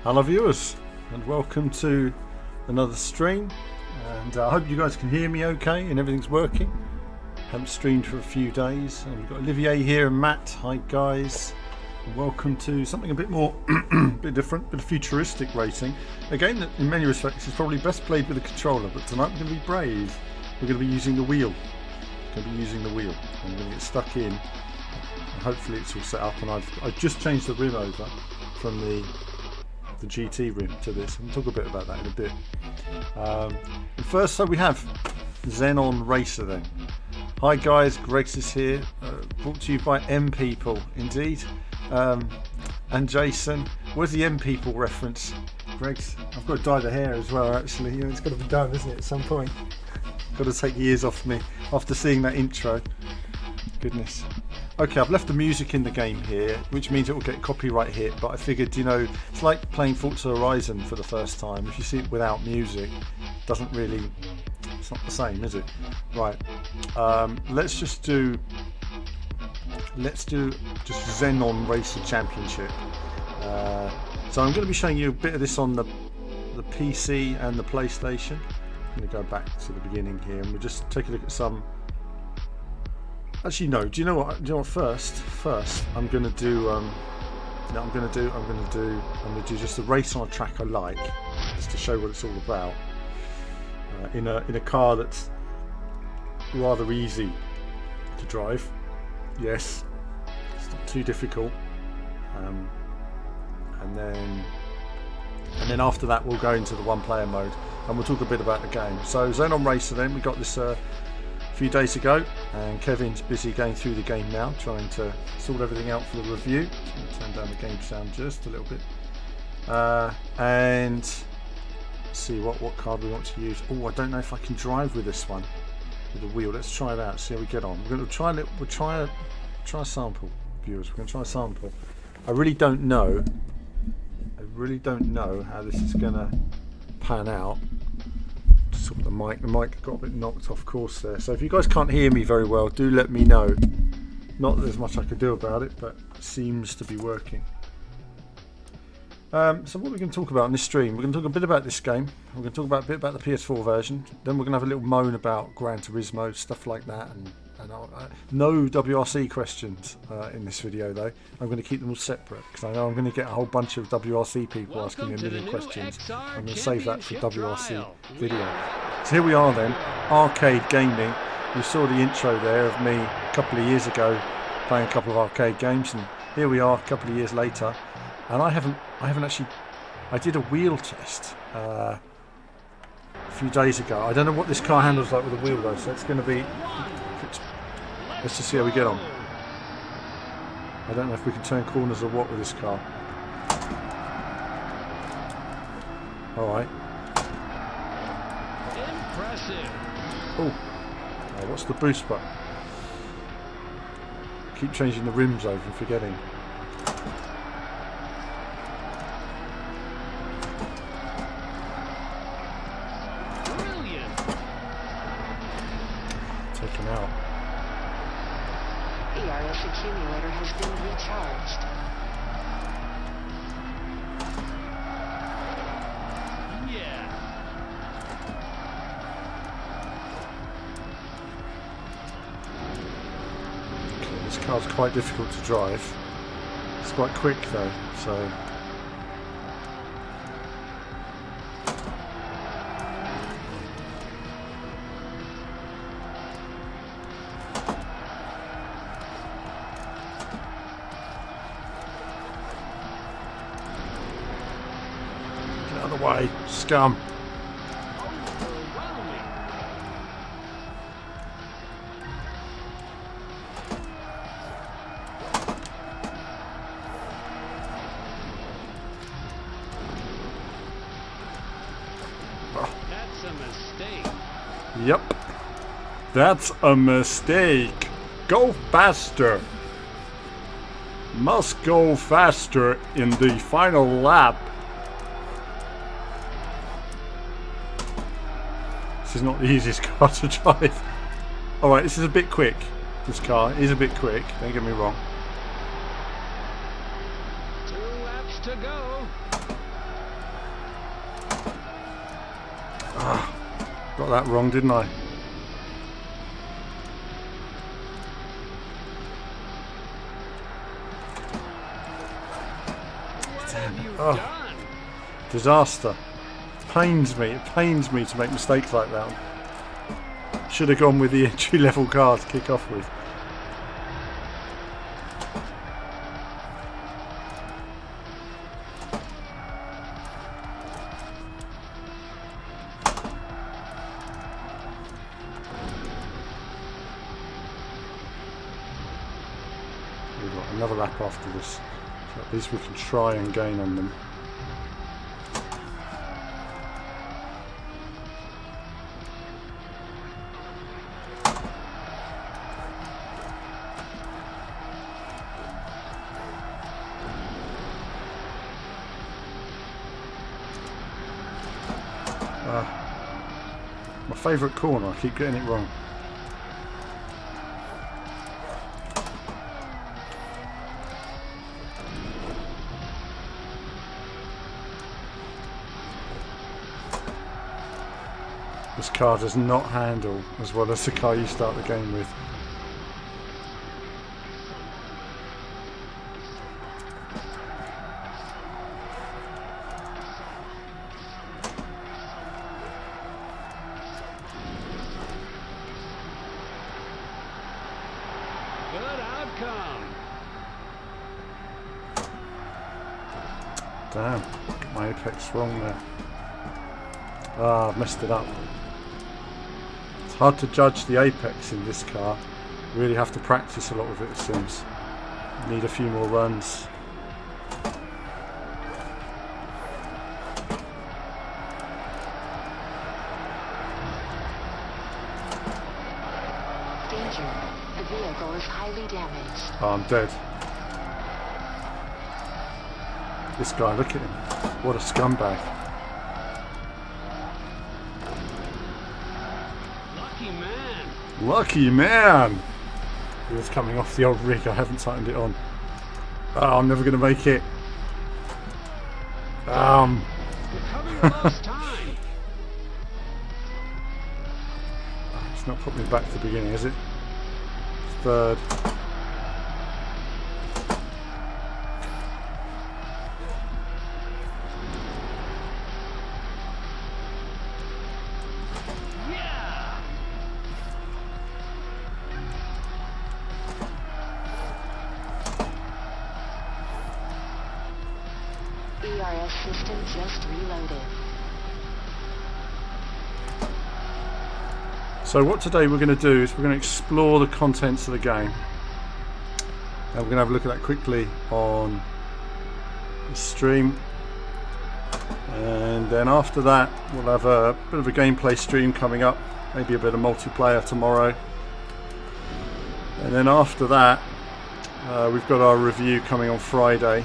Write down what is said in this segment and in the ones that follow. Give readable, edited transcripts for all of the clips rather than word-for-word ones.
Hello viewers, and welcome to another stream, and I hope you guys can hear me okay and everything's working. Haven't streamed for a few days, and we've got Olivier here and Matt. Hi guys, and welcome to something a bit more a bit different, bit of futuristic racing. A game that in many respects is probably best played with a controller, but tonight we're going to be brave. We're going to be using the wheel. I'm going to get stuck in, and hopefully it's all set up, and I've just changed the rim over from the GT rim to this. We'll talk a bit about that in a bit. First, so we have Xenon Racer then. Hi guys, Greg's is here, brought to you by M People, indeed. And Jason, where's the M People reference? Greg's, I've got to dye the hair as well actually, it's got to be done, isn't it, at some point? Got to take years off me after seeing that intro. Goodness. Okay, I've left the music in the game here, which means it will get copyright hit, but I figured, you know, it's like playing Forza Horizon for the first time. If you see it without music, it doesn't really, it's not the same, is it? Right, let's do just Xenon Racer Championship. So I'm going to be showing you a bit of this on the PC and the PlayStation. I'm going to go back to the beginning here, and we'll just take a look at some. Actually, no. Do you know what? First, I'm going to do. I'm going to do just a race on a track I like, just to show what it's all about. In a car that's rather easy to drive. Yes, it's not too difficult. And then after that, we'll go into the one-player mode, and we'll talk a bit about the game. So Xenon Racer. Then we got this. A few days ago, and Kevin's busy going through the game now, trying to sort everything out for the review. Just going to turn down the game sound just a little bit, and see what card we want to use. Oh, I don't know if I can drive with this one with the wheel. Let's try it out, see how we get on. We're going to try a sample, viewers. We're going to try a sample. I really don't know how this is going to pan out. Sort of the mic got a bit knocked off course there, so if you guys can't hear me very well, do let me know. Not that there's much I could do about it, but it seems to be working. So what we're going to talk about in this stream, we're going to talk a bit about this game, we're going to talk a bit about the PS4 version, then we're going to have a little moan about Gran Turismo, stuff like that, and no WRC questions in this video though. I'm going to keep them all separate because I know I'm going to get a whole bunch of WRC people asking me a million questions. I'm going to save that for WRC video. So here we are then, arcade gaming. You saw the intro there of me a couple of years ago playing a couple of arcade games, and here we are a couple of years later, and I haven't actually. I did a wheel test a few days ago. I don't know what this car handles like with a wheel though, so it's going to be. Let's just see how we get on. I don't know if we can turn corners or what with this car. Alright. Impressive. Oh, what's the boost button? Keep changing the rims over and forgetting. Brilliant. Take him out. The RF accumulator has been recharged. Yeah. Okay, this car's quite difficult to drive. It's quite quick though, so. Way, scum. That's a mistake. Yep. That's a mistake. Go faster. Must go faster in the final lap. This is not the easiest car to drive. Alright, this is a bit quick. This car is a bit quick, don't get me wrong. 2 laps to go. Got that wrong, didn't I? What have you Oh. done? Disaster. Pains me. It pains me to make mistakes like that. Should have gone with the entry-level car to kick off with. We've got another lap after this, so at least we can try and gain on them. My favourite corner, I keep getting it wrong. This car does not handle as well as the car you start the game with. Good outcome. Damn, got my apex wrong there. Ah, I've messed it up. It's hard to judge the apex in this car. Really have to practice a lot with it, it seems. Need a few more runs. Danger. The vehicle is highly damaged. Oh, I'm dead. This guy, look at him. What a scumbag. Lucky man. Lucky man! He was coming off the old rig, I haven't tightened it on. Oh, I'm never going to make it. Recover your lost time. It's not put me back to the beginning, is it? Third. Yeah. ERS system just reloaded. So what today we're going to do is we're going to explore the contents of the game. And we're going to have a look at that quickly on the stream. And then after that we'll have a bit of a gameplay stream coming up. Maybe a bit of multiplayer tomorrow. And then after that we've got our review coming on Friday.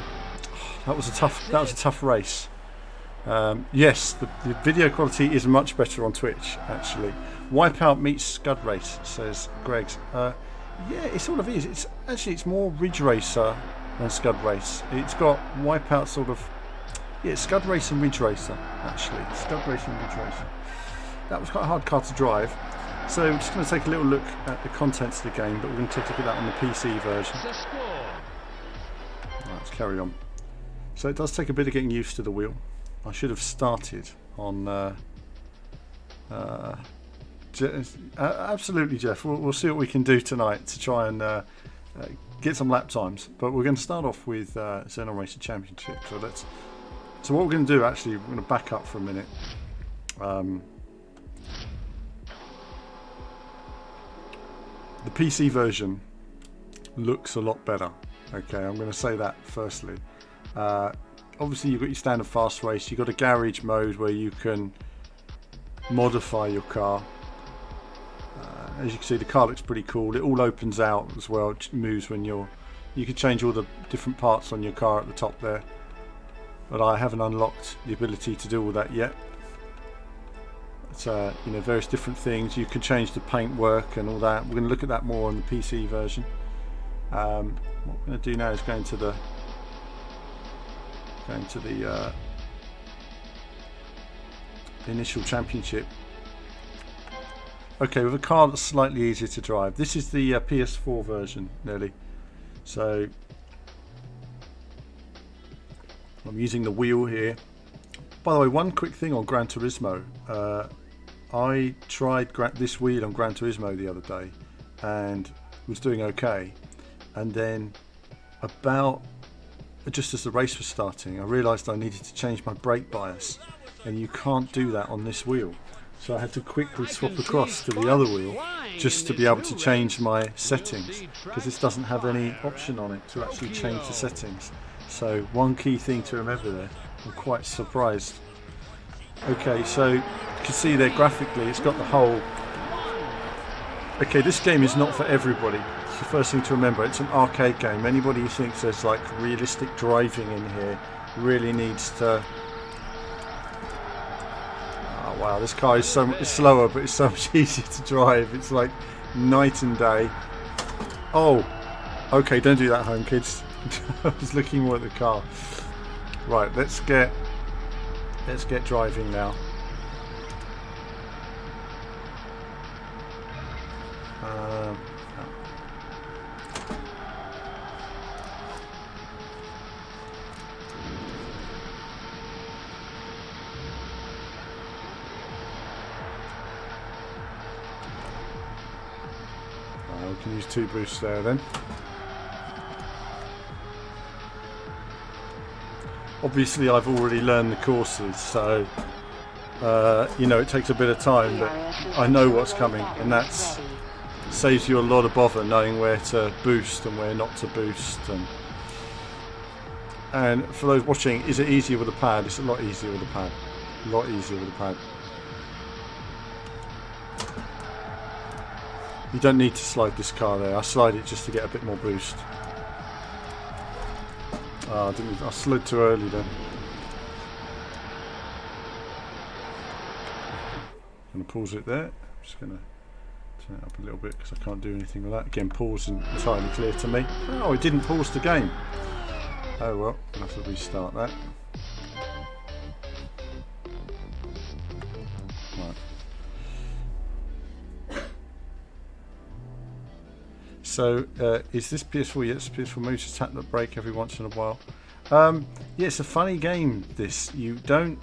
That was a tough race. Yes, the video quality is much better on Twitch actually. Wipeout meets Scud Race, says Greg's. Yeah, it sort of is. It's more Ridge Racer than Scud Race. It's got Wipeout sort of. Yeah, it's Scud Race and Ridge Racer actually. Scud Race and Ridge Racer. That was quite a hard car to drive. So we're just going to take a little look at the contents of the game, but we're going to take a look at that on the PC version. The score. Right, let's carry on. So it does take a bit of getting used to the wheel. I should have started on absolutely, Jeff. We'll see what we can do tonight to try and get some lap times. But we're going to start off with Xenon Racer Championship. So what we're going to do actually, we're going to back up for a minute. The PC version looks a lot better. Okay, I'm going to say that firstly. Obviously you've got your standard fast race, you've got a garage mode where you can modify your car. As you can see, the car looks pretty cool. It all opens out as well, it moves when you can change all the different parts on your car at the top there, but I haven't unlocked the ability to do all that yet. It's you know, various different things. You can change the paintwork and all that. We're going to look at that more on the PC version. What we're going to do now is go into the initial championship. Okay, with a car that's slightly easier to drive. This is the PS4 version, nearly. So I'm using the wheel here. By the way, one quick thing on Gran Turismo. I tried this wheel on Gran Turismo the other day and was doing okay. And then just as the race was starting, I realised I needed to change my brake bias. And you can't do that on this wheel. So I had to quickly swap across to the other wheel just to be able to change my settings, because this doesn't have any option on it to actually change the settings. So one key thing to remember there. I'm quite surprised. Okay, so you can see there graphically it's got the whole... Okay, this game is not for everybody. It's the first thing to remember. It's an arcade game. Anybody who thinks there's like realistic driving in here really needs to... Wow, this car is so much slower, but it's so much easier to drive. It's like night and day. Oh, okay, don't do that at home, kids. I was looking more at the car. Right, let's get driving now. We can use 2 boosts there then. Obviously I've already learned the courses, so you know, it takes a bit of time, but I know what's coming, and that saves you a lot of bother knowing where to boost and where not to boost. And for those watching, is it easier with a pad? It's a lot easier with a pad. A lot easier with a pad. You don't need to slide this car there. I slide it just to get a bit more boost. Oh, I slid too early then. I'm going to pause it there. I'm just going to turn it up a little bit because I can't do anything with that. Again, pause isn't entirely clear to me. Oh, it didn't pause the game. Oh well, I'll have to restart that. Right. So, is this PS4? Yes, PS4 moves to tap the brake every once in a while. Yeah, it's a funny game, this. You don't...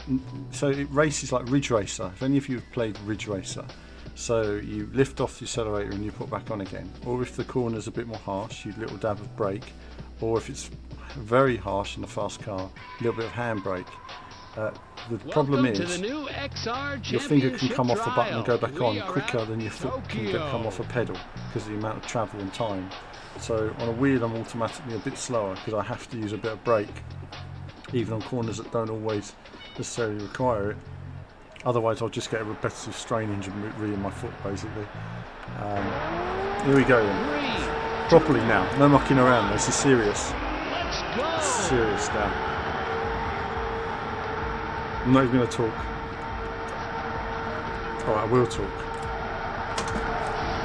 So it races like Ridge Racer. If any of you have played Ridge Racer. So you lift off the accelerator and you put back on again. Or if the corner's a bit more harsh, you little dab of brake. Or if it's very harsh in a fast car, a little bit of handbrake. The problem is, your finger can come off the button and go back on quicker than your foot can come off a pedal because of the amount of travel and time. So on a wheel I'm automatically a bit slower because I have to use a bit of brake, even on corners that don't always necessarily require it. Otherwise I'll just get a repetitive strain injury in my foot basically. Here we go then. Properly now, no mucking around, this is serious. This is serious now. I'm not even going to talk. Oh, I will talk.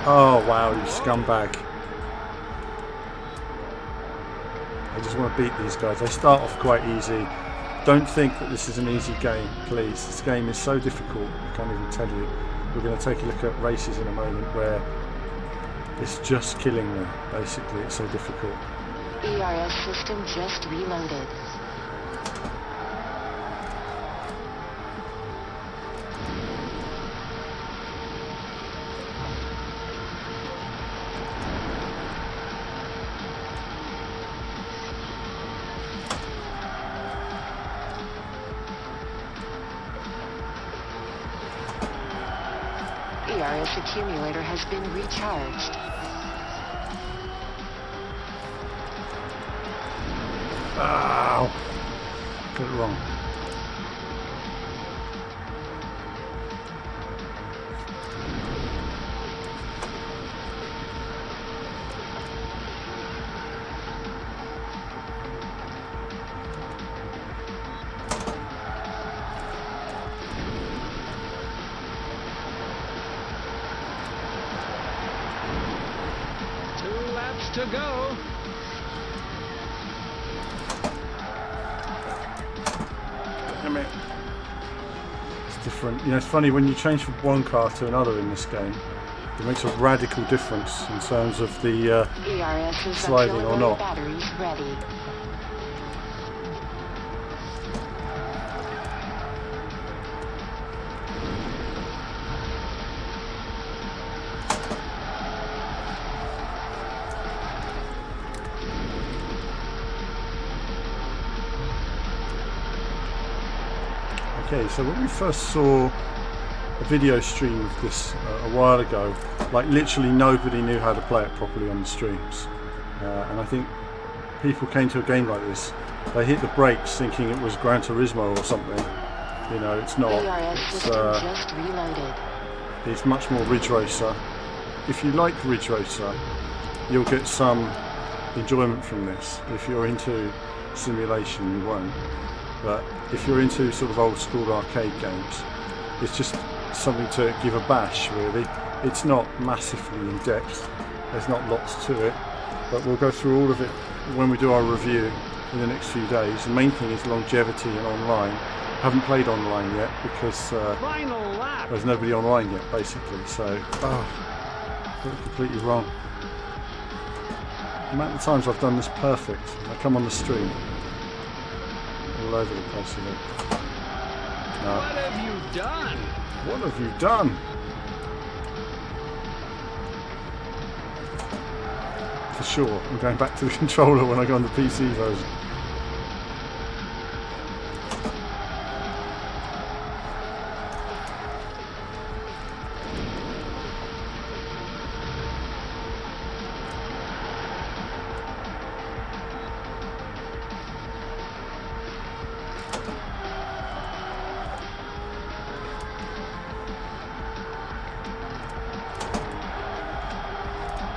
Oh wow, you scumbag. I just want to beat these guys. They start off quite easy. Don't think that this is an easy game, please. This game is so difficult, I can't even tell you. We're going to take a look at races in a moment where it's just killing me, basically. It's so difficult. ERS system just reloaded. ERS accumulator has been recharged. Ow! Got it wrong. To go. It's different. You know, it's funny when you change from one car to another in this game. It makes a radical difference in terms of the ERS's sliding or auxiliary not. batteries ready. Okay, so when we first saw a video stream of this a while ago, like literally nobody knew how to play it properly on the streams, and I think people came to a game like this, they hit the brakes thinking it was Gran Turismo or something. You know, it's not. Just reloaded. It's much more Ridge Racer. If you like Ridge Racer, you'll get some enjoyment from this. If you're into simulation, you won't. But if you're into sort of old school arcade games, it's just something to give a bash, really. It's not massively in depth, there's not lots to it, but we'll go through all of it when we do our review in the next few days. The main thing is longevity and online. I haven't played online yet because there's nobody online yet, basically, so got it completely wrong. The amount of times I've done this perfect, I come on the stream all over the place with it. No. What have you done? What have you done? For sure, I'm going back to the controller when I go on the PC version.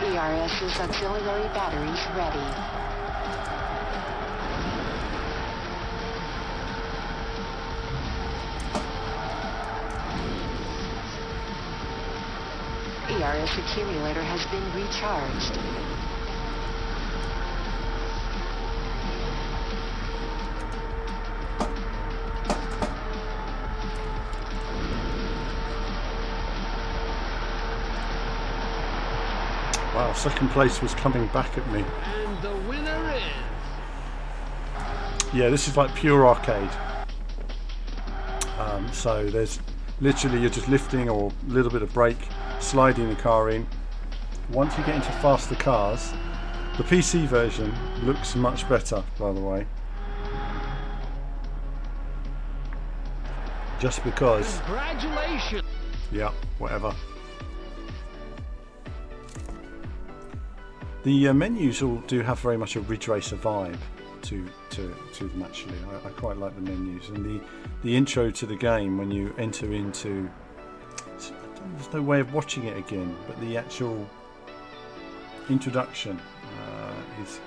ERS's auxiliary batteries ready. ERS accumulator has been recharged. Wow, second place was coming back at me. And the winner is... Yeah, this is like pure arcade. So there's literally, you're just lifting or a little bit of brake, sliding the car in. Once you get into faster cars, the PC version looks much better, by the way. Just because. Congratulations! Yeah, whatever. The menus all do have very much a Ridge Racer vibe to them, actually. I quite like the menus, and the intro to the game when you enter into, there's no way of watching it again, but the actual introduction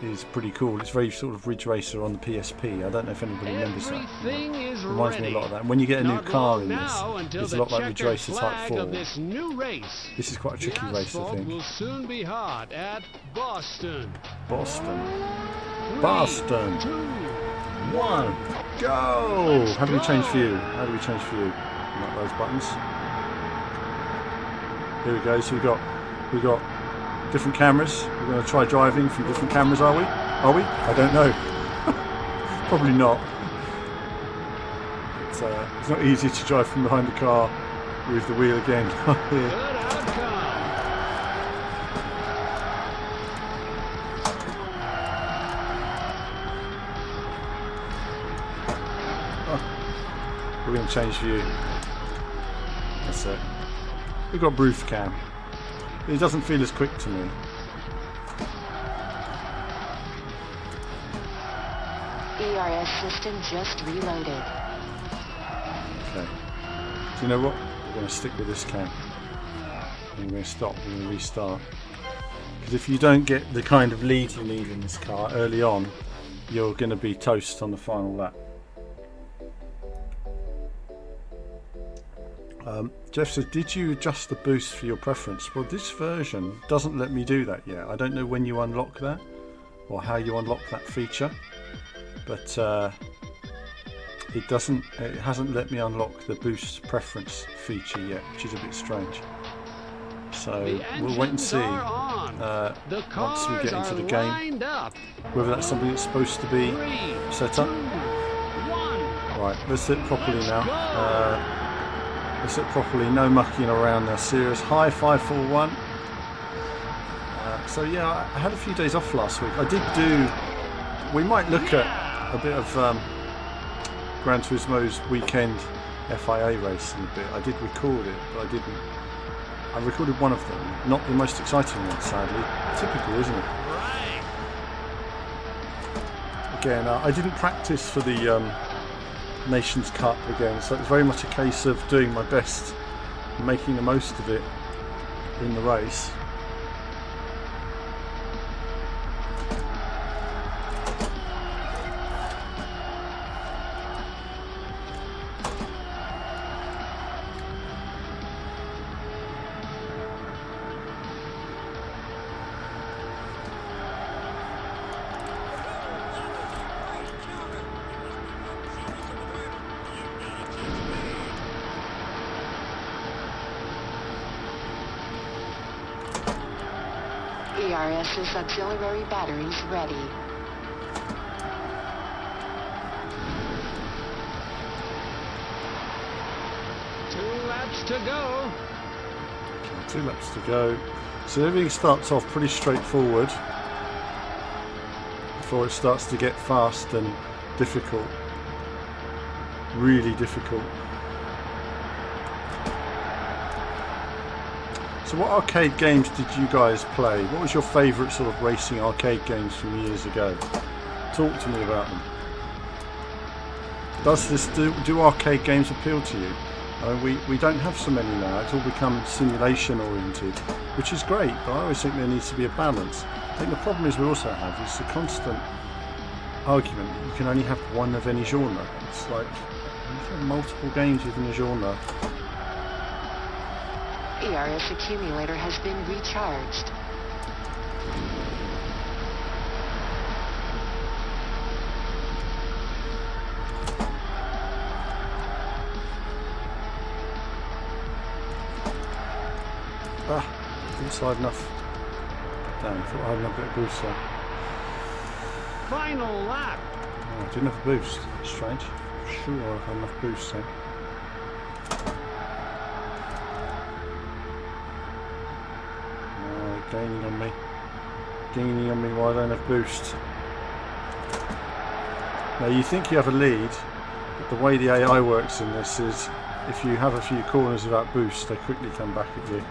is pretty cool. It's very sort of Ridge Racer on the PSP. I don't know if anybody remembers that. Reminds me a lot of that. And when you get a new car in this, it's a lot like Ridge Racer Type 4. This new race. This is quite a tricky race, I think. Will soon be hot at Boston. Boston. 3, Boston. 2, 1, go! How do we change view? How do we change view? Not those buttons. Here we go. So we've got different cameras. We're going to try driving from different cameras, are we? Are we? I don't know. Probably not. It's not easy to drive from behind the car with the wheel again. Good outcome. We're going to change view. That's it. We've got roof cam. It doesn't feel as quick to me. ERS system just reloaded. Okay. So you know what? We're going to stick with this cam. And we're going to stop. We're going to restart. Because if you don't get the kind of lead you need in this car early on, you're going to be toast on the final lap. Jeff says, did you adjust the boost for your preference? Well, this version doesn't let me do that yet. I don't know when you unlock that or how you unlock that feature, but it hasn't let me unlock the boost preference feature yet, which is a bit strange. So The we'll wait and see The once we get into the game lined up. whether that's something that's supposed to be 3, set up. 2, 1. Right, let's sit properly now. Let's sit properly, no mucking around now. Serious. High 541. So yeah, I had a few days off last week. I did do. We might look at a bit of Gran Turismo's weekend FIA race in a bit. I did record it, but I didn't. I recorded one of them, not the most exciting one, sadly. Typical, isn't it? Right. Again, I didn't practice for the Nations Cup again, so it's very much a case of doing my best, making the most of it in the race. ERS's auxiliary batteries ready. Two laps to go. 2 laps to go. So everything starts off pretty straightforward before it starts to get fast and difficult. Really difficult. So what arcade games did you guys play? What was your favourite sort of racing arcade games from years ago? Talk to me about them. Do arcade games appeal to you? I mean, we don't have so many now. It's all become simulation oriented, which is great, but I always think there needs to be a balance. I think the problem is we also have is the constant argument that you can only have one of any genre. It's like you can have multiple games within a genre. ERS accumulator has been recharged. Didn't I have enough? Damn, I thought I had enough bit of boost there. Final lap. Oh, I didn't have a boost. Strange. Sure, I had enough boost then. Gaining on me. Gaining on me while I don't have boost. Now you think you have a lead, but the way the AI works in this is if you have a few corners without boost, they quickly come back at you.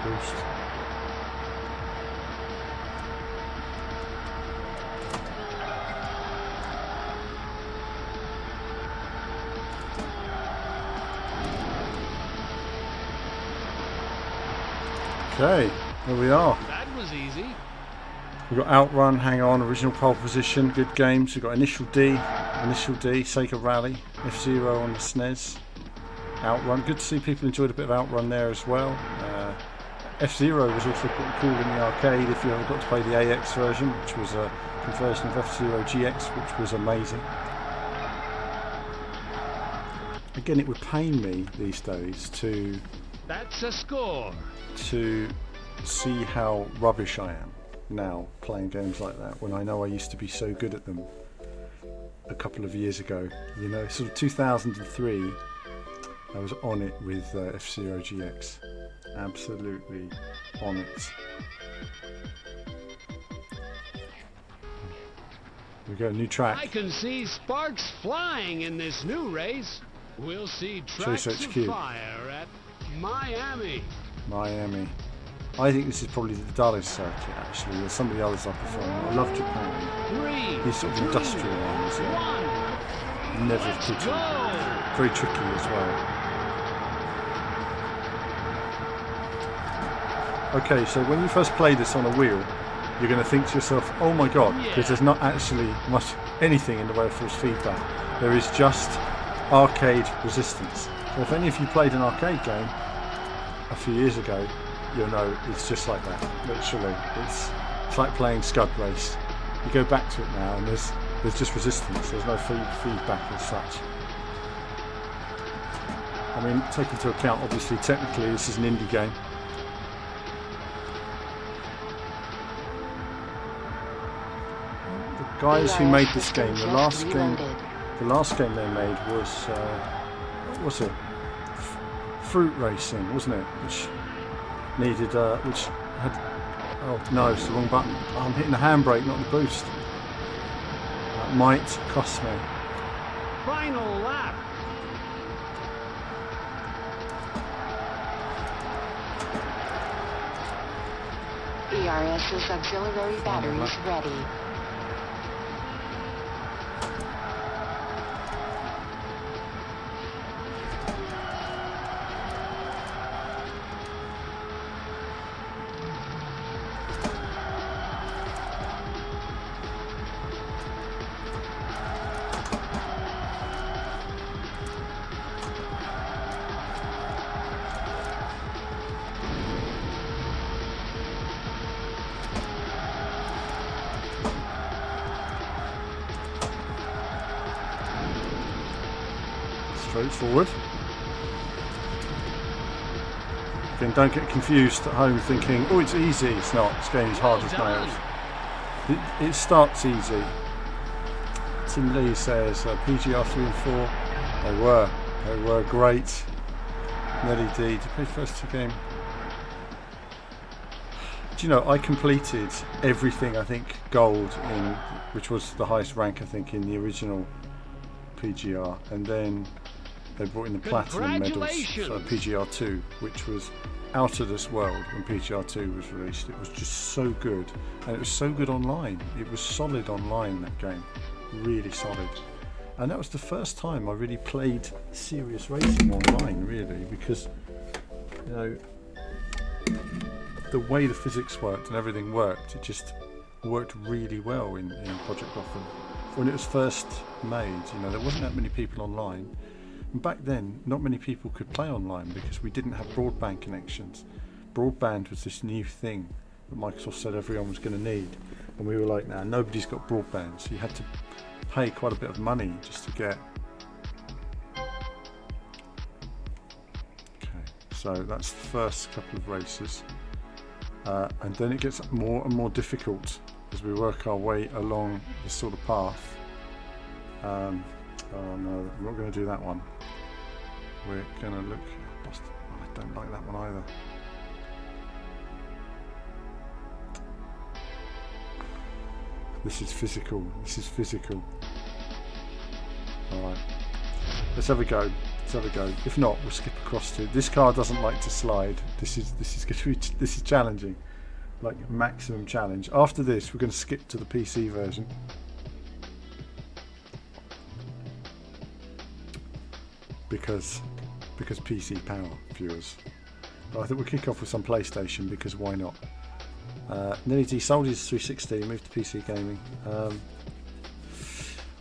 Boost. Okay, there we are. That was easy. We've got Outrun, Hang On, Original Pole Position, good games. We've got Initial D, Sega Rally, F-Zero on the SNES. Outrun, good to see people enjoyed a bit of Outrun there as well. F-Zero was also pretty cool in the arcade if you ever got to play the AX version, which was a conversion of F-Zero GX, which was amazing. Again, it would pain me these days to That's a score. see how rubbish I am now playing games like that when I know I used to be so good at them a couple of years ago. You know, sort of 2003, I was on it with F-Zero GX. Absolutely on it. Here we go, new I track. can see sparks flying in this new race. We'll see tracks of HQ. fire at Miami. Miami. I think this is probably the dullest circuit actually. There's some of the others I prefer. I love Japan. 3, These sort of 2, industrial ones. 1. Never tricky. Go. Very tricky as well. Okay, so when you first play this on a wheel, you're going to think to yourself, oh my god, because there's not actually much anything in the way of force feedback. There is just arcade resistance. So if any of you played an arcade game a few years ago, you'll know it's just like that. Literally, it's like playing Scud Race. You go back to it now, and there's just resistance. There's no feedback as such. I mean, take into account, obviously, technically, this is an indie game. The guys who made this game, the last game they made was what was it? Fruit Racing, wasn't it? Which needed, which had. Oh no, it's the wrong button. Oh, I'm hitting the handbrake, not the boost. That might cost me. Final lap. ERS's auxiliary batteries ready. Straightforward. Again, don't get confused at home thinking, oh, it's easy. It's not. This game is hard as nails. It starts easy. Tim Lee says PGR 3 and 4. They were great. Nelly D. Did you play the first two game? Do you know, I completed everything, I think, gold in, which was the highest rank, I think, in the original PGR, and then they brought in the platinum medals for PGR 2, which was out of this world when PGR 2 was released. It was just so good, and it was so good online. It was solid online, that game, really solid. And that was the first time I really played serious racing online, really, because, you know, the way the physics worked and everything worked, it just worked really well in Project Gotham. When it was first made, you know, there wasn't that many people online. And back then, not many people could play online because we didn't have broadband connections. Broadband was this new thing that Microsoft said everyone was going to need. And we were like, nah, nobody's got broadband. So you had to pay quite a bit of money just to get. Okay, so that's the first couple of races. And then it gets more and more difficult as we work our way along this sort of path. Oh no, I'm not going to do that one. We're going to look. I don't like that one either. This is physical. This is physical. All right. Let's have a go. Let's have a go. If not, we'll skip across to. This car doesn't like to slide. This is going to be. This is challenging. Like maximum challenge. After this, we're going to skip to the PC version. Because PC power, viewers. But I think we'll kick off with some PlayStation, because why not? Nelly D sold his 360, moved to PC gaming.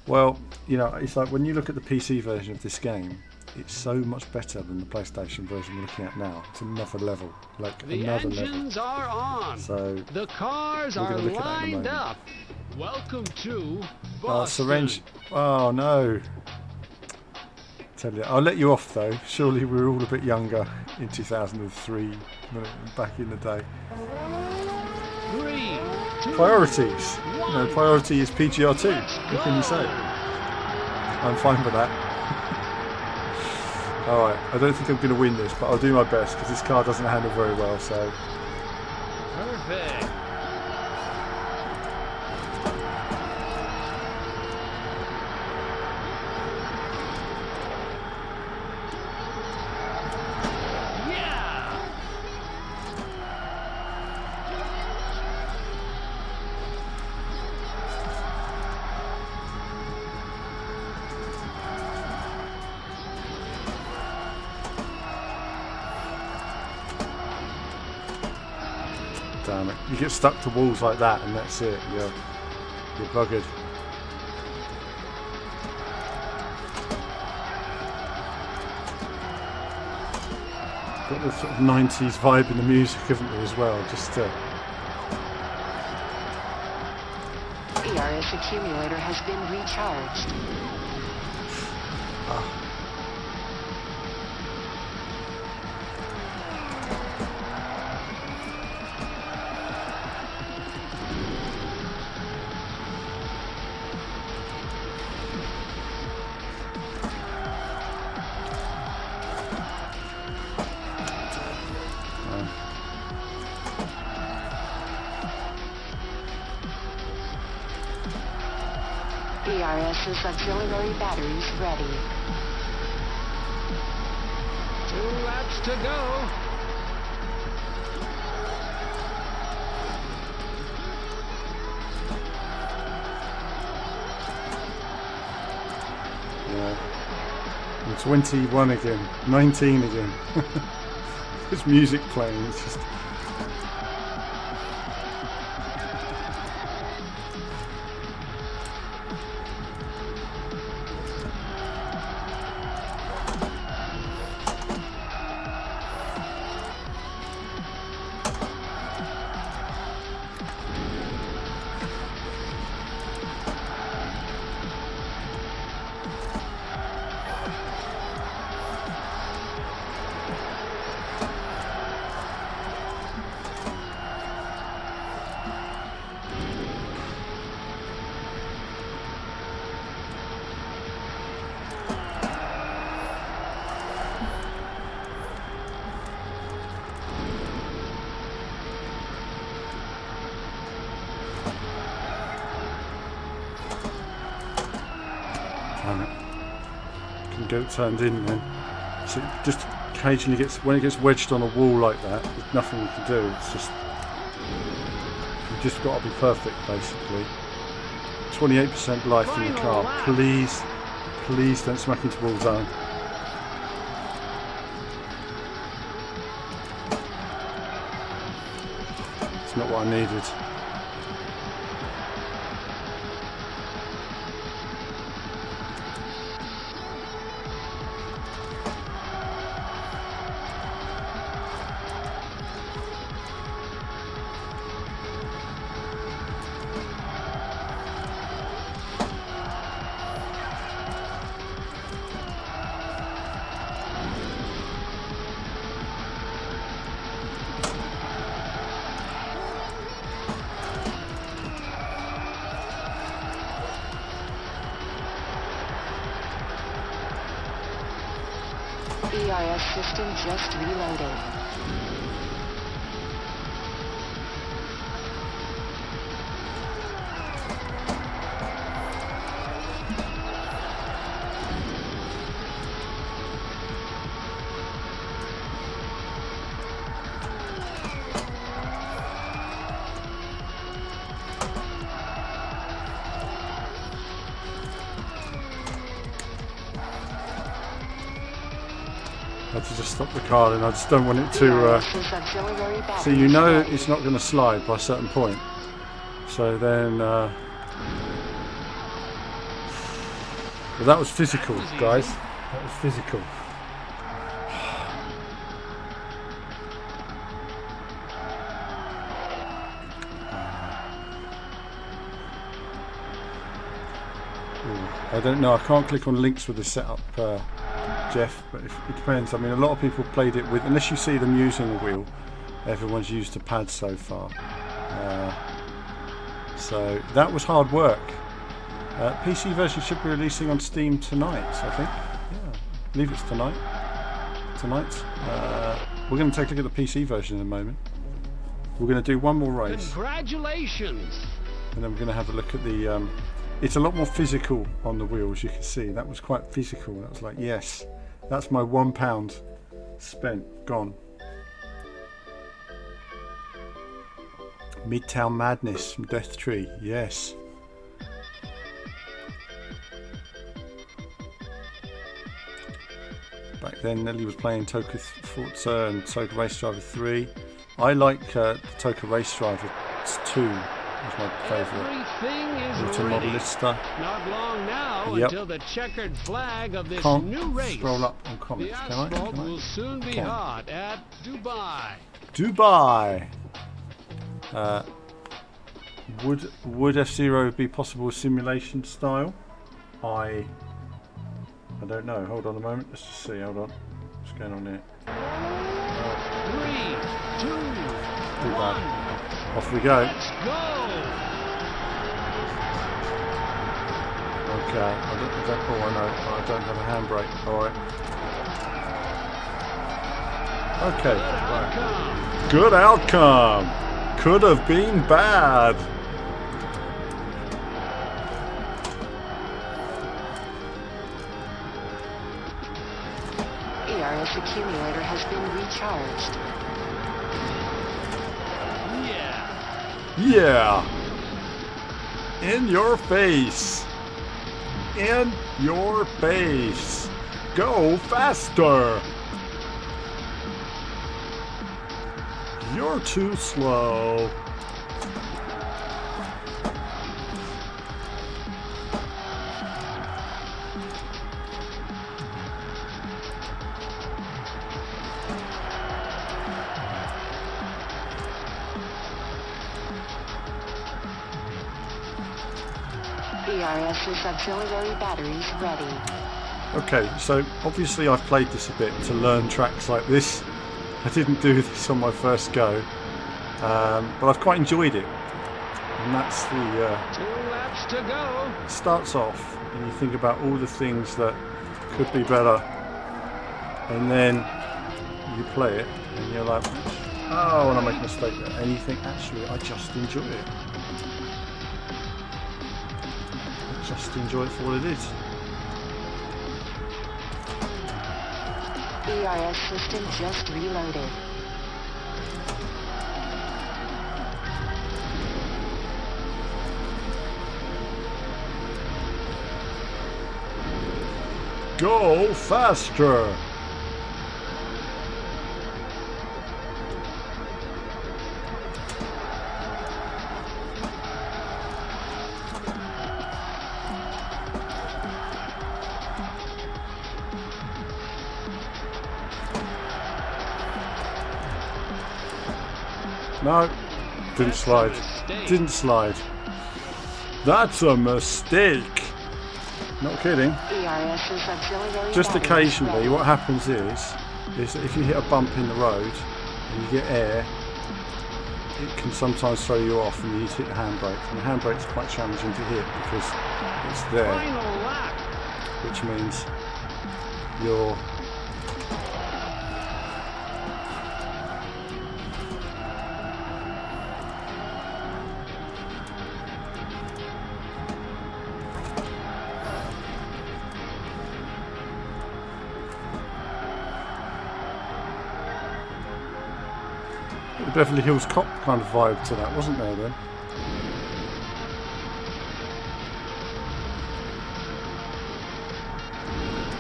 Well, you know, it's like when you look at the PC version of this game, it's so much better than the PlayStation version we're looking at now. It's another level, like another level. The engines are on. So the cars are lined up. Welcome to Boston. Syringe. Oh no. Tell you, I'll let you off though. Surely we were all a bit younger in 2003, back in the day. 3, 2, Priorities. 1. You know, priority is PGR 2. What can you say? I'm fine with that. Alright, I don't think I'm going to win this, but I'll do my best because this car doesn't handle very well, so. Perfect. damn it. You get stuck to walls like that and that's it. You're buggered. Got the sort of 90s vibe in the music, haven't we, as well? Just ERS accumulator has been recharged. ERS's auxiliary batteries ready. 2 laps to go. yeah. I'm 21 again, 19 again. There's music playing. It's just. Can get it turned in then. So it just occasionally gets, when it gets wedged on a wall like that, there's nothing you can do. It's just, you've just got to be perfect basically. 28% life in the car. Please, please don't smack into wall zone. It's not what I needed. ERS system just reloaded. I had to just stop the car and I just don't want it to so you know it's not going to slide by a certain point, so then well, that was physical, guys, that was physical. I don't know, I can't click on links with the setup, Jeff, but it depends. I mean, a lot of people played it with, unless you see them using a wheel, everyone's used a pad so far. So that was hard work. PC version should be releasing on Steam tonight, I think. Yeah, I believe it's tonight. We're going to take a look at the PC version in a moment. We're going to do one more race. Congratulations! And then we're going to have a look at the... it's a lot more physical on the wheels, you can see. That was quite physical. That was like, yes, that's my £1 spent, gone. Midtown Madness from Death Tree, yes. Back then Nelly was playing Toka Forza and Toka Race Driver 3. I like the Toka Race Driver 2 is my favourite. Everything is ready. Automodelista. Not long now Yep. until the checkered flag of this Can't new race. scroll up on The comments, can I? asphalt Can I? will soon be Can. hot at Dubai. Dubai. Would F-Zero be possible simulation style? I don't know. Hold on a moment. Let's just see. Hold on. What's going on here? 3, 2, Too 1. bad. Off we go. Let's go. Okay. Oh, I know. I don't have a handbrake. All right. Okay. Right. Good outcome. Could have been bad. ERS accumulator has been recharged. Yeah. Yeah. In your face. In your face. Go faster. You're too slow. ERS's auxiliary batteries ready. Okay, so obviously I've played this a bit to learn tracks like this. I didn't do this on my first go, but I've quite enjoyed it. And that's the 2 laps to go. it starts off and you think about all the things that could be better, and then you play it and you're like, oh, and I make a mistake there, and you think, actually I just enjoy it. I just enjoy it for what it is. ERS system just reloaded. Go faster! No, didn't slide. Didn't slide. That's a mistake. Not kidding. ERS's auxiliary Just batteries occasionally, ready. what happens is that if you hit a bump in the road and you get air, it can sometimes throw you off, and you need to hit the handbrake. And the handbrake's quite challenging to hit because it's there, Final lap. which means you're the Beverly Hills Cop kind of vibe to that, wasn't there then?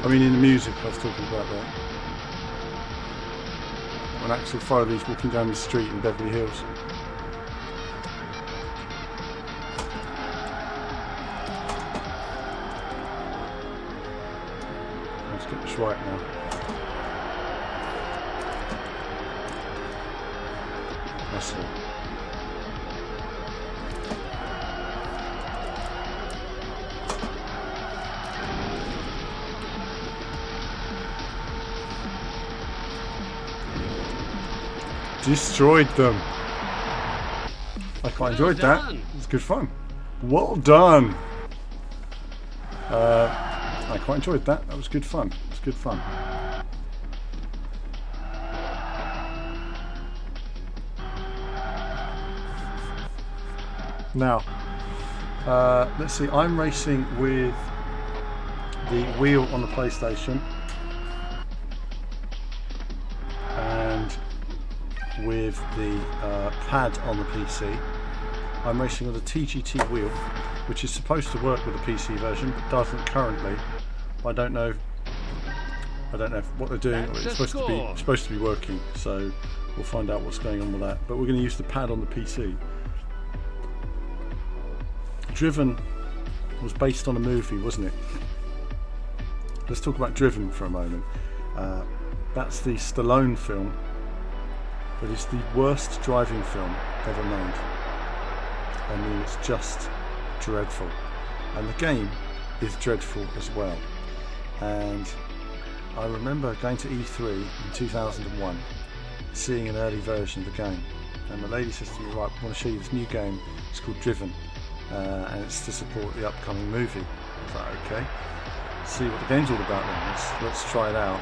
I mean, in the music I was talking about that. When Axel Foley's walking down the street in Beverly Hills. Let's get this right now. That's it. Destroyed them. I quite enjoyed that. It was good fun. Well done. I quite enjoyed that. That was good fun. It was good fun. Now, let's see. I'm racing with the wheel on the PlayStation and with the pad on the PC. I'm racing with a TGT wheel, which is supposed to work with the PC version, but doesn't currently. I don't know I don't know what they're doing. That's It's a supposed to be working, so we'll find out what's going on with that. But we're going to use the pad on the PC. Driven was based on a movie, wasn't it? Let's talk about Driven for a moment. That's the Stallone film, but it's the worst driving film ever made. I mean, it's just dreadful, and the game is dreadful as well. And I remember going to E3 in 2001, seeing an early version of the game, and the lady says to me, right, I want to show you this new game, it's called Driven, and it's to support the upcoming movie. I was like, okay, see what the game's all about then, let's try it out.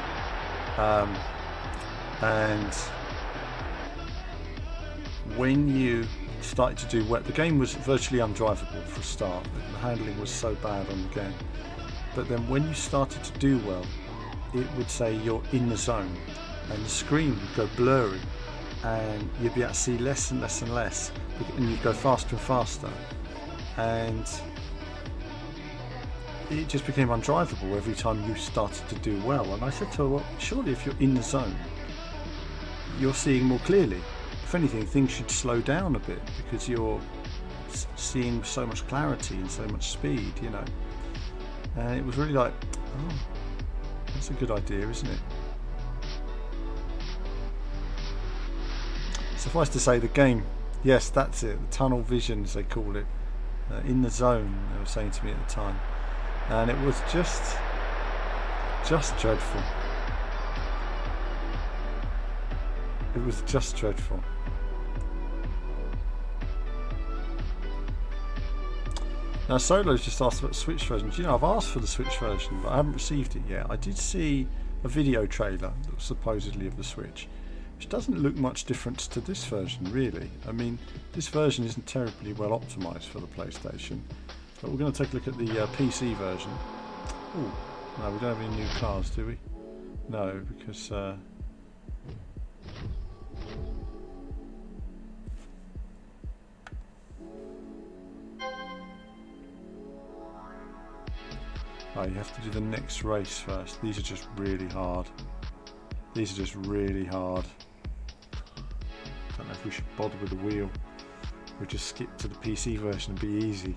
And when you started to do well, the game was virtually undrivable for a start. The handling was so bad on the game. But then when you started to do well, it would say you're in the zone, and the screen would go blurry, and you'd be able to see less and less and less, and you'd go faster and faster, and it just became undrivable every time you started to do well. And I said to her, well, surely if you're in the zone, you're seeing more clearly. If anything, things should slow down a bit, because you're seeing so much clarity and so much speed, you know. And it was really like, oh, that's a good idea, isn't it? Suffice to say, the game, yes, that's it, the tunnel vision, as they call it, in the zone, they were saying to me at the time. And it was just dreadful. It was just dreadful. Now Solo's just asked about the Switch version. Do you know, I've asked for the Switch version, but I haven't received it yet. I did see a video trailer that was supposedly of the Switch, which doesn't look much different to this version, really. I mean, this version isn't terribly well optimised for the PlayStation. But we're going to take a look at the PC version. Oh, no, we don't have any new cars, do we? No, because... Oh, you have to do the next race first. These are just really hard. These are just really hard. Don't know if we should bother with the wheel. We'll just skip to the PC version and be easy.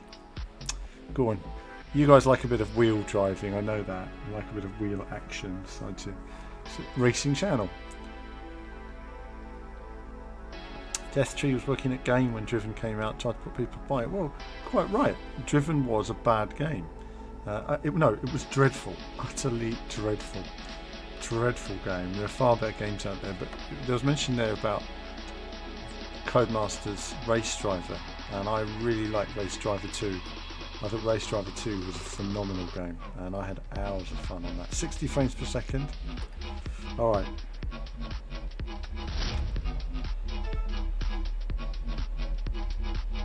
Go on. You guys like a bit of wheel driving, I know that. You like a bit of wheel action, so it's a racing channel. Death Tree was working at Game when Driven came out, tried to put people to buy it. Well, quite right. Driven was a bad game. No, it was dreadful. Utterly dreadful. Dreadful game. There are far better games out there, but there was mention there about Codemasters Race Driver, and I really like Race Driver 2. I thought Race Driver 2 was a phenomenal game, and I had hours of fun on that. 60 frames per second. Alright.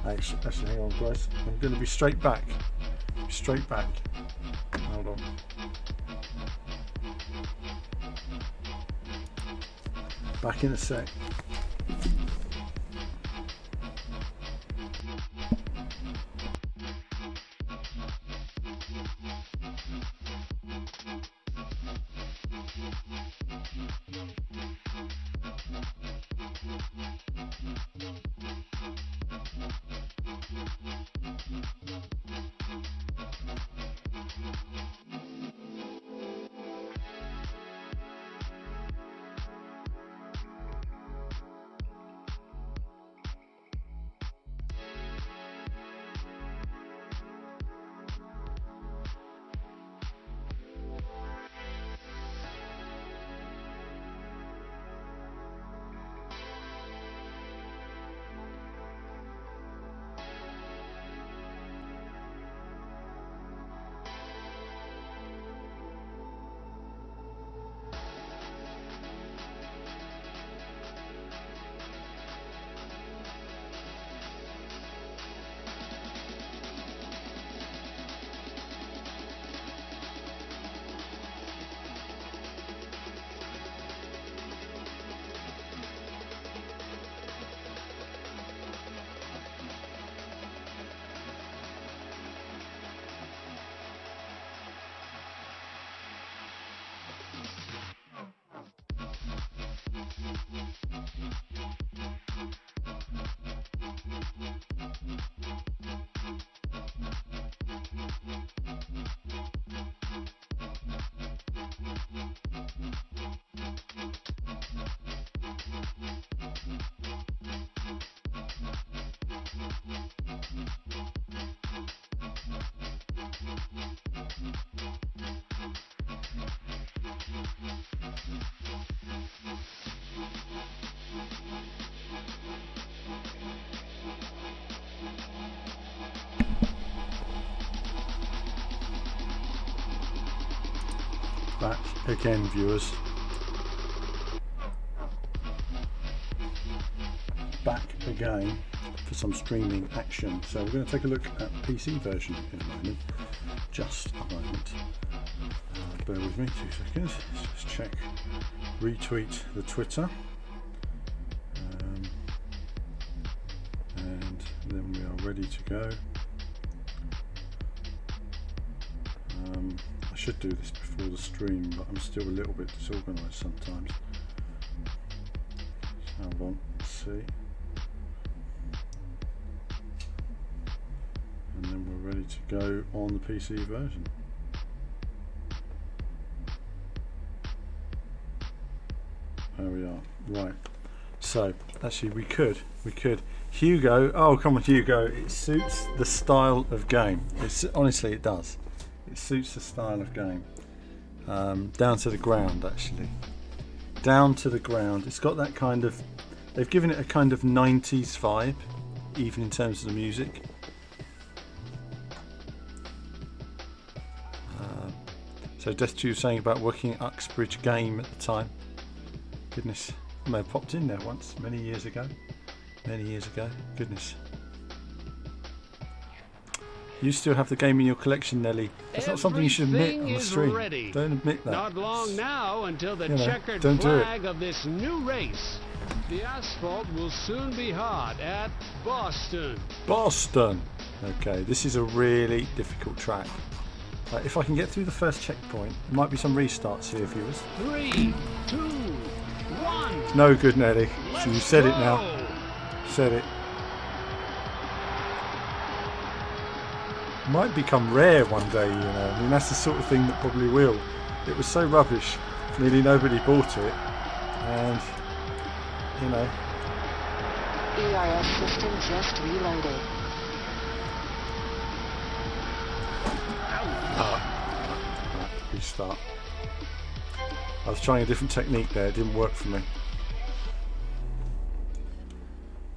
Actually, hang on, guys. I'm going to be straight back. Straight back. Hold on. Back in a sec. Back again, viewers. Back again for some streaming action. So we're going to take a look at the PC version in a moment. Just a moment. Bear with me 2 seconds. Let's just check. Retweet the Twitter. And then we are ready to go. I should do this before the stream, but I'm still a little bit disorganised sometimes. So hold on, let's see. And then we're ready to go on the PC version. There we are. Right. So actually we could. Hugo, oh come on Hugo, it suits the style of game. Honestly it does. It suits the style of game. Down to the ground actually. Down to the ground. It's got that kind of, they've given it a kind of 90s vibe, even in terms of the music. So Death 2 was saying about working at Uxbridge Game at the time. Goodness, I may have popped in there once, many years ago. Goodness. You still have the game in your collection, Nelly. It's not something you should admit on the stream. Ready. Don't admit that. Not long now until the checkered don't flag of this new race. The asphalt will soon be hot at Boston. Boston. Okay, this is a really difficult track. If I can get through the first checkpoint, there might be some restarts here, viewers. 3, 2, 1. No good, Nelly. So you said it now. Said it. Might become rare one day, you know. I mean, that's the sort of thing that probably will. It was so rubbish, nearly nobody bought it, and you know. ERS system just reloaded. Restart. I was trying a different technique there. It didn't work for me.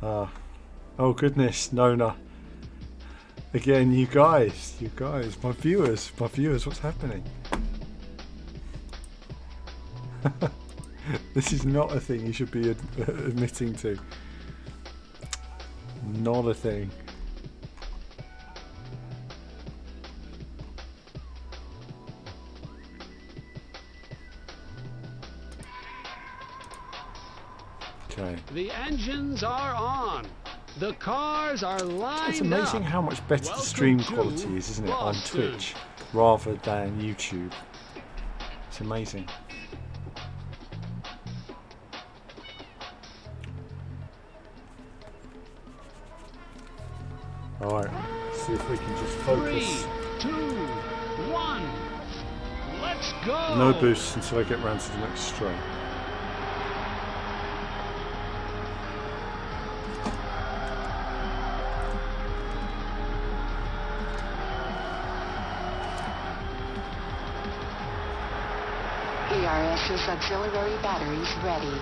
Oh goodness, Nona. Again, you guys, my viewers, what's happening? This is not a thing you should be admitting to. Not a thing. Okay. The engines are on. The cars are lined up. It's amazing how much better the stream quality is, isn't it, on Twitch rather than YouTube. It's amazing. Alright, let's see if we can just focus. 3, 2, 1. Let's go. No boosts until I get round to the next straight. ERS's auxiliary batteries ready.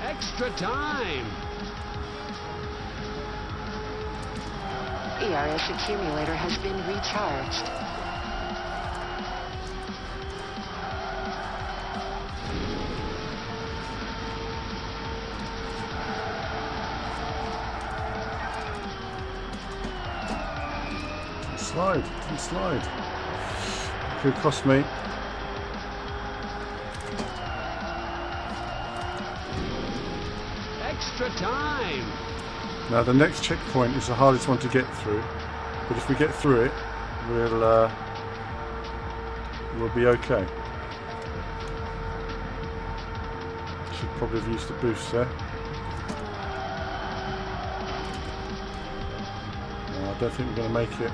Extra time. ERS accumulator has been recharged. Didn't slide. Could cost me. Extra time. Now the next checkpoint is the hardest one to get through, but if we get through it, we'll be okay. Should probably have used the boost there. No, I don't think we're going to make it.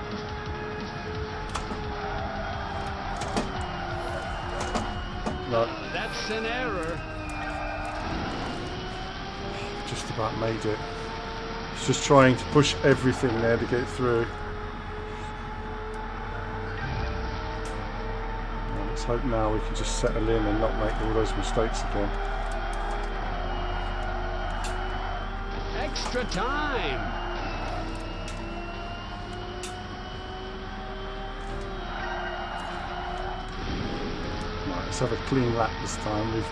No. That's an error. Just about made it. It's just trying to push everything there to get through. Well, let's hope now we can just settle in and not make all those mistakes again. Extra time. let's have a clean lap this time. We've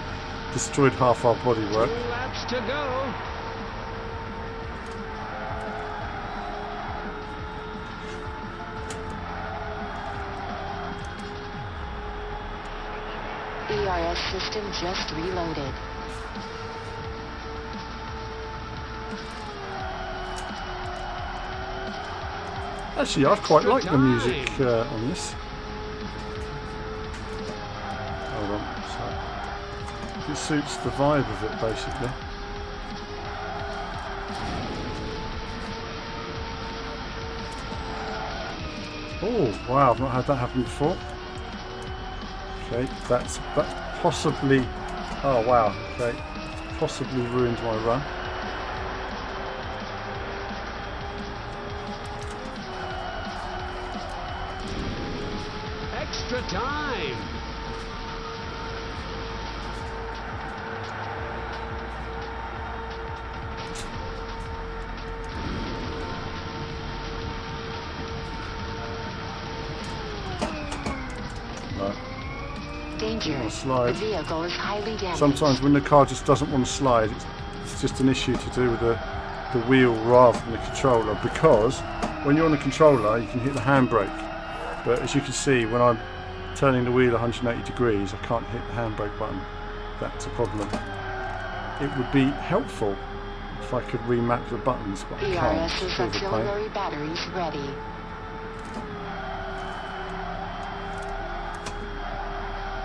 destroyed half our bodywork. 2 laps to go. ERS system just reloaded. Actually, I quite like the music on this. Hold on, so it suits the vibe of it basically. Oh wow, I've not had that happen before. Okay, that's possibly. Oh wow, okay, possibly ruined my run. Extra time. Danger. Slide. The vehicle is highly damaged. Sometimes when the car just doesn't want to slide, it's just an issue to do with the wheel rather than the controller, because when you're on the controller you can hit the handbrake, but as you can see when I'm turning the wheel 180 degrees I can't hit the handbrake button. That's a problem. It would be helpful if I could remap the buttons, but I can't. ERS's It's a bit of a pain. auxiliary batteries ready.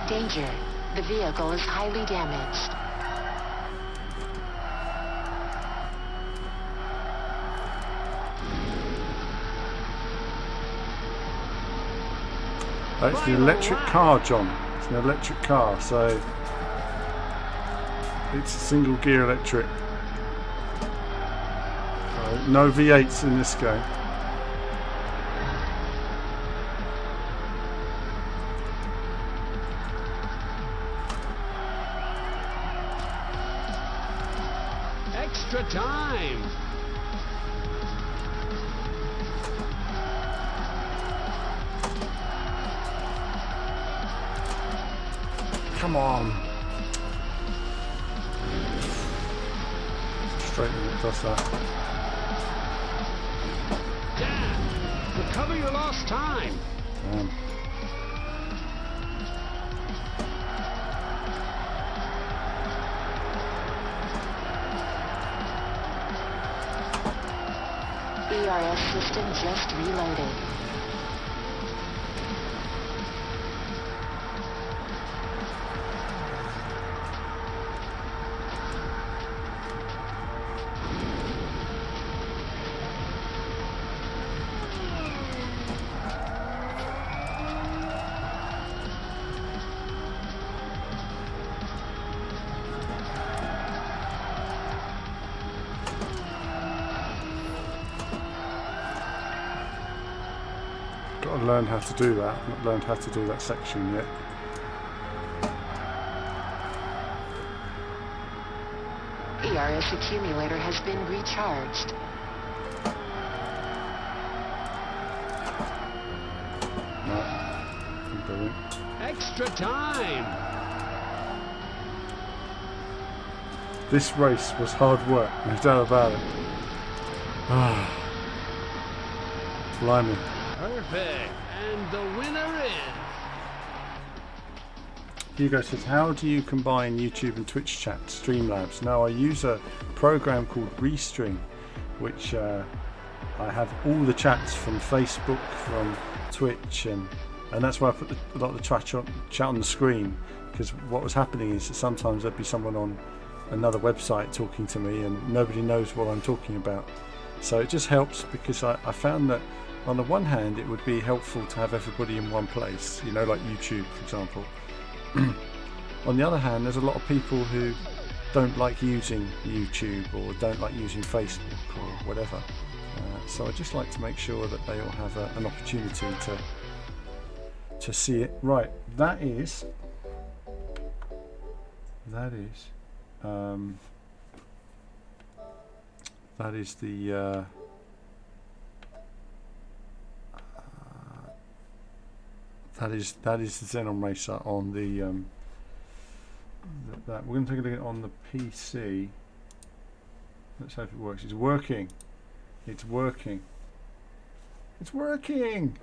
Danger. The vehicle is highly damaged. It's an electric car, John. It's an electric car, so it's a single gear electric. No V8s in this game. Extra time. Come on. Straight when it does that. Dan, recover your lost time. ERS system just reloaded. Got to learn how to do that. I've not learned how to do that section yet. ERS accumulator has been recharged. No, keep going. Extra time. This race was hard work, no doubt about it. Ah, blimey. Perfect. And the winner is... Hugo says, how do you combine YouTube and Twitch chat, Streamlabs? Now I use a program called Restream, which I have all the chats from Facebook, from Twitch, and that's why I put a lot of the chat on the screen, because what was happening is that sometimes there'd be someone on another website talking to me and nobody knows what I'm talking about. So it just helps, because I found that on the one hand it would be helpful to have everybody in one place, you know, like YouTube for example. On the other hand, there's a lot of people who don't like using YouTube or don't like using Facebook or whatever. So I just like to make sure that they all have an opportunity to see it. Right, that is the that is the Xenon Racer on the that. We're going to take a look at it on the PC. Let's hope it works. It's working. It's working. It's working!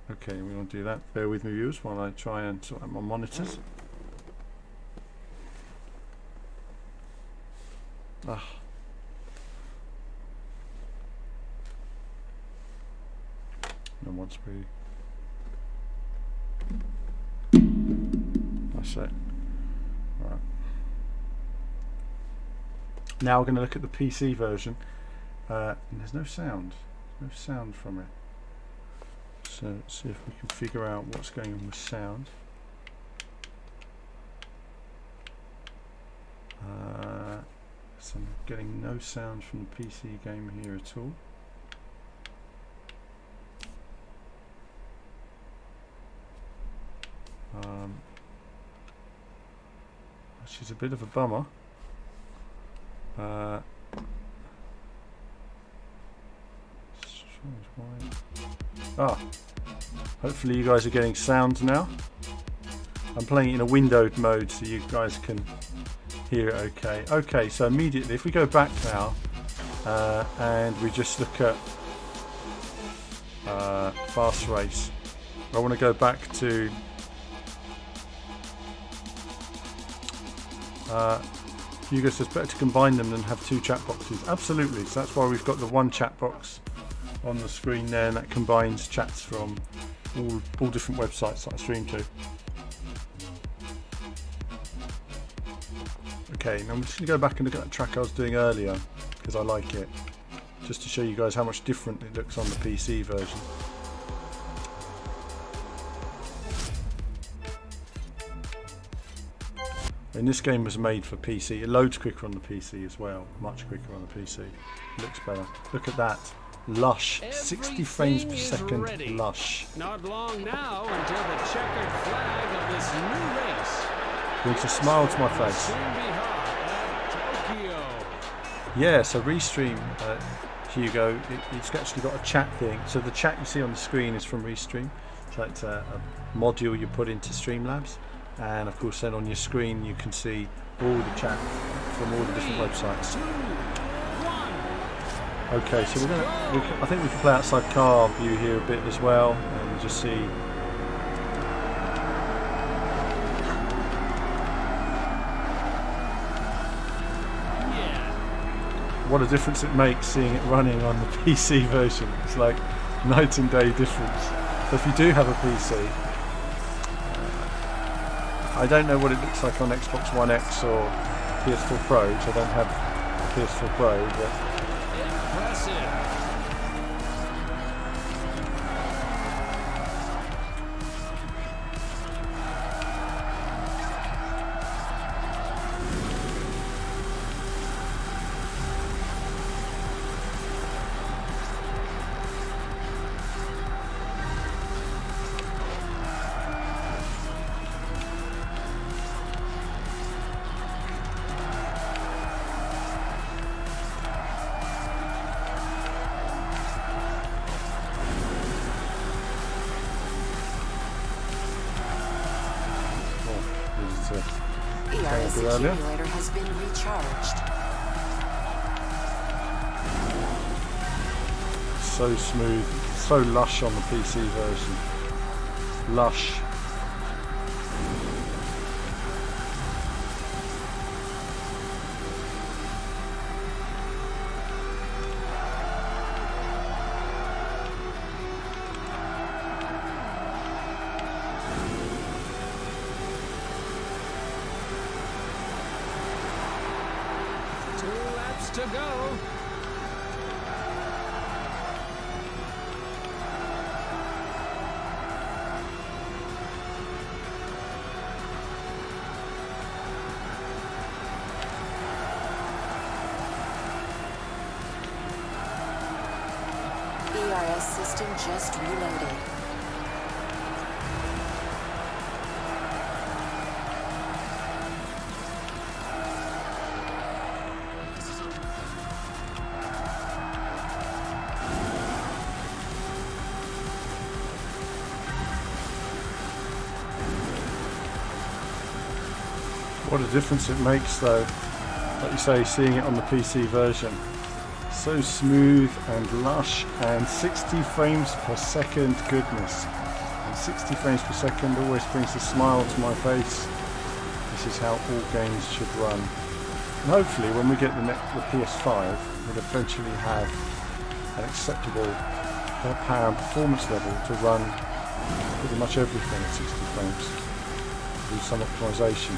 Okay, we want to do that. Bear with me, viewers, while I try and sort out my monitors. Ah. And once we... That's it. Right. Now we're going to look at the PC version. And there's no sound. No sound from it. So let's see if we can figure out what's going on with sound. So I'm getting no sound from the PC game here at all. Which is a bit of a bummer. Hopefully you guys are getting sound now. I'm playing it in a windowed mode so you guys can hear it okay. Okay, so immediately if we go back now and we just look at Fast Race, I want to go back to Hugo says better to combine them than have two chat boxes. Absolutely, so that's why we've got the one chat box on the screen there, and that combines chats from all different websites that I stream to. Okay, now I'm just going to go back and look at that track I was doing earlier because I like it, just to show you guys how much different it looks on the PC version. And this game was made for PC. It loads quicker on the PC as well, much quicker on the PC. It looks better. Look at that. Lush, 60 frames per second, ready. lush. Not long now until the checkered flag of this new race. Brings a smile to my face. Soon be hard at Tokyo. Yeah, so Restream, Hugo, it's actually got a chat thing. So the chat you see on the screen is from Restream. So it's a module you put into Streamlabs. And of course then on your screen you can see all the chat from all the different websites. Okay, so I think we can play outside car view here a bit as well, and just see. What a difference it makes seeing it running on the PC version. It's like night and day difference. So if you do have a PC, I don't know what it looks like on Xbox One X or PS4 Pro, so I don't have a PS4 Pro, but ERS accumulator has been recharged. So smooth, so lush on the PC version. Lush. To go. ERS system just reloaded. What a difference it makes though, like you say, seeing it on the PC version. So smooth and lush, and 60 frames per second, goodness. And 60 frames per second always brings a smile to my face. This is how all games should run. And hopefully when we get the PS5, we'll eventually have an acceptable power and performance level to run pretty much everything at 60 frames. Do some optimization.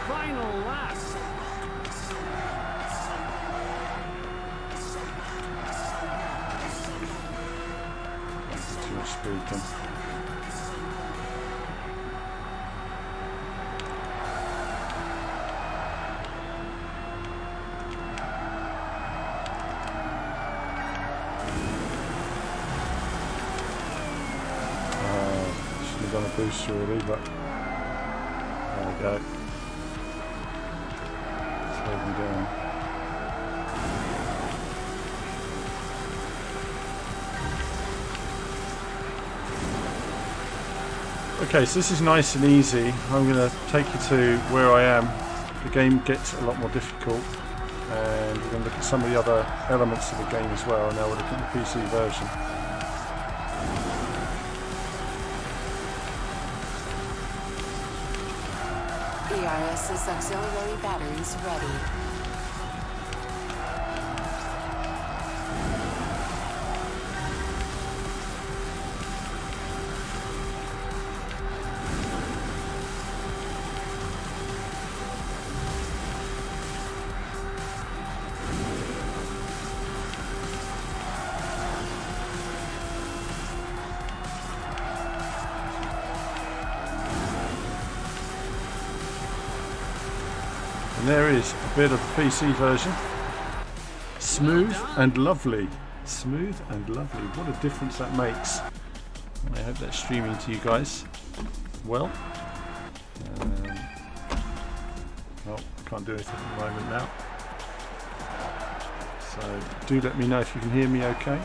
Final lap. Too much speed then. Should have done a boost really, but there we go. Slow them down. Okay, so this is nice and easy. I'm going to take you to where I am. The game gets a lot more difficult, and we're going to look at some of the other elements of the game as well. Now we're looking at the PC version. ERS's auxiliary batteries ready. And there is a bit of the PC version. Smooth and lovely. Smooth and lovely. What a difference that makes. And I hope that's streaming to you guys well. Well, can't do anything at the moment now. So do let me know if you can hear me okay.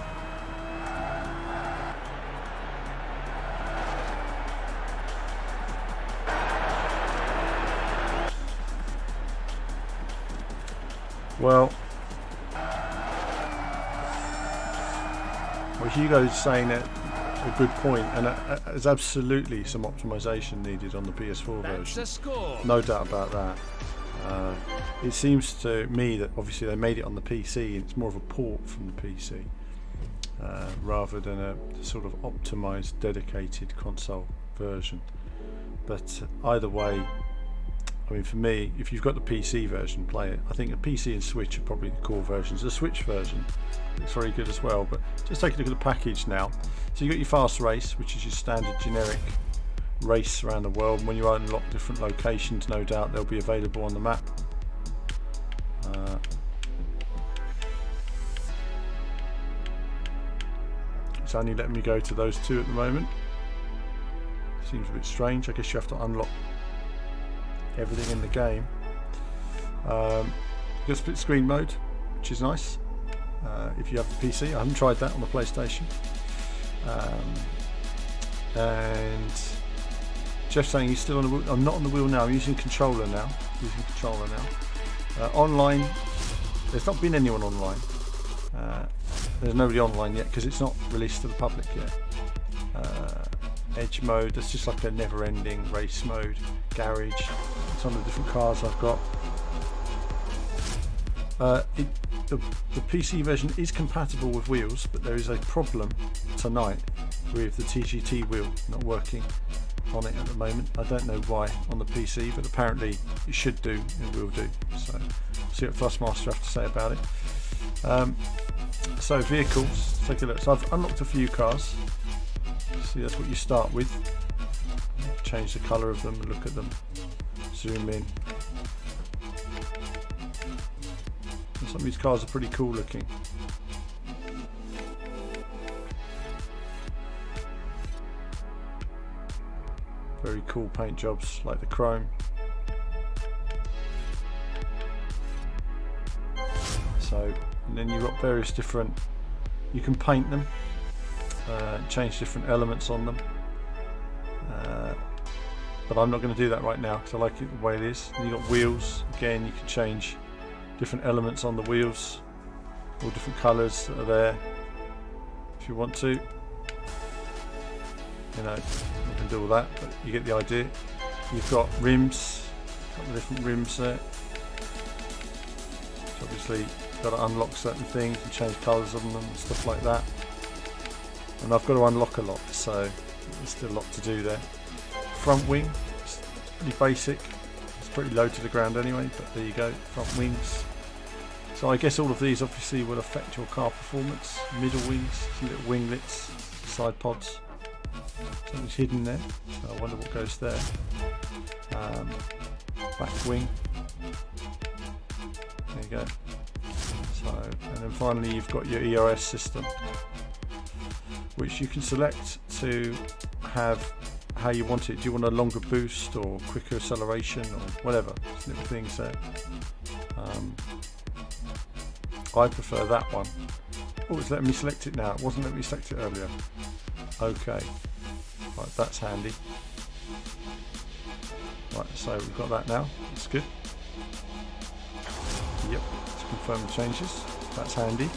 Well, Hugo's saying a good point, and there's absolutely some optimization needed on the PS4 version. No doubt about that. It seems to me that obviously they made it on the PC, and it's more of a port from the PC rather than a sort of optimized, dedicated console version. But either way, I mean, for me, if you've got the PC version, play it. I think the PC and Switch are probably the core versions. The Switch version looks very good as well, but just take a look at the package now. So you've got your fast race, which is your standard generic race around the world. And when you unlock different locations, no doubt they'll be available on the map. It's only letting me go to those two at the moment. Seems a bit strange. I guess you have to unlock everything in the game. You've got split screen mode, which is nice if you have the PC. I haven't tried that on the PlayStation. And Jeff's saying he's still on the wheel. I'm not on the wheel now. I'm using controller now. Online, there's not been anyone online. There's nobody online yet because it's not released to the public yet. Edge mode, that's just like a never-ending race mode. Garage, some of the different cars I've got. The PC version is compatible with wheels, but there is a problem tonight with the TGT wheel not working on it at the moment. I don't know why on the PC, but apparently it should do, it will do. So see what Thrustmaster have to say about it. So vehicles, take a look. So I've unlocked a few cars. See, that's what you start with. Change the colour of them, look at them, zoom in. And some of these cars are pretty cool looking. very cool paint jobs like the chrome. So, and then you've got various different, you can paint them, change different elements on them, but I'm not going to do that right now because I like it the way it is. And you've got wheels, again you can change different elements on the wheels, all different colours that are there if you want to. You know, you can do all that, but you get the idea. You've got rims, a couple of different rims there. So obviously you've got to unlock certain things and change colours of them and stuff like that. And I've got to unlock a lot, so there's still a lot to do there. Front wing, it's pretty basic. It's pretty low to the ground anyway, but there you go, front wings. So I guess all of these obviously will affect your car performance. Middle wings, some little winglets, side pods. Something's hidden there, so I wonder what goes there. Back wing. There you go. So, and then finally you've got your ERS system, which you can select to have how you want it. Do you want a longer boost or quicker acceleration or whatever? There's little things there. I prefer that one. Oh, it's letting me select it now. It wasn't letting me select it earlier. Okay. Right, that's handy. Right, so we've got that now. That's good. Yep, let's confirm the changes. That's handy.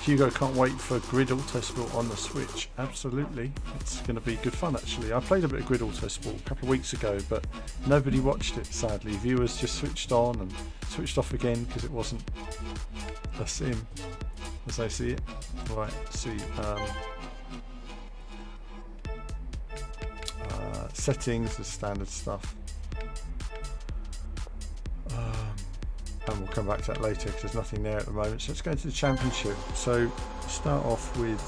Hugo can't wait for Grid Autosport on the Switch. Absolutely, it's going to be good fun actually. I played a bit of Grid Autosport a couple of weeks ago, but nobody watched it sadly. Viewers just switched on and switched off again because it wasn't a sim as I see it. Right, see. Settings, the standard stuff. And we'll come back to that later because there's nothing there at the moment. So let's go into the championship. So start off with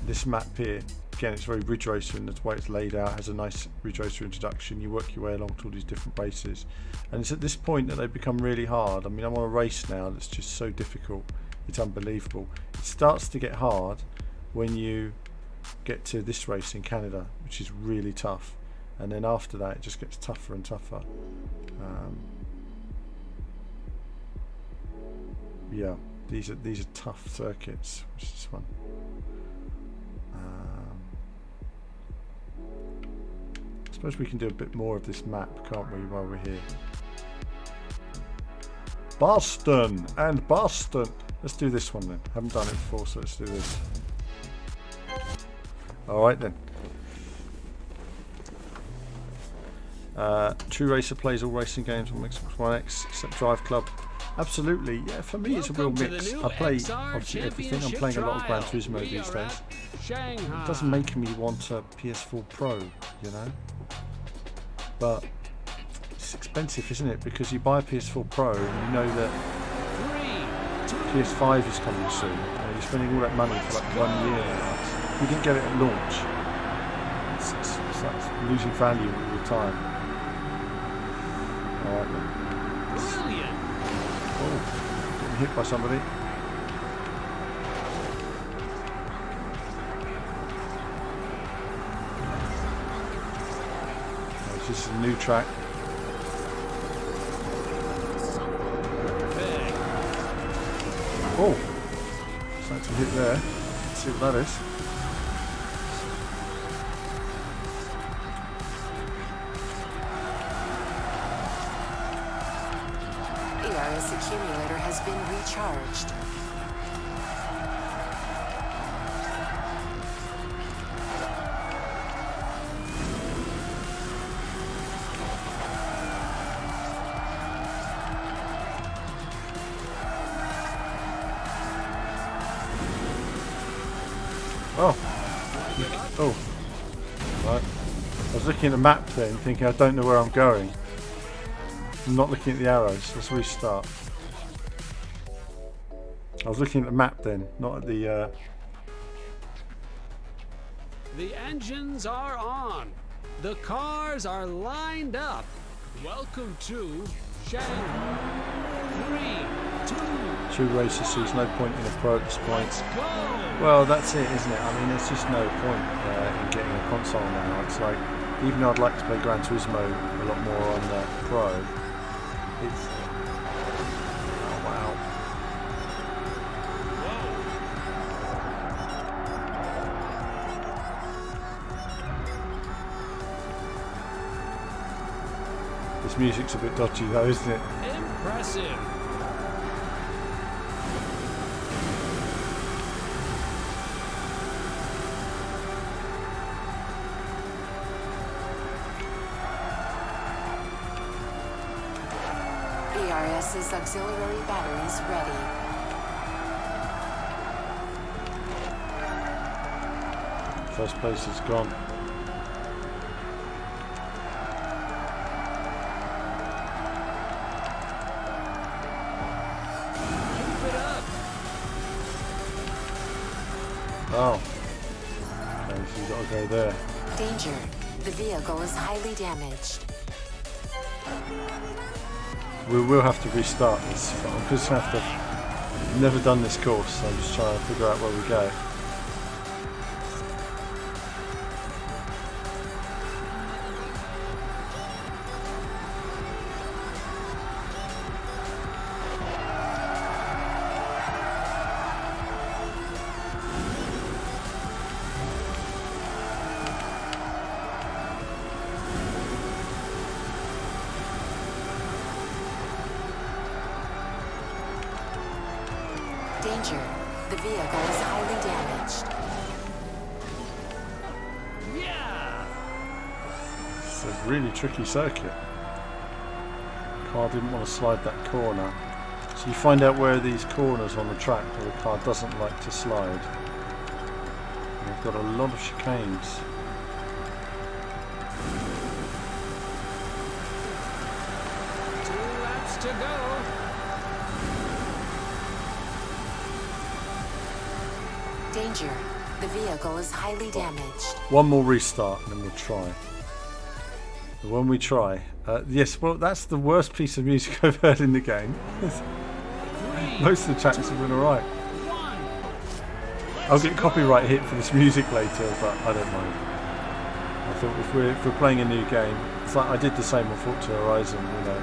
this map here. Again, it's very Ridge Racer in the way it's laid out. It has a nice Ridge Racer introduction. You work your way along to all these different races, and it's at this point that they become really hard. I mean, I'm on a race now that's just so difficult. It's unbelievable. It starts to get hard when you get to this race in Canada, which is really tough, and then after that it just gets tougher and tougher. Yeah, these are tough circuits. Which is this one? I suppose we can do a bit more of this map, can't we, while we're here? Boston and Boston. Let's do this one then. Haven't done it before, so let's do this. All right then. True Racer plays all racing games on Xbox One X except Drive Club. Absolutely, yeah. For me, it's a real mix. I play obviously everything. I'm playing a lot of Gran Turismo these days. It doesn't make me want a PS4 Pro, you know. But it's expensive, isn't it? Because you buy a PS4 Pro and you know that PS5 is coming soon. You're spending all that money for like 1 year. You didn't get it at launch. It's like losing value all the time. Alright then. Oh, getting hit by somebody. Oh, this is a new track. Oh, something to hit there. Let's see what that is. ERS accumulator has been recharged. Oh, right. I was looking at the map then, thinking I don't know where I'm going. I'm not looking at the arrows. Let's restart. I was looking at the map then, not at the. The engines are on. The cars are lined up. Welcome to Shanghai. 3, 2, True racer sees no point in a pro at this point. Well, that's it, isn't it? I mean, there's just no point in getting a console now. It's like, even though I'd like to play Gran Turismo a lot more on the Pro, it's... Oh, wow. This music's a bit dodgy though, isn't it? Impressive. PRS's auxiliary batteries ready. First place is gone. Oh. Okay, so you've got to go there. Danger. The vehicle is highly damaged. We will have to restart this, but I'm just going to have to... I've never done this course, so I'm just trying to figure out where we go. Danger. The vehicle is highly damaged. Yeah. It's a really tricky circuit. Car didn't want to slide that corner. So you find out where these corners on the track where the car doesn't like to slide. And they've got a lot of chicanes. To go. Danger. The vehicle is highly damaged. One more restart and then we'll try. When we try. Yes, well that's the worst piece of music I've heard in the game. Most of the tracks have been alright. I'll get copyright hit for this music later, but I don't mind. I thought if we're playing a new game, it's like I did the same on Forza Horizon, you know.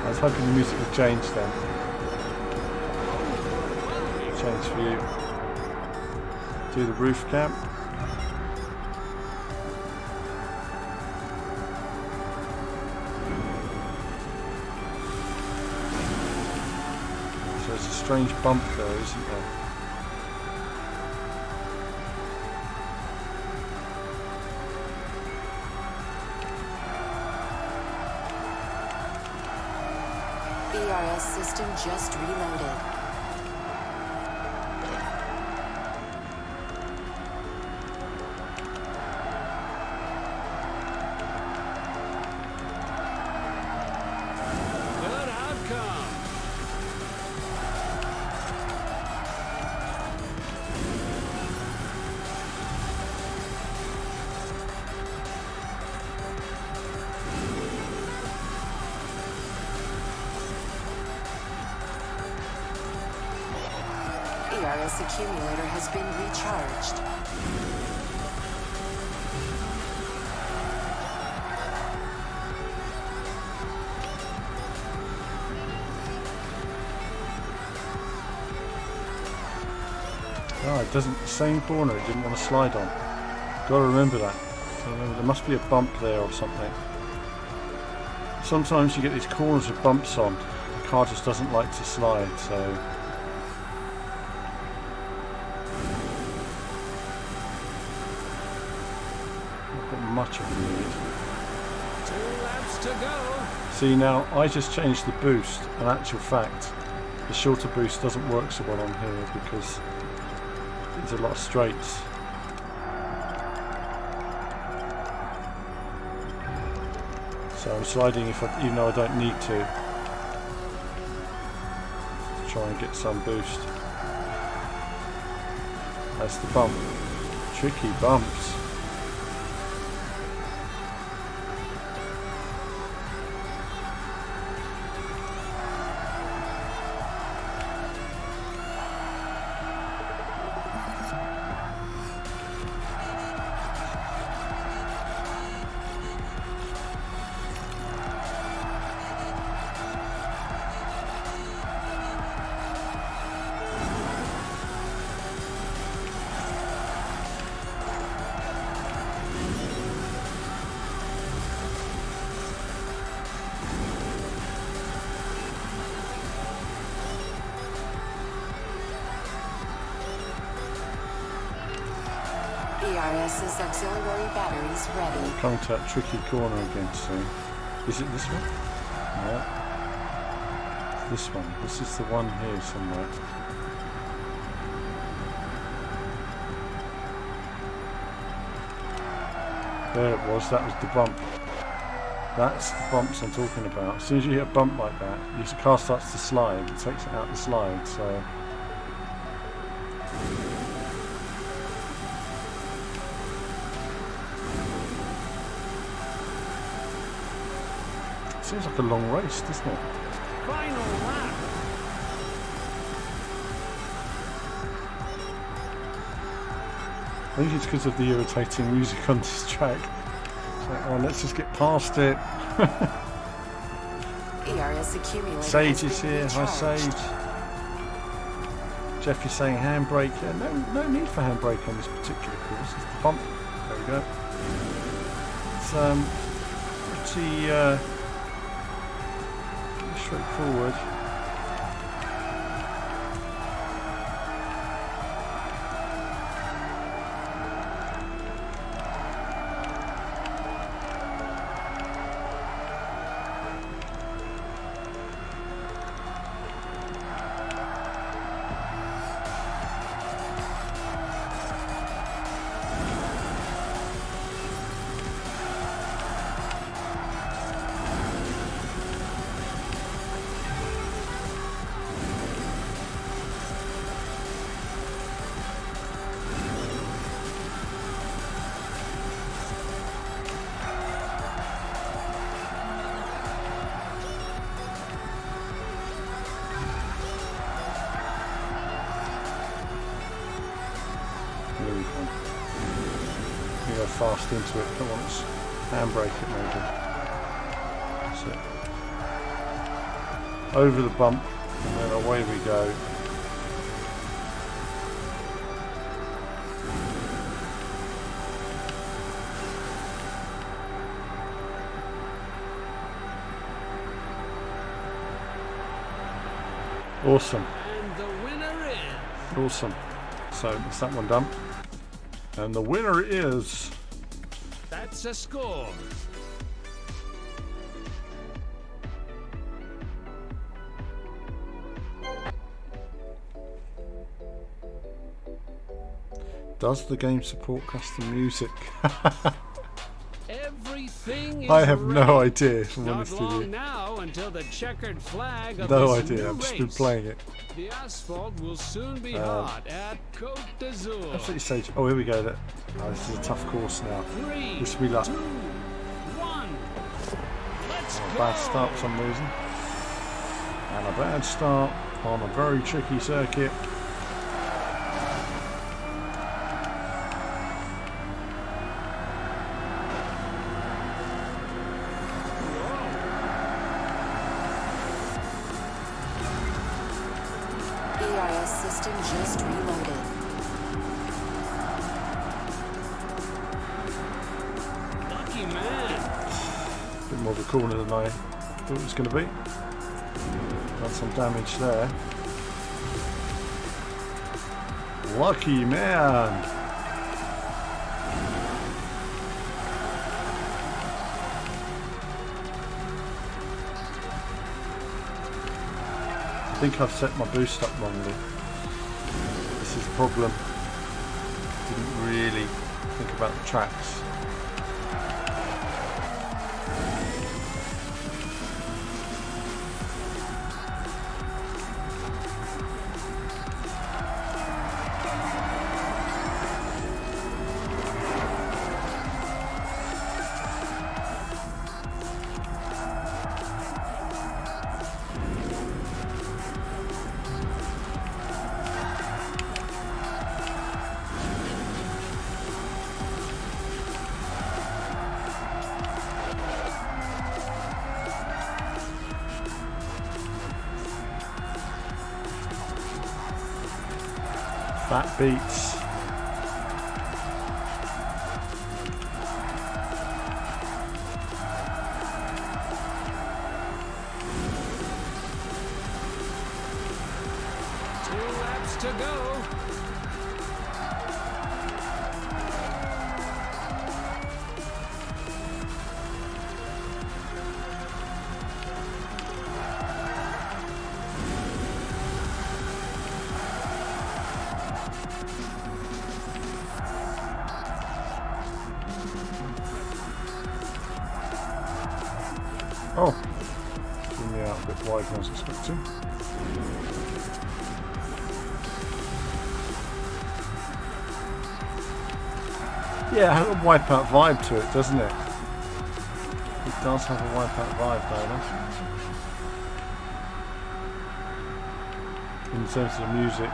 I was hoping the music would change then. Change for you. Do the roof camp. So there's a strange bump there, isn't there? PRS system just reloaded. Good outcome. PRS accumulator has been recharged. Oh, it doesn't. Same corner. It didn't want to slide on. Got to remember that. So remember, there must be a bump there or something. Sometimes you get these corners with bumps on. The car just doesn't like to slide. So. Much of the lead. 2 laps to go. See now, I just changed the boost. In actual fact, the shorter boost doesn't work so well on here because there's a lot of straights. So I'm sliding even though I don't need to try and get some boost. That's the bump. Tricky bumps. ERS's auxiliary batteries ready. Coming to that tricky corner again soon. Is it this one? No. This one. This is the one here somewhere. There it was. That was the bump. That's the bumps I'm talking about. As soon as you hit a bump like that, your car starts to slide. It takes it out the slide. So. Seems like a long race, doesn't it? Final lap. I think it's because of the irritating music on this track. So, oh, let's just get past it. ERS accumulator. Sage is here. Hi, Sage. Jeff is saying handbrake. Yeah, no need for handbrake on this particular course. It's the bump. There we go. It's pretty straightforward. Fast into it, come on, let's handbrake it maybe. That's it. Over the bump, and then away we go. Awesome. And the winner is... Awesome. So, that's that one done. And the winner is... That's a score. Does the game support custom music? Everything is I have ready. no idea, if I'm Not honest with long you. now until the checkered flag of No this idea, new I've just been race. playing it. The asphalt will soon be hot at Côte d'Azur. Absolutely Sage. Oh, here we go. Oh, this is a tough course now. 3, Wish me luck. 2, 1. Let's go. Bad start for some reason. And a bad start on a very tricky circuit. ERS system just reloaded. Lucky man. A bit more of a corner than I thought it was going to be. Done some damage there. Lucky man. I think I've set my boost up wrongly. This is the problem. Didn't really think about the tracks. That beats. Two laps to go. Oh, bring me out a bit wider than I was expecting. Yeah, it has a Wipeout vibe to it, doesn't it? It does have a Wipeout vibe, though, in terms of the music.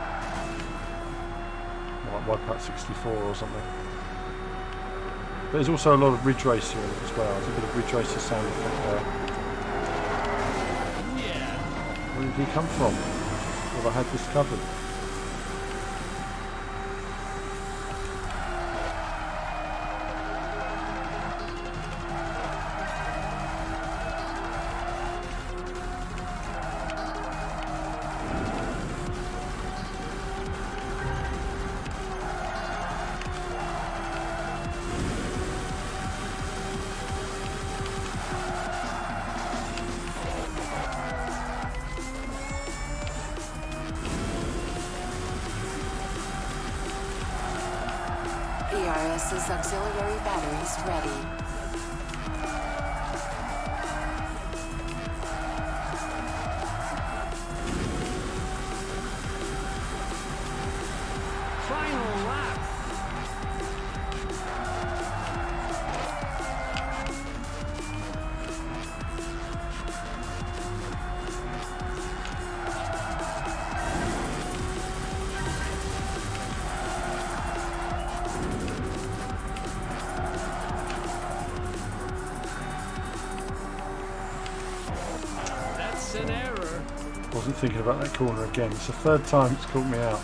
Like Wipeout 64 or something. But there's also a lot of Ridge Racer in it as well. There's a bit of Ridge Racer sound effect there. Yeah. Where did he come from? Well, I had this covered. ERS's auxiliary batteries ready. Final lap. That's an error. Wasn't thinking about that corner again. It's the third time it's caught me out.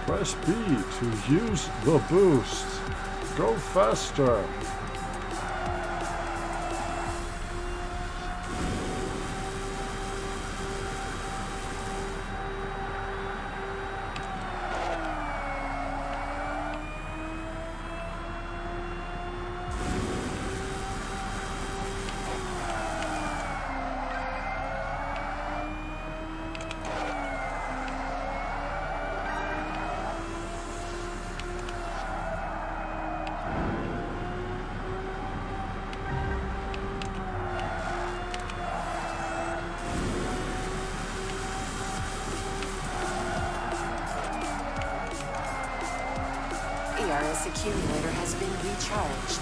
Press B to use the boost. Go faster. ERS accumulator has been recharged.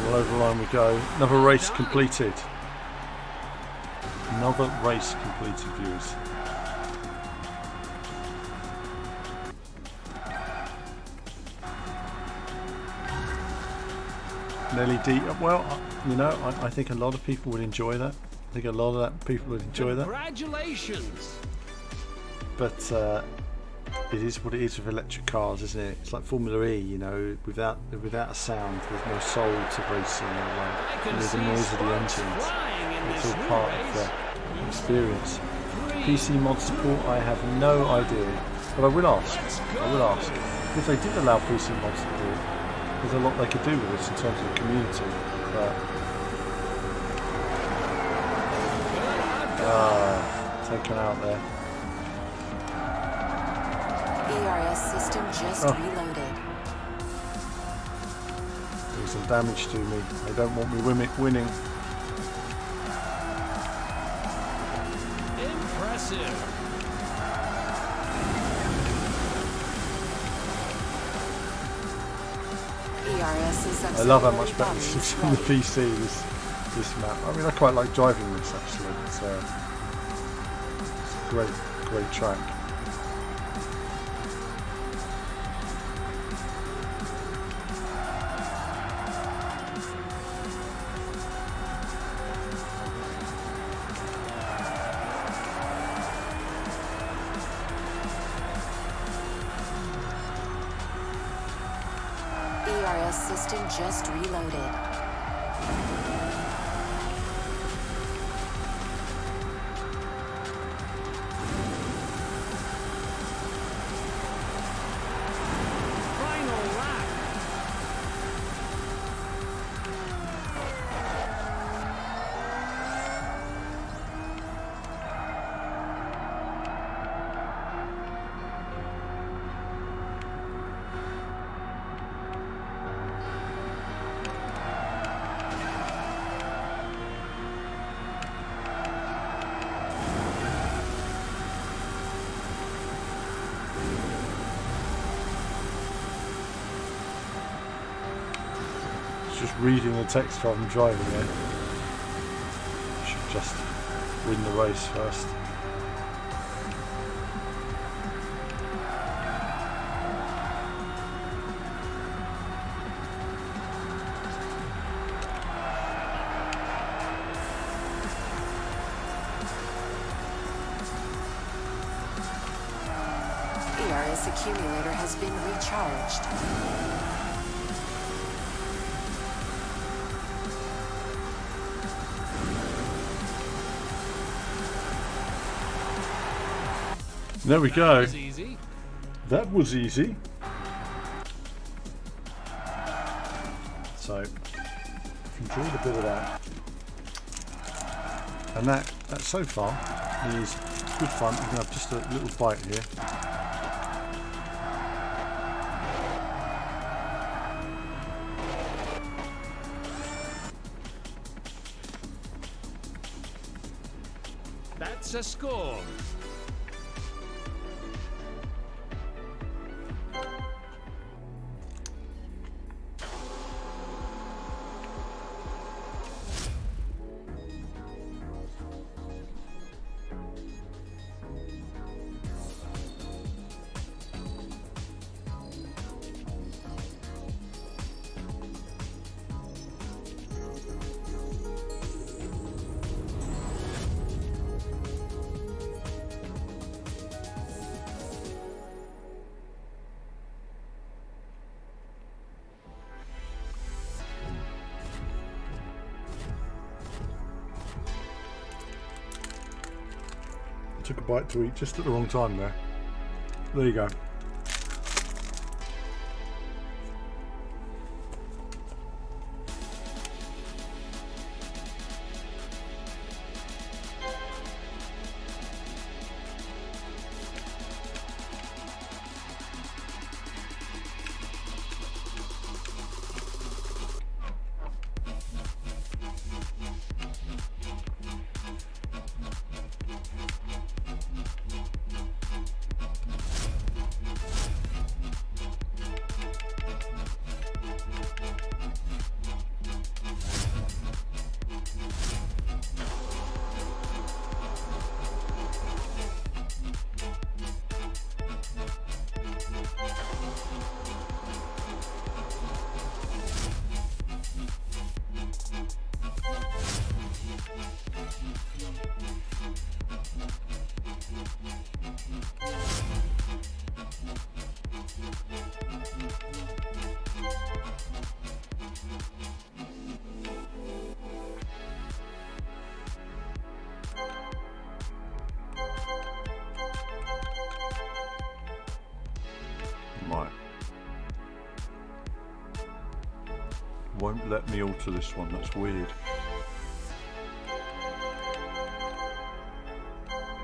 Well, over the line we go. Another race completed. Another race completed, viewers. LED. Well, you know, I think a lot of people would enjoy that. I think a lot of that people would enjoy that. Congratulations. But it is what it is with electric cars, isn't it? It's like Formula E, you know, without a sound, there's no soul to racing. And there's the noise of the engines. It's all part of the experience. PC mod support, I have no idea, but I will ask. I will ask if they did allow PC mod support. There's a lot they could do with this in terms of the community, but taken out there. ERS system just reloaded. Doing some damage to me. They don't want me winning. Impressive. I love how much better this is on the PC, this map. I mean, I quite like driving this actually. It's a great track. ERS system just reloaded. just reading the text while I'm driving it. Should just win the race first. ERS accumulator has been recharged. There we go. That was easy. That was easy. So, enjoyed a bit of that. And that so far is good fun. You can have just a little bite here. That's a score. Took a bite to eat just at the wrong time there. There you go. Right. Won't let me alter this one, that's weird.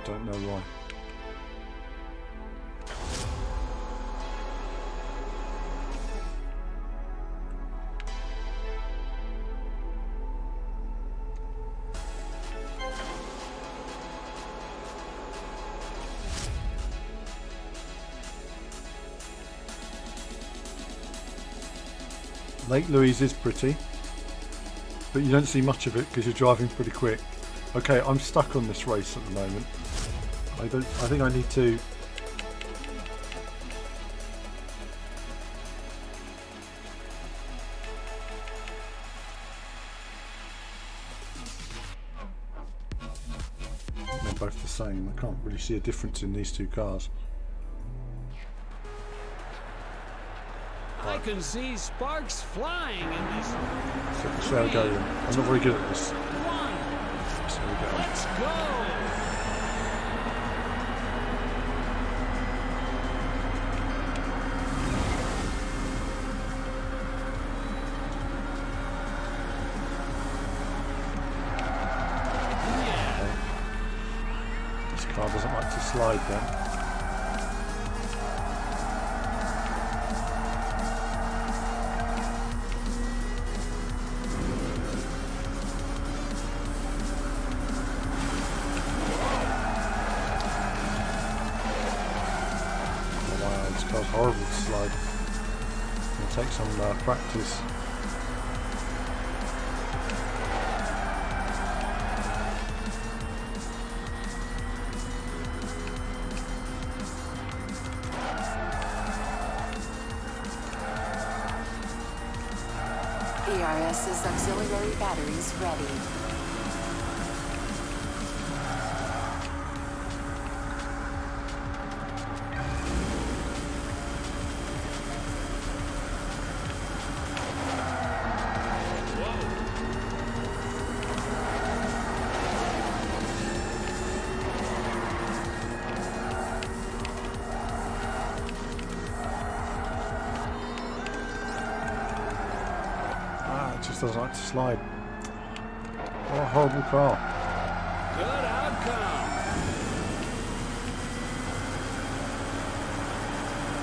Don't know why. Lake Louise is pretty, but you don't see much of it because you're driving pretty quick. Okay, I'm stuck on this race at the moment. I think I need to... They're both the same. I can't really see a difference in these two cars. I can see sparks flying in this. So let's see how I go then. I'm not very good at this. One. So we go. Let's go. This car doesn't like to slide then. Horrible to slide. It'll take some practice. ERS's auxiliary batteries ready. Just doesn't like to slide. What a horrible car. Good outcome.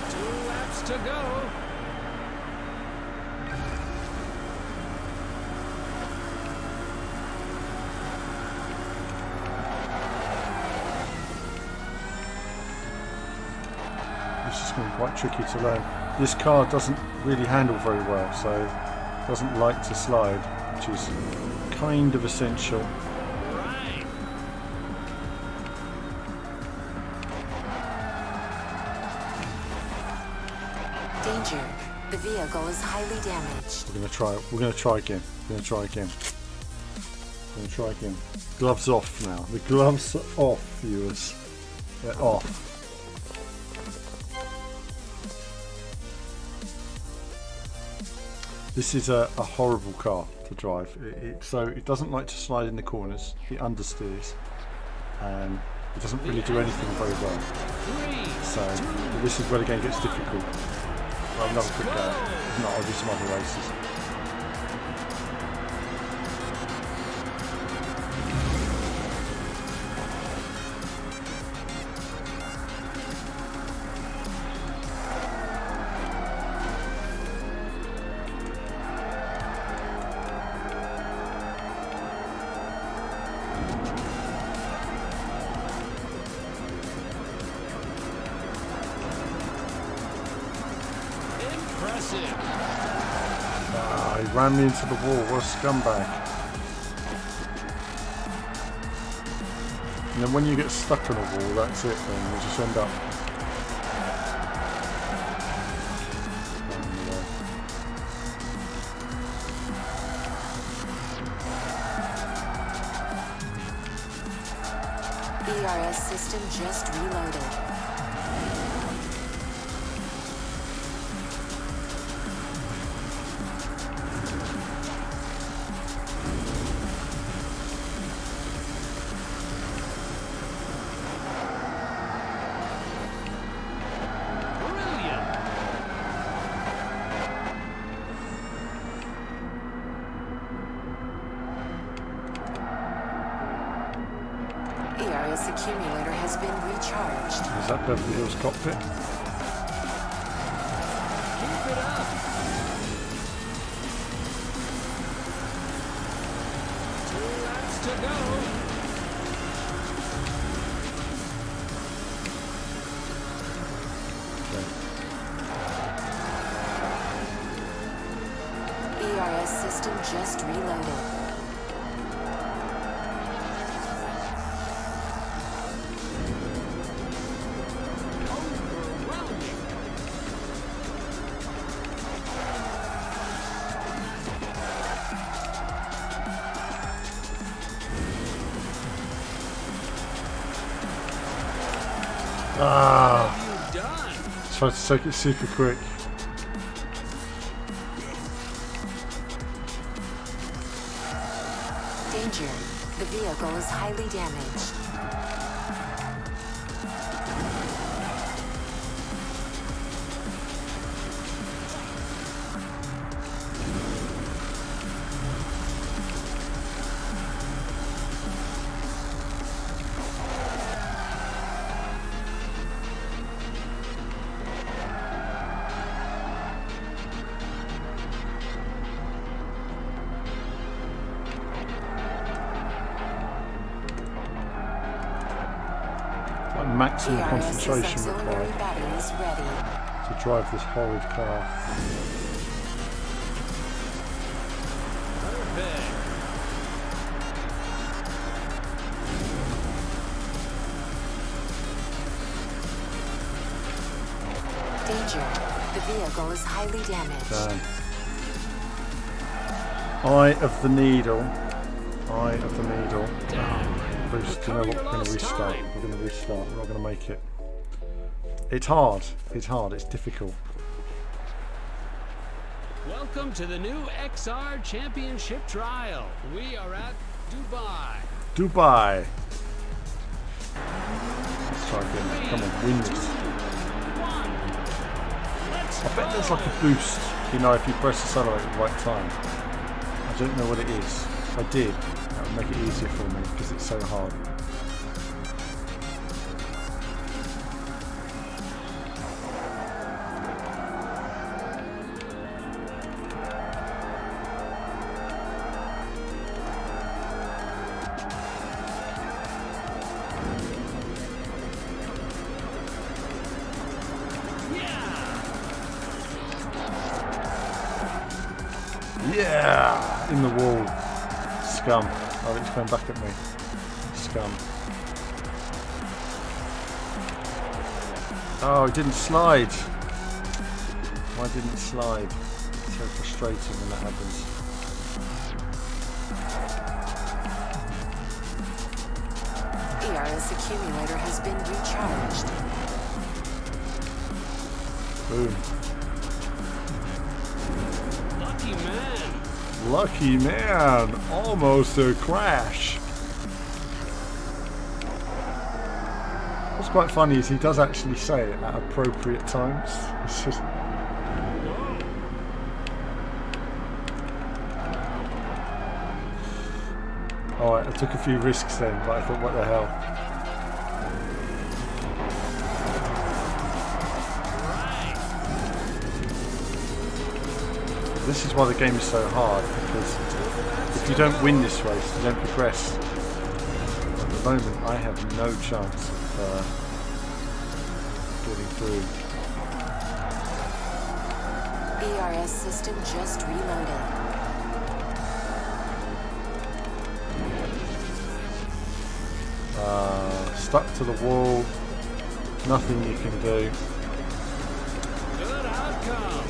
2 laps to go. This is going to be quite tricky to learn. This car doesn't really handle very well, so doesn't like to slide, which is kind of essential. Right. Danger. The vehicle is highly damaged. We're going to try again. We're going to try again. We're going to try again. Gloves off now. The gloves are off, viewers. They're off. This is a horrible car to drive. So it doesn't like to slide in the corners. It understeers, and it doesn't really do anything very well. So this is where the game gets difficult. Well, another quick go. If not, I'll do some other races. He ran me into the wall. What a scumbag. And then when you get stuck on a wall, that's it then. You just end up ERS system just reloaded. ERS accumulator has been recharged. Is that Beverly Hills cockpit? Keep it up. Two laps to go. ERS system just reloaded. Try to take it super quick. Danger. The vehicle is highly damaged. Maximum concentration required to drive this horrid car. Perfect. Danger. The vehicle is highly damaged. Damn. Eye of the needle. Eye of the needle. Boost. You know what? We're going to restart. We're going to restart. We're not going to make it. It's hard. It's hard. It's difficult. Welcome to the new XR Championship Trial. We are at Dubai. Dubai. Let's try again. Come on, win this. I bet there's like a boost, you know, if you press the accelerator at the right time. I don't know what it is. If I did, that would make it easier for me because it's so hard. Yeah! In the wall. Scum. Oh, it's coming back at me. Scum. Oh, it didn't slide. Why didn't it slide? It's so frustrating when that happens. ERS accumulator has been recharged. Boom. Lucky man. Lucky man. Almost a crash. What's quite funny is he does actually say it at appropriate times. It's just... Alright, I took a few risks then, but I thought, what the hell. This is why the game is so hard, because if you don't win this race, you don't progress. At the moment, I have no chance of getting through. ERS system just reloaded. Stuck to the wall, nothing you can do. Good outcome.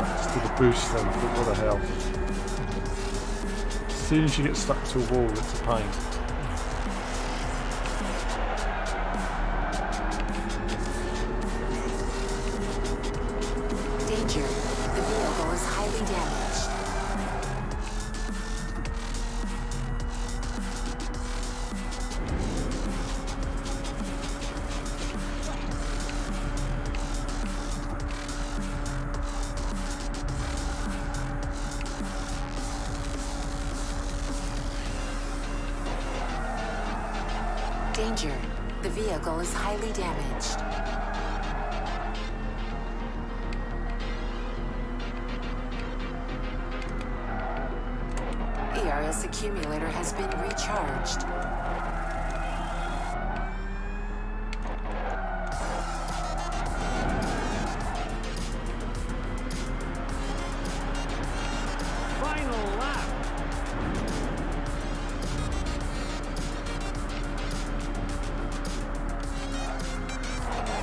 Let's do the boost then, but what the hell. As soon as you get stuck to a wall, it's a pain. Danger. The vehicle is highly damaged. Danger. The vehicle is highly damaged. ERS accumulator has been recharged. Final lap.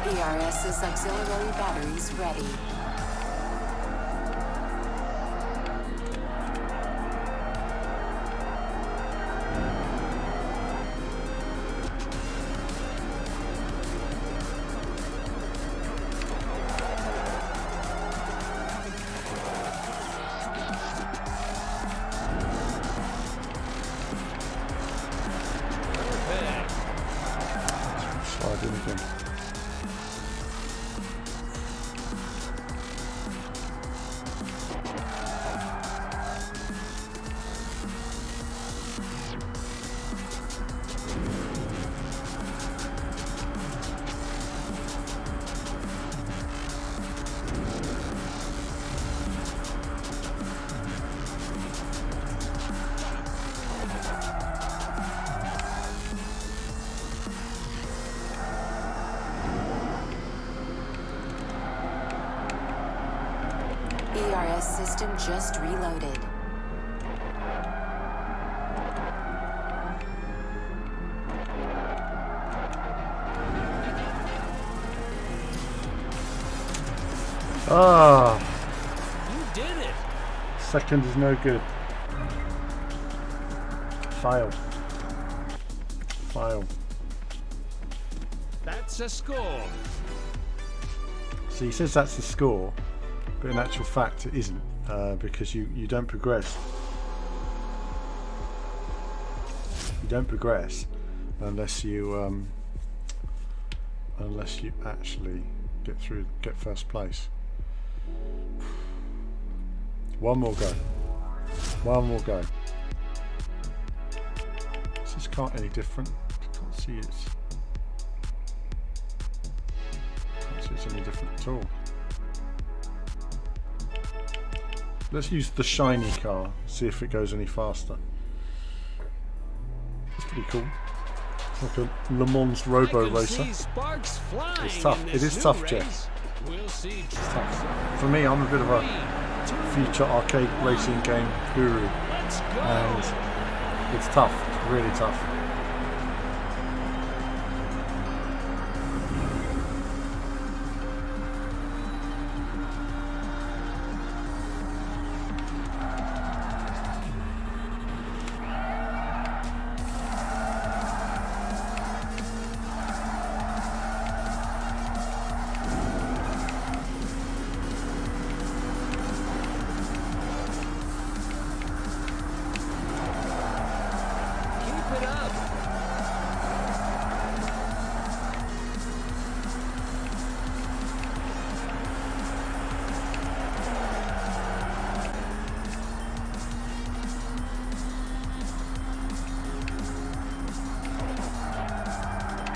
ERS's auxiliary batteries ready. Slide in again. ERS system just reloaded. Ah, did it. Second is no good. Fail. Fail. That's a score. So he says that's the score, but in actual fact it isn't, because you don't progress. You don't progress unless you actually get first place. One more go. One more go. Is this cart any different? Can't see it's any different at all. Let's use the shiny car, see if it goes any faster. It's pretty cool. It's like a Le Mans Robo Racer. It's tough. It is tough, Jeff. It's tough. For me, I'm a bit of a future arcade racing game guru, and it's tough. It's really tough.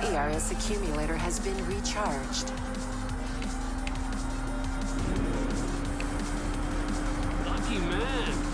ERS accumulator has been recharged. Lucky man.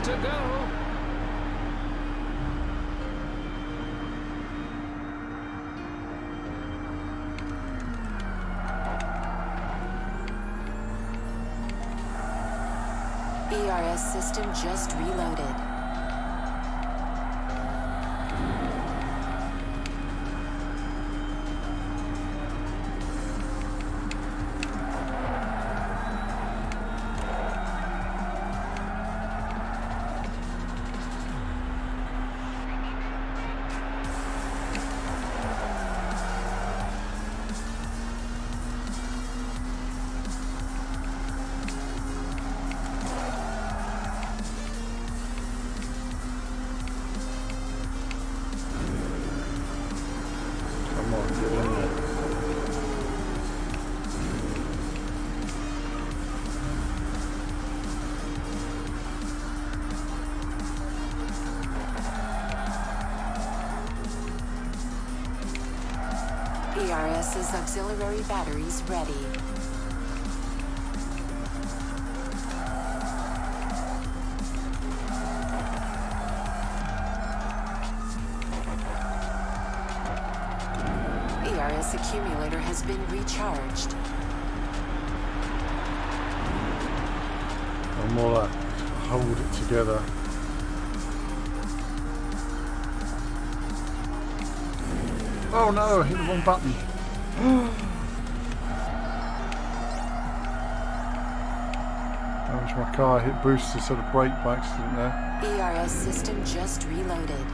To go. ERS system just reloaded. ERS's auxiliary batteries ready. ERS accumulator has been recharged. I'm more like hold it together. Oh no, I hit the wrong button. Damaged my car, I hit boost instead of brake by accident there. ERS system just reloaded.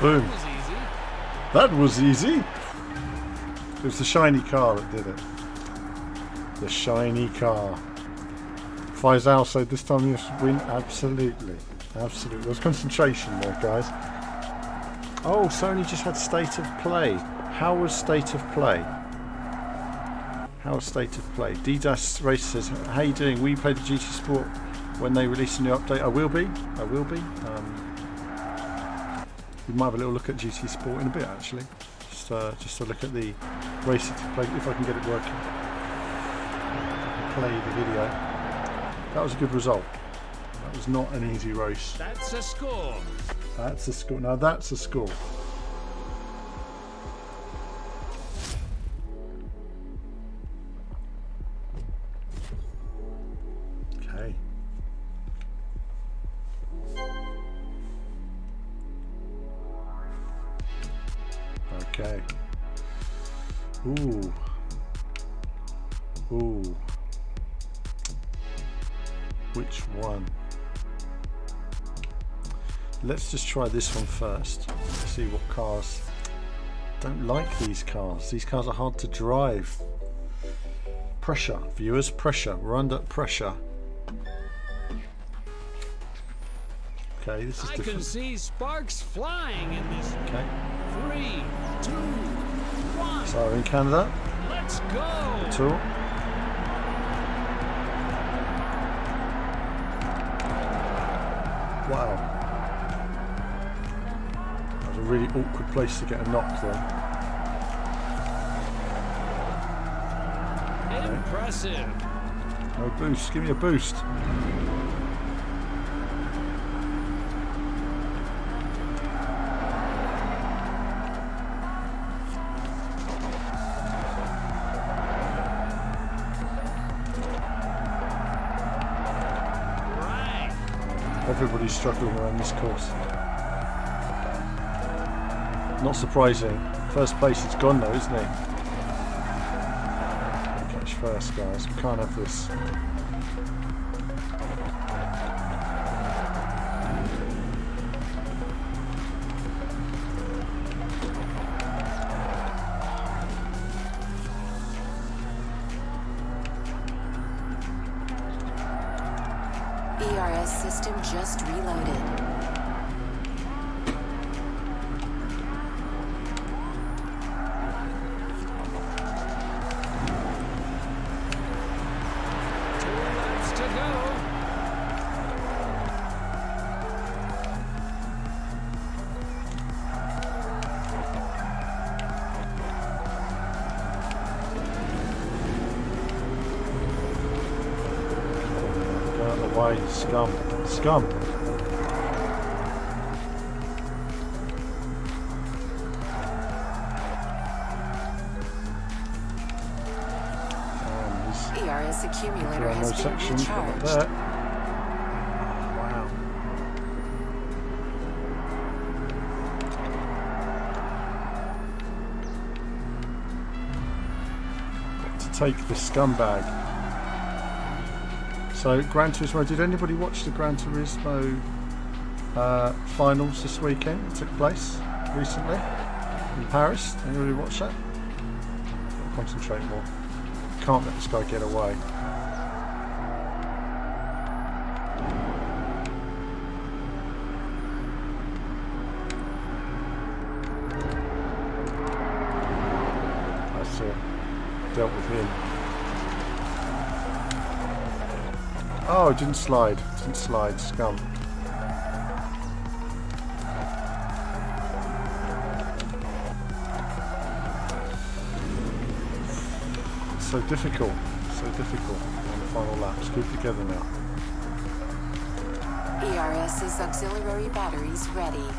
Boom. That was easy. That was easy. It was the shiny car that did it. The shiny car. Faisal said this time you should win. Absolutely. Absolutely. There's concentration there, guys. Oh, Sony just had State of Play. How was State of Play? How was State of Play? D-Dash Racer says, how you doing? Will you play the GT Sport when they release a new update? I will be. I will be. We might have a little look at GT Sport in a bit, actually. Just to look at the racer to play, if I can get it working. Play the video. That was a good result. That was not an easy race. That's a score. That's a score. Now that's a score. Okay. Okay. Ooh. Ooh. Which one? Let's just try this one first. See what cars. Don't like these cars. These cars are hard to drive. Pressure, viewers, pressure. We're under pressure. Okay, this is different. I can see sparks flying in this. Okay. 3, 2, 1. So we're in Canada. Let's go. Tour. Wow. That was a really awkward place to get a knock then. Impressive. No boost. Give me a boost. Everybody's struggling around this course. Not surprising. First place is gone though, isn't it? Catch first, guys. We can't have this. ERS system just reloaded. Scum. Scum. ERS accumulator has been sections recharged. there. Wow. Got to take the scumbag. So, Gran Turismo, did anybody watch the Gran Turismo finals this weekend? It took place recently in Paris. Anybody watch that? Gotta concentrate more. Can't let this guy get away. That's it. Dealt with him. Oh, it didn't slide. It didn't slide. Scum. So difficult. So difficult on the final laps. Keep together now. ERS's auxiliary batteries ready.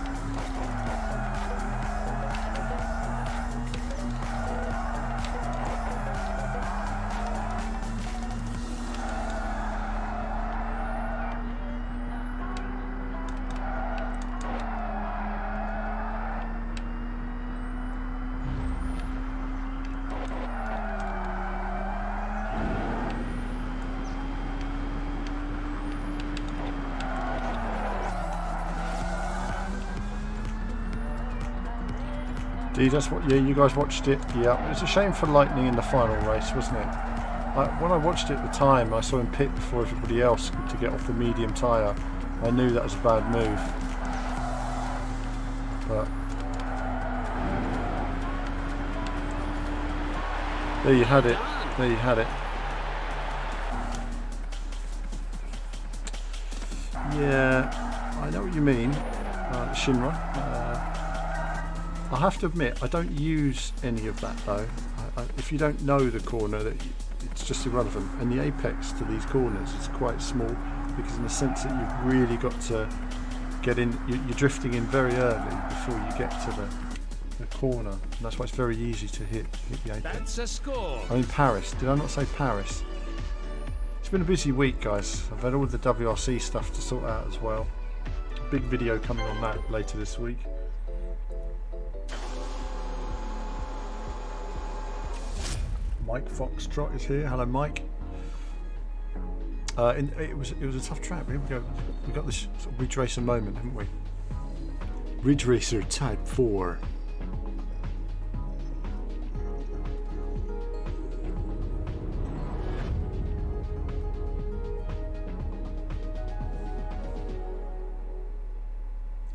Yeah, you guys watched it. Yeah, it was a shame for Lightning in the final race, wasn't it? When I watched it at the time, I saw him pit before everybody else to get off the medium tyre. I knew that was a bad move. But there you had it. There you had it. Yeah, I know what you mean, Shinra. I have to admit, I don't use any of that though. If you don't know the corner, it's just irrelevant. And the apex to these corners is quite small, because in the sense that you've really got to get in, you're drifting in very early before you get to the corner. And that's why it's very easy to hit the apex. That's a score. I'm in Paris. Did I not say Paris? It's been a busy week, guys. I've had all the WRC stuff to sort out as well. A big video coming on that later this week. Mike Foxtrot is here. Hello, Mike. It was a tough track. Here we go. We got this sort of Ridge Racer moment, haven't we? Ridge Racer Type 4.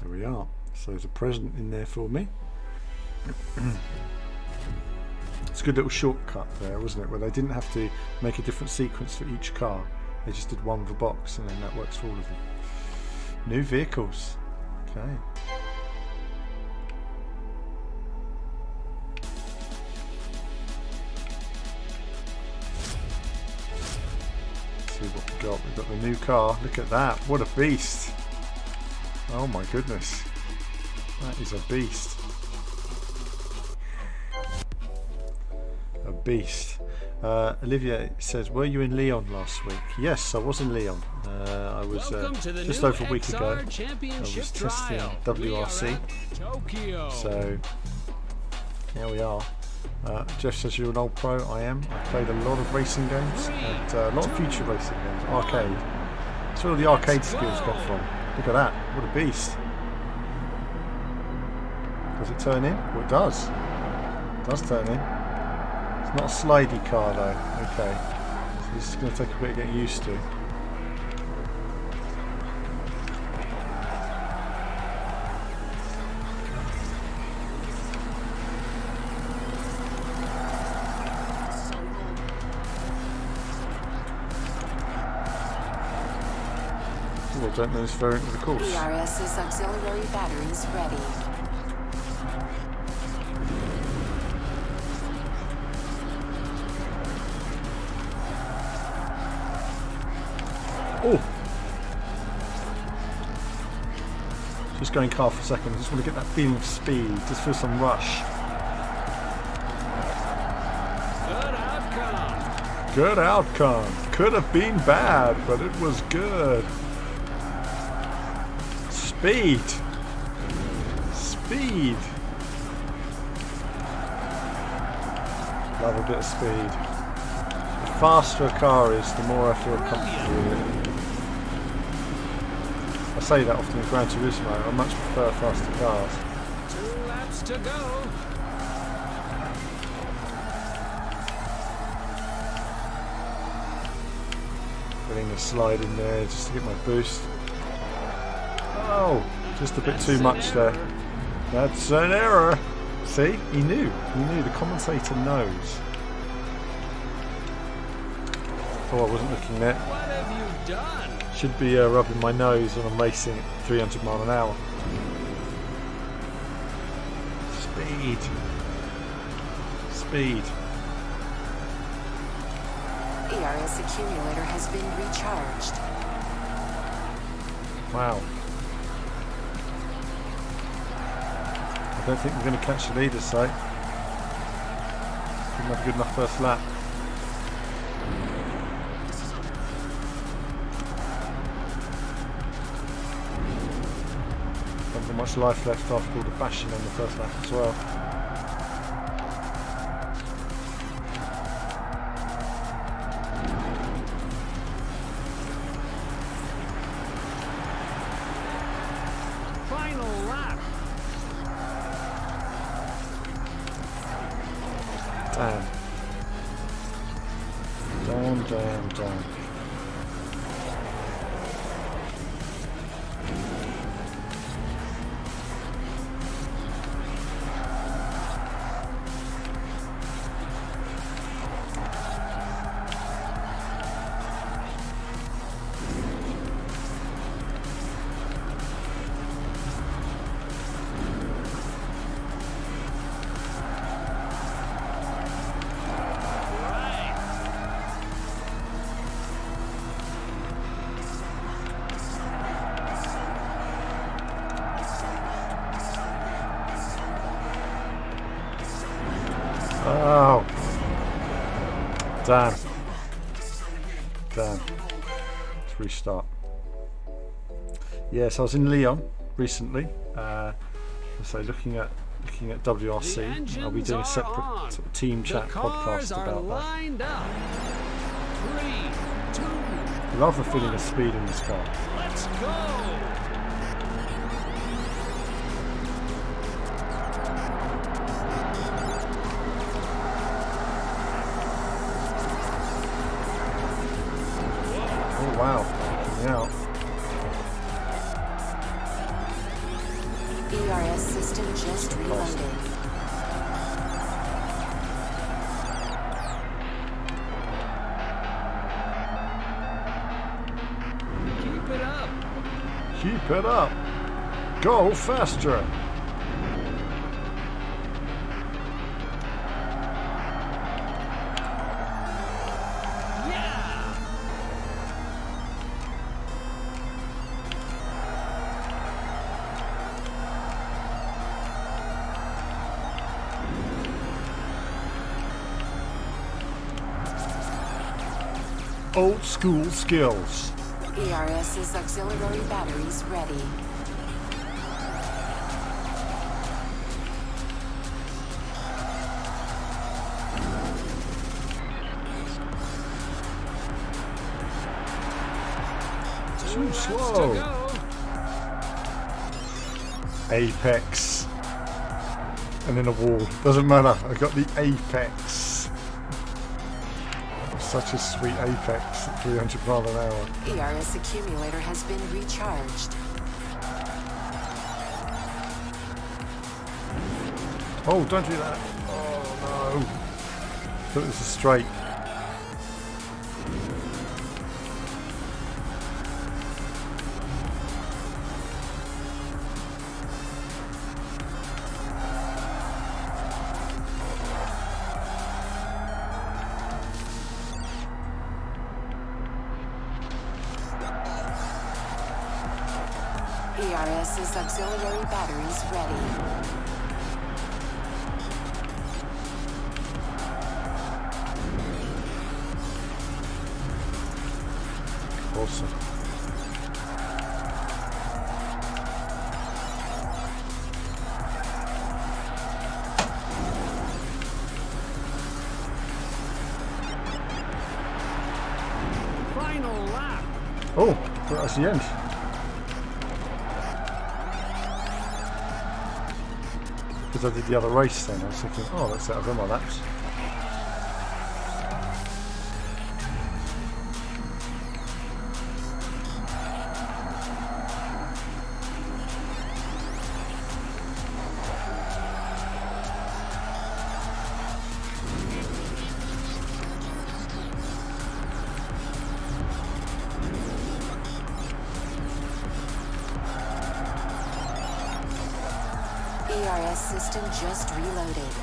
There we are. So there's a present in there for me. It's a good little shortcut there, wasn't it? Where they didn't have to make a different sequence for each car. They just did one for box, and then that works for all of them. New vehicles. Okay. Let's see what we got. We've got the new car. Look at that. What a beast. Oh my goodness. That is a beast. A beast. Olivia says, were you in Lyon last week? Yes, I was in Lyon. I was just over a week ago. I was testing WRC. So here we are. Jeff says you're an old pro. I am. I've played a lot of racing games and a lot of future racing games. Arcade. That's where all the arcade skills come from. Look at that. What a beast. Does it turn in? Well, it does. It does turn in. It's not a slidey car though. Okay. So this is going to take a bit of getting used to. Well, don't know this variant of the course. DRS's auxiliary batteries ready. Oh! Just going car for a second. I just want to get that feeling of speed. Just feel some rush. Good outcome. Good outcome. Could have been bad, but it was good. Speed. Speed. Love a bit of speed. The faster a car is, the more I feel comfortable with it. I say that often in Gran Turismo. I much prefer faster cars. 2 laps to go. Getting the slide in there just to get my boost. Oh, just a bit too much there. That's an error. See, he knew. He knew. The commentator knows. Oh, I wasn't looking there. What have you done? Should be rubbing my nose when I'm racing at 300 miles an hour. Speed. Speed. ERS accumulator has been recharged. Wow. I don't think we're going to catch the leader, so didn't have a good enough first lap. Don't have much life left after all the bashing on the first lap as well. Final lap. damn. Oh, damn. Let's restart. Yes, I was in Lyon recently. So looking at WRC. I'll be doing a separate sort of team chat podcast about that. 3, 2, I love the feeling of speed in this car. let's go! Oh wow, picking me out. ERS system just reloaded. Keep it up! Keep it up. Go faster. Yeah! Old school skills. ERS's auxiliary batteries ready. Too To slow. go. Apex. And then a wall. Doesn't matter. I got the apex. Such a sweet apex at 300 miles an hour. ERS accumulator has been recharged. Oh, don't do that. Oh no. Thought it was a straight. ERS's auxiliary batteries ready. Awesome. Final lap! Oh, that's the end. Because I did the other race then, I was thinking, oh, that's it, I've done my laps. ERS system just reloaded.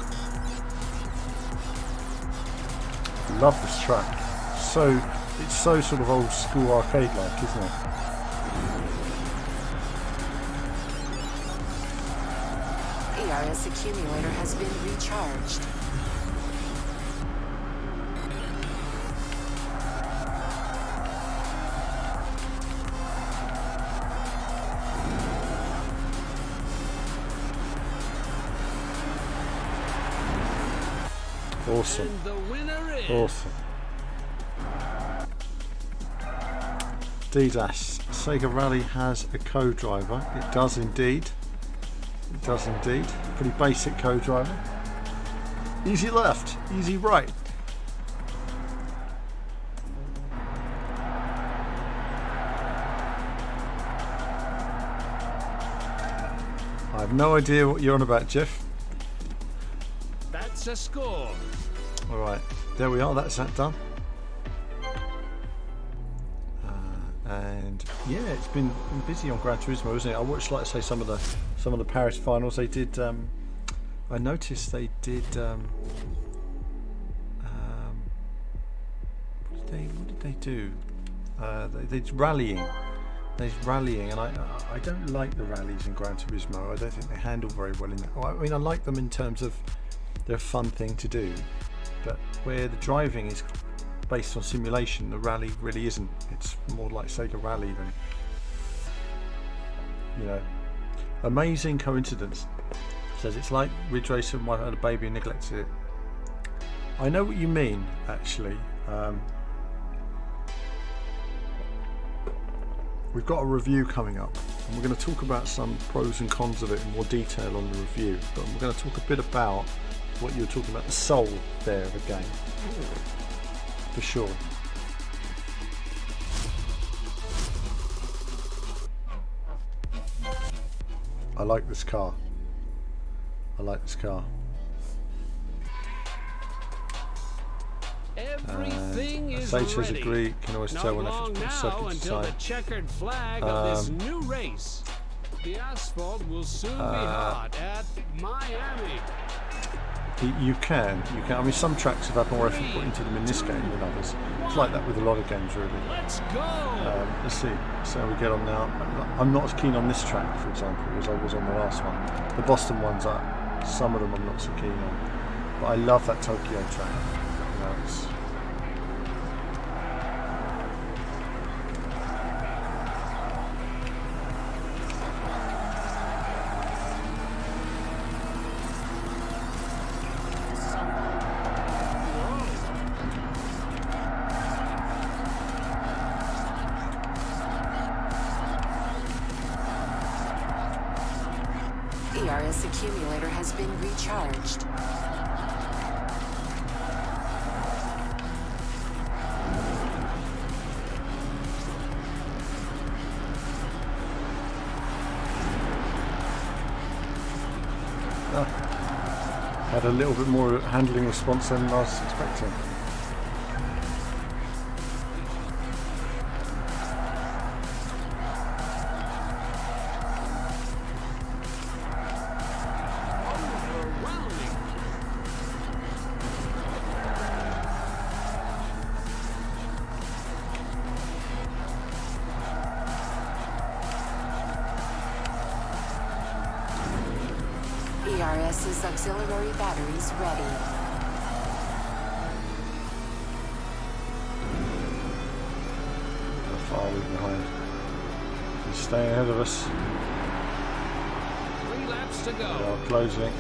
Love this track. It's so sort of old school arcade like, isn't it? ERS accumulator has been recharged. Awesome. And the winner is... Awesome. D-Dash, Sega Rally has a co-driver. It does indeed. It does indeed. Pretty basic co-driver. Easy left, easy right. have no idea what you're on about, Jeff. That's a score. Alright, there we are, that's that done. And yeah, it's been busy on Gran Turismo, isn't it? I watched, like I say, some of the Paris finals. They did. I noticed they did. What did they do? They did rallying. There's rallying, and I don't like the rallies in Gran Turismo. I don't think they handle very well in that. I mean, I like them in terms of they're a fun thing to do, but where the driving is based on simulation, the rally really isn't. It's more like Sega Rally than, you know. Amazing coincidence. Says it's like Ridge Racer might have had a baby and neglected it. I know what you mean, actually. We've got a review coming up, and we're going to talk about some pros and cons of it in more detail on the review, but we're going to talk a bit about what you were talking about, the soul there of the game. For sure. I like this car. I like this car. Everything is Sage says ready. agree. Can always tell when Not I put long circuit now to until the side. checkered flag of this new race. The asphalt will soon be hot at Miami. You can. I mean, some tracks have had more effort put into them in this game than others. It's like that with a lot of games, really. Let's go. Let's see how we get on now. I'm not as keen on this track, for example, as I was on the last one. The Boston ones are. Some of them I'm not so keen on. But I love that Tokyo track. You know, it's, ERS accumulator has been recharged. had a little bit more handling response than I was expecting. ERS's auxiliary batteries ready. How far are we behind? He's staying ahead of us. 3 laps to We go. are closing.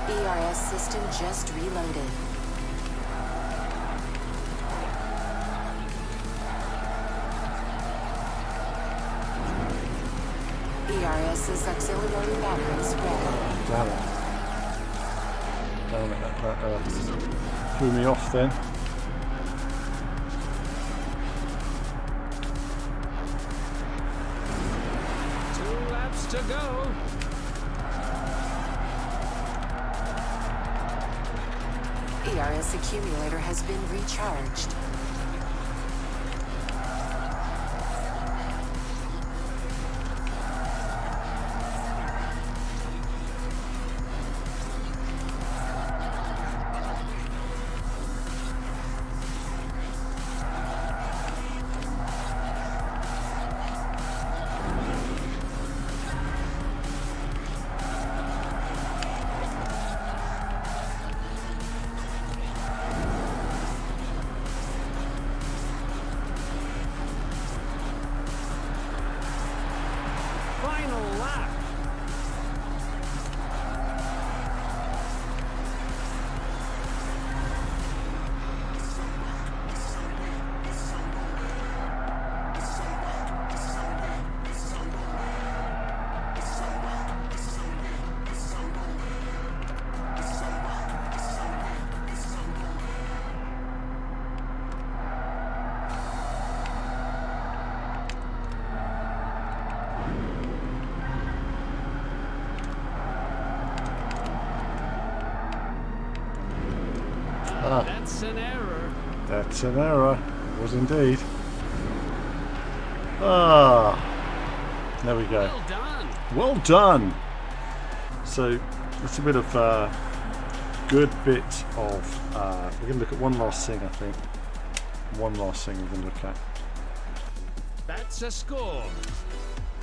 ERS system just reloaded. ERS's auxiliary batteries ready. Damn it. Damn it, that threw me off then. Two laps to go. ERS accumulator has been recharged. Final lap. That's an error. That's an error. It was indeed. Ah, there we go. Well done. Well done. So that's a bit of good bit of. We're going to look at one last thing, I think. One last thing we're going to look at. That's a score.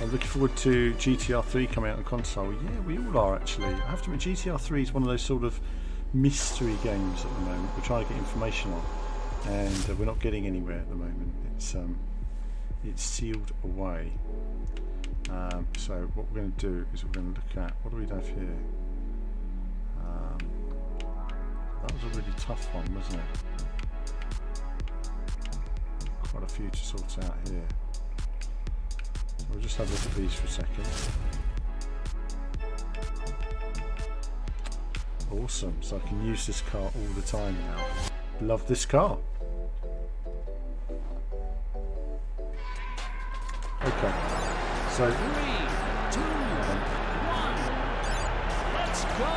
I'm looking forward to GTR 3 coming out on console. Yeah, we all are actually. I have to admit, GTR 3 is one of those sort of mystery games at the moment. We're trying to get information on, and we're not getting anywhere at the moment. It's sealed away. So what we're going to do is we're going to look at, what do we have here? That was a really tough one, wasn't it? Quite a few to sort out here. So we'll just have a look at these for a second. Awesome, so I can use this car all the time now. Love this car. Okay, so 3, 2, 1. Let's go.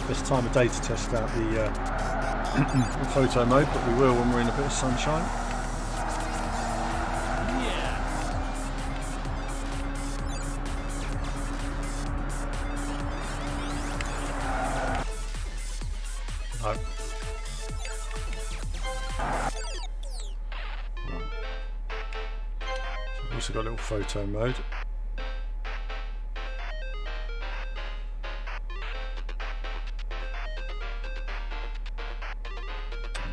best time of day to test out the photo mode, but we will when we're in a bit of sunshine. Yeah. No. We've also got a little photo mode.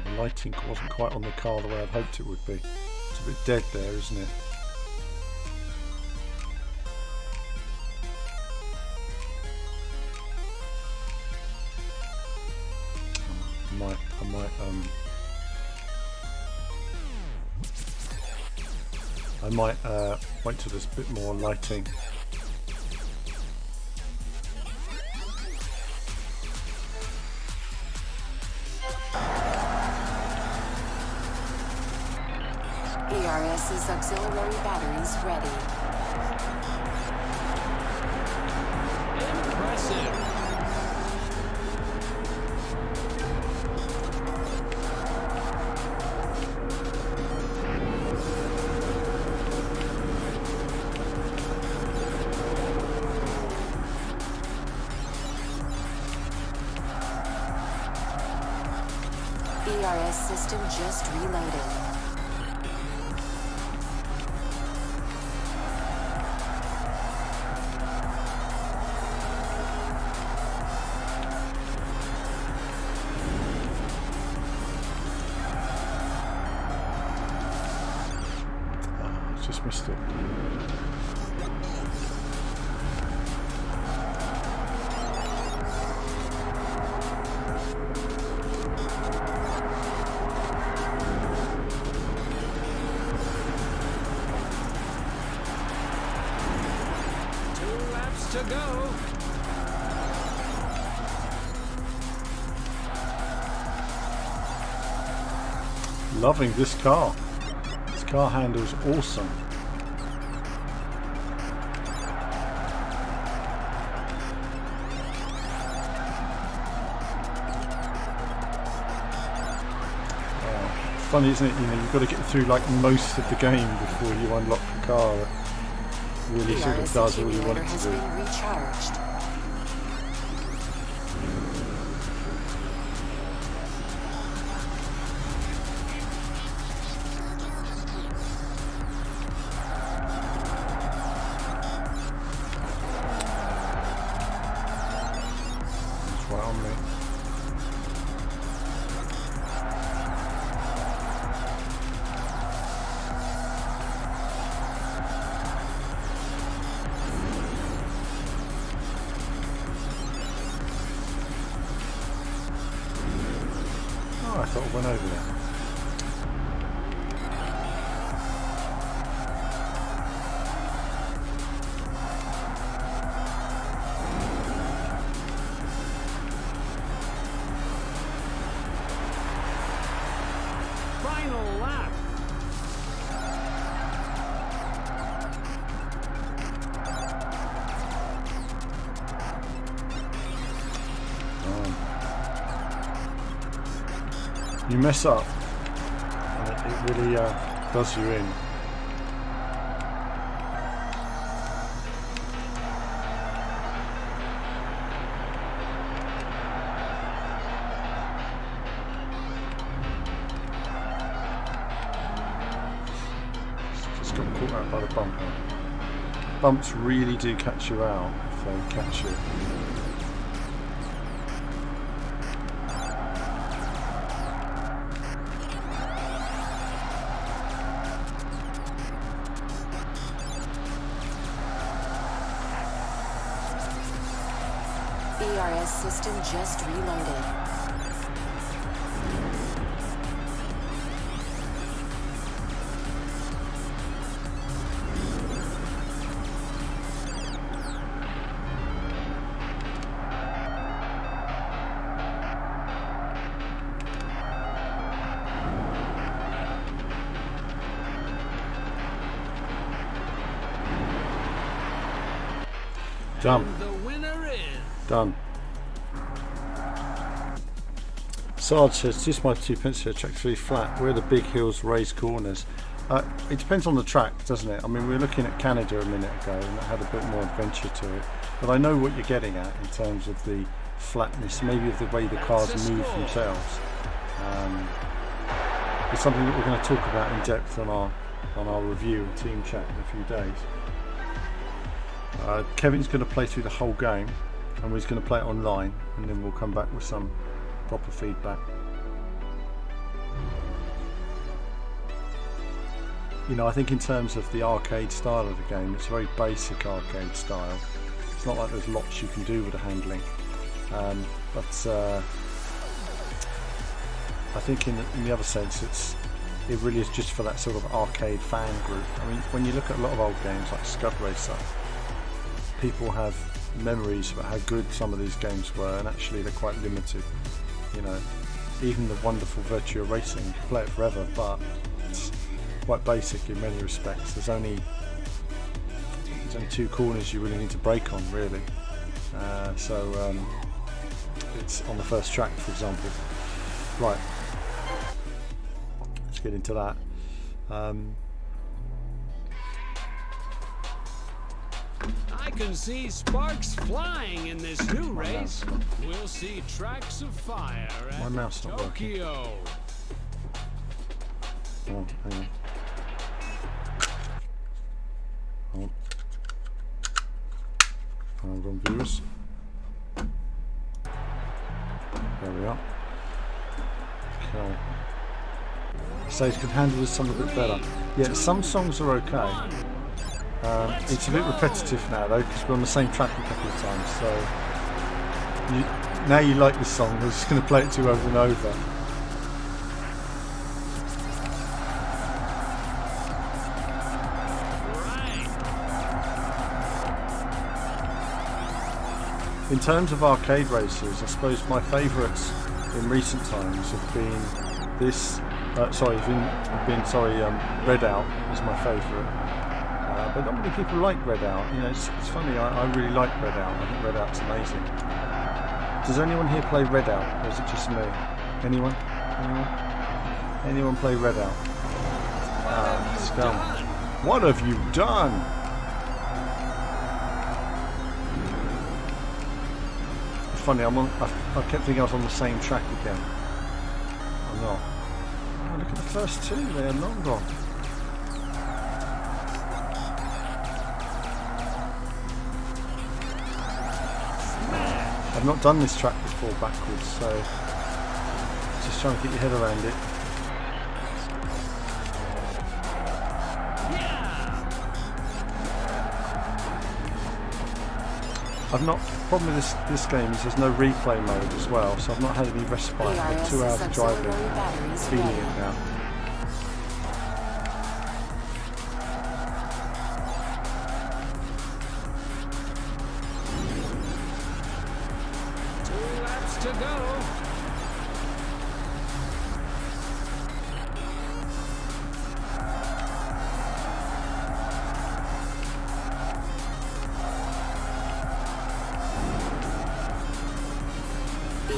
The lighting wasn't quite on the car the way I'd hoped it would be. It's a bit dead there, isn't it? I might wait till there's a bit more lighting. ERS's auxiliary batteries ready. Impressive. ERS system just reloaded. Just missed it. To go. Loving this car. This car handles awesome. Funny, isn't it? You know, you've got to get through like most of the game before you unlock the car. It really sort of does all you want it to do. Been recharged. It's right on me. I thought I went over there. Final lap. you mess up and it really does you in. Just got caught out by the bumper. Bumps really do catch you out if they catch you. ERS system just reloaded. Done. The winner is Done. Sarge says, just my 2 pence here, track 3 flat. Where the big hills, raised corners. It depends on the track, doesn't it? I mean, we were looking at Canada a minute ago and it had a bit more adventure to it. But I know what you're getting at in terms of the flatness, maybe of the way the cars move themselves. It's something that we're going to talk about in depth on our review and team chat in a few days. Kevin's going to play through the whole game and he's going to play it online, and then we'll come back with some proper feedback. You know, I think in terms of the arcade style of the game, it's a very basic arcade style. It's not like there's lots you can do with the handling, but I think in the other sense it really is just for that sort of arcade fan group. I mean, when you look at a lot of old games like Scud Racer, people have memories about how good some of these games were, and actually they're quite limited. You know, even the wonderful Virtua Racing, you can play it forever, but it's quite basic in many respects. There's only 2 corners you really need to brake on, really. It's on the first track, for example. Right, let's get into that. I can see sparks flying in this new race. We'll see tracks of fire My mouse at not working. Tokyo. Oh, hang on. Hold on, viewers. There we are. Okay. Sage can handle this song a bit better. Yeah, some songs are okay. It's a bit repetitive now though, because we're on the same track a couple of times, so now you like this song, we're just going to play it to you over and over. In terms of arcade races, I suppose my favourites in recent times have been this, Red Out is my favourite. But not many people like Red Out. You know, it's funny, I really like Red Out. I think Red Out's amazing. Does anyone here play Red Out, or is it just me? Anyone? Anyone play Red Out? Scum. What have you done? It's funny, I kept thinking I was on the same track again. I'm not. Oh, look at the first 2, they're long gone. I've not done this track before backwards, so just trying to get your head around it. Problem with this game is there's no replay mode as well, so I've not had any respite for 2 hours of driving, feeling it now. To go.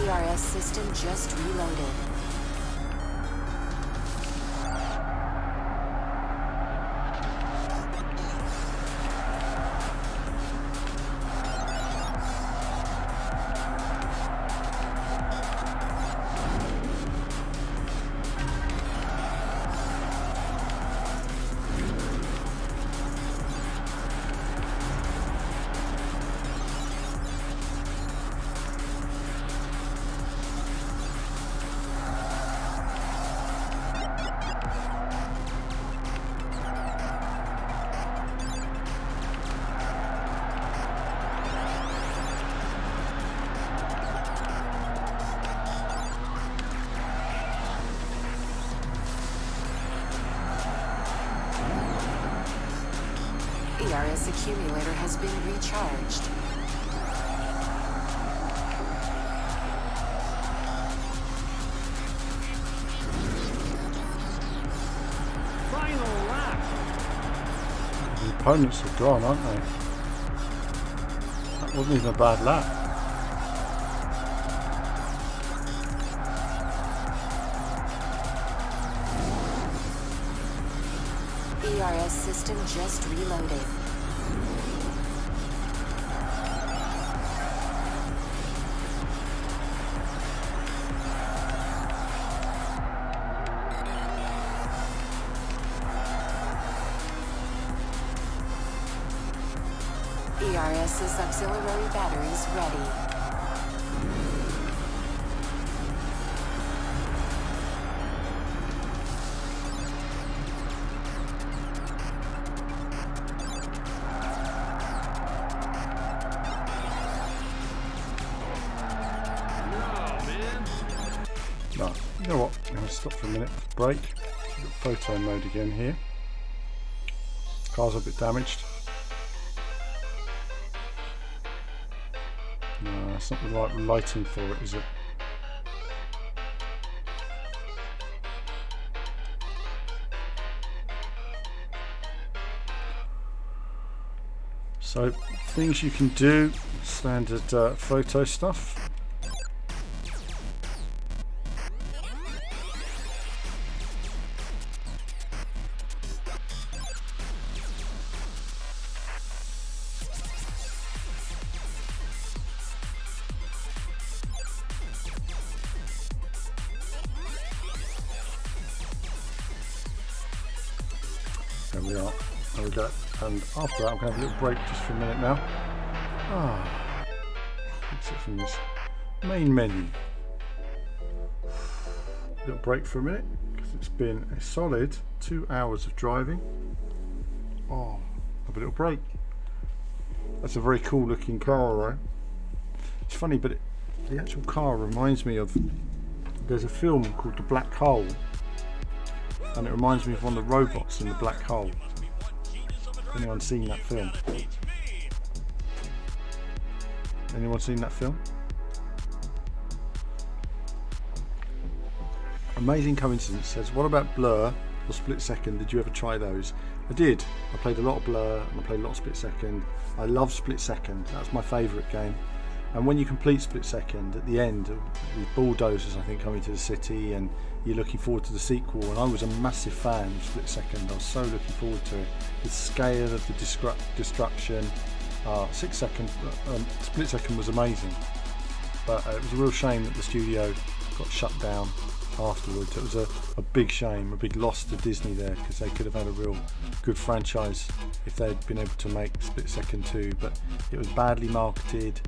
ERS system just reloaded. ERS accumulator has been recharged. Final lap. The opponents are gone, aren't they? That wasn't even a bad lap. ERS system just reloaded. ERS's auxiliary batteries ready. No, you know what? I'm going to stop for a minute, break. Photo mode again here. Car's a bit damaged. No, it's not the right lighting for it, is it? So, things you can do, standard photo stuff. There we are. There we go. And after that, I'm going to have a little break just for a minute now. Exit from this main menu. Little break for a minute because it's been a solid 2 hours of driving. Oh, have a little break. That's a very cool looking car, though. It's funny, but the actual car reminds me of. There's a film called The Black Hole. And it reminds me of one of the robots in the black hole. Anyone seen that film? Anyone seen that film? Amazing coincidence says, what about Blur or Split Second? Did you ever try those? I did. I played a lot of Blur and I played a lot of Split Second. I love Split Second. That's my favourite game. And when you complete Split Second, at the end, the bulldozers, I think, come into the city and you're looking forward to the sequel. And I was a massive fan of Split Second. I was so looking forward to it. The scale of the destruction. Split Second was amazing. But it was a real shame that the studio got shut down afterwards. It was a big shame, a big loss to Disney there, because they could have had a real good franchise if they'd been able to make Split Second 2, but it was badly marketed,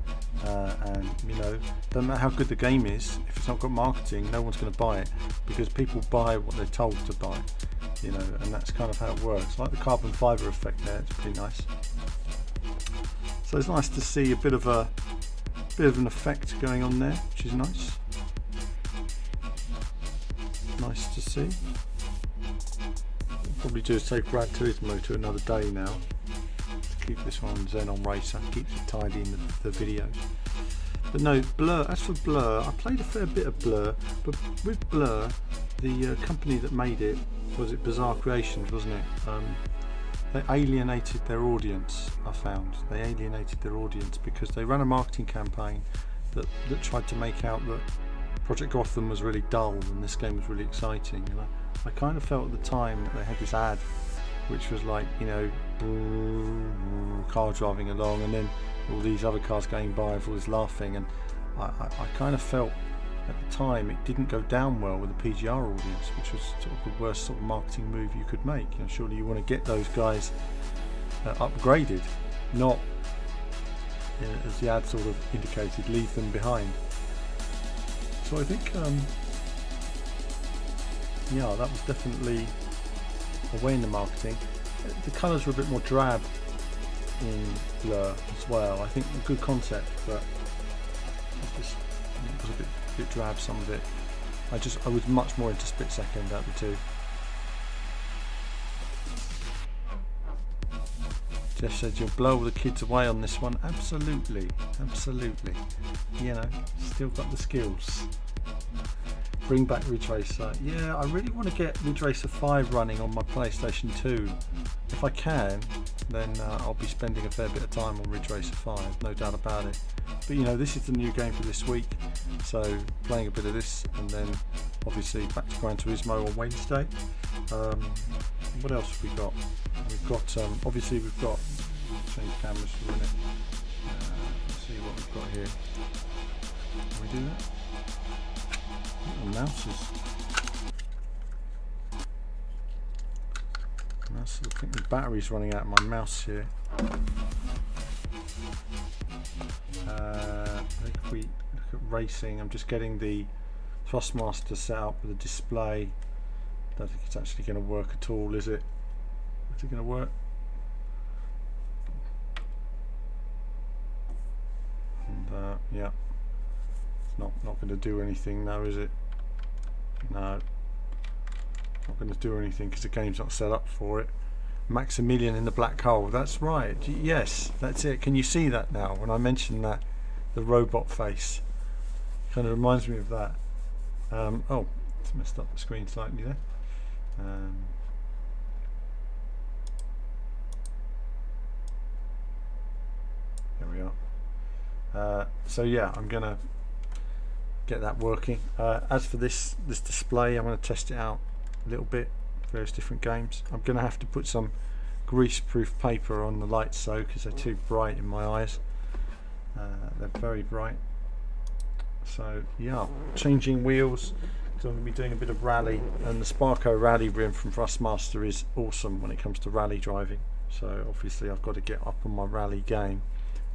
and you know, doesn't matter how good the game is, if it's not got marketing, no one's going to buy it, because people buy what they're told to buy, you know, and that's kind of how it works. Like the carbon fibre effect there, it's pretty nice. So it's nice to see a bit of an effect going on there, which is nice. Nice to see. What probably do is take Gran Turismo to another day now. To keep this one Xenon Racer, keeps it tidy in the video. But no, Blur, as for Blur, I played a fair bit of Blur, but with Blur, the company that made it, was it Bizarre Creations, wasn't it? They alienated their audience, I found. They alienated their audience because they ran a marketing campaign that tried to make out that Project Gotham was really dull and this game was really exciting. And I kind of felt at the time that they had this ad which was like, you know, car driving along and then all these other cars going by with all this laughing, and I kind of felt at the time it didn't go down well with the PGR audience, which was sort of the worst sort of marketing move you could make. You know, surely you want to get those guys upgraded, not, you know, as the ad sort of indicated, leave them behind. So I think, yeah, that was definitely a way in the marketing. The colours were a bit more drab in Blur as well. I think a good concept, but it was a bit drab, some of it. I was much more into Split Second out of the two. Jeff said you'll blow all the kids away on this one. Absolutely, absolutely. You know, still got the skills. Bring back Ridge Racer. Yeah, I really want to get Ridge Racer 5 running on my PlayStation 2. If I can, then I'll be spending a fair bit of time on Ridge Racer 5, no doubt about it. But you know, this is the new game for this week, so playing a bit of this, and then obviously back to Gran Turismo on Wednesday. What else have we got? We've got, obviously we've got, change cameras for a minute. Let's see what we've got here. Can we do that? The mouse I think the battery's running out of my mouse here. I think if we look at racing, I'm just getting the Thrustmaster set up with a display. Don't think it's actually going to work at all, is it? Is it going to work? And yeah, it's not going to do anything now, is it? No, not going to do anything because the game's not set up for it. Maximilian in the black hole, that's right, yes, that's it. Can you see that now when I mentioned that, the robot face kind of reminds me of that. Oh, it's messed up the screen slightly there. There we are. So yeah, I'm gonna get that working. As for this display, I'm going to test it out a little bit, various different games. I'm going to have to put some grease-proof paper on the lights though, because they're too bright in my eyes. They're very bright. So yeah, changing wheels, because I'm going to be doing a bit of rally, and the Sparco rally rim from Thrustmaster is awesome when it comes to rally driving. So obviously I've got to get up on my rally game.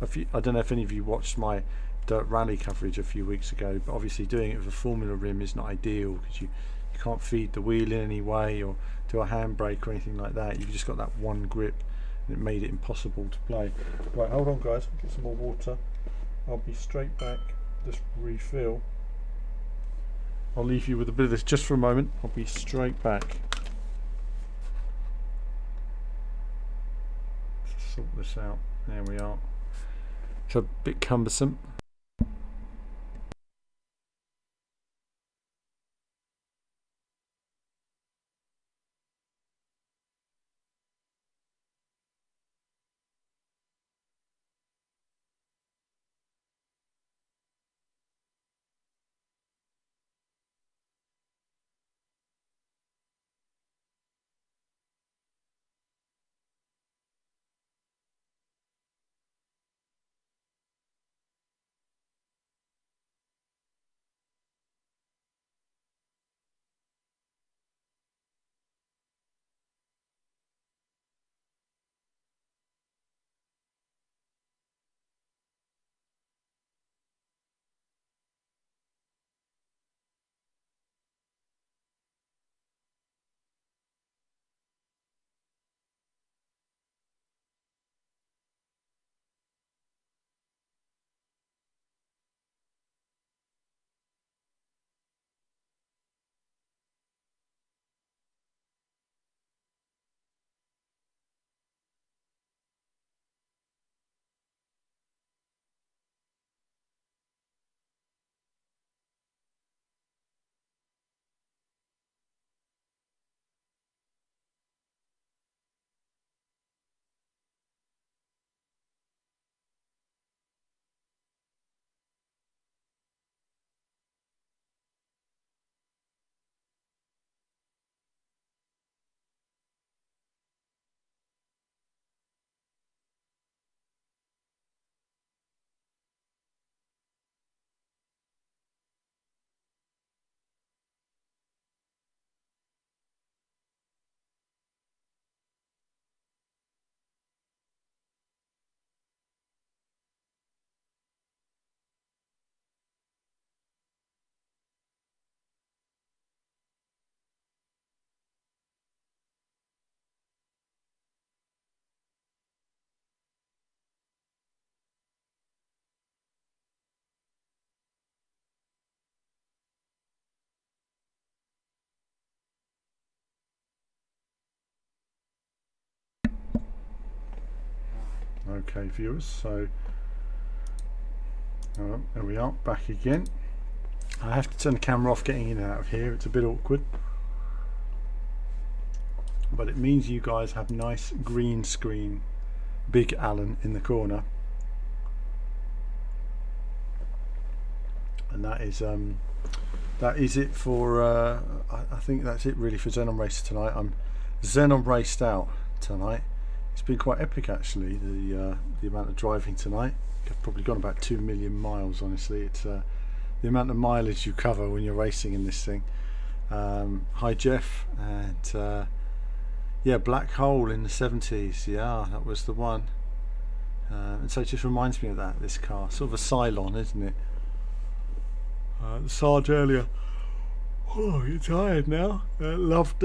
I don't know if any of you watched my dirt rally coverage a few weeks ago, but obviously doing it with a Formula rim is not ideal, because you can't feed the wheel in any way or do a handbrake or anything like that. You've just got that one grip, and it made it impossible to play. Right, hold on guys, I'll get some more water. I'll be straight back, just refill. I'll leave you with a bit of this just for a moment. I'll be straight back. Let's sort this out. There we are. It's a bit cumbersome. Okay, viewers, so there we are, back again. I have to turn the camera off getting in and out of here, it's a bit awkward, but it means you guys have nice green screen Big Alan in the corner, and that is it for I think that's it really for Xenon Racer tonight. I'm Xenon raced out tonight. It's been quite epic actually, the amount of driving tonight. I've probably gone about 2 million miles, honestly. It's the amount of mileage you cover when you're racing in this thing. Hi Jeff, and yeah, Black Hole in the 70s, yeah, that was the one. And so it just reminds me of that, this car, sort of a Cylon, isn't it? The Sarge earlier. Oh, you're tired now. Loved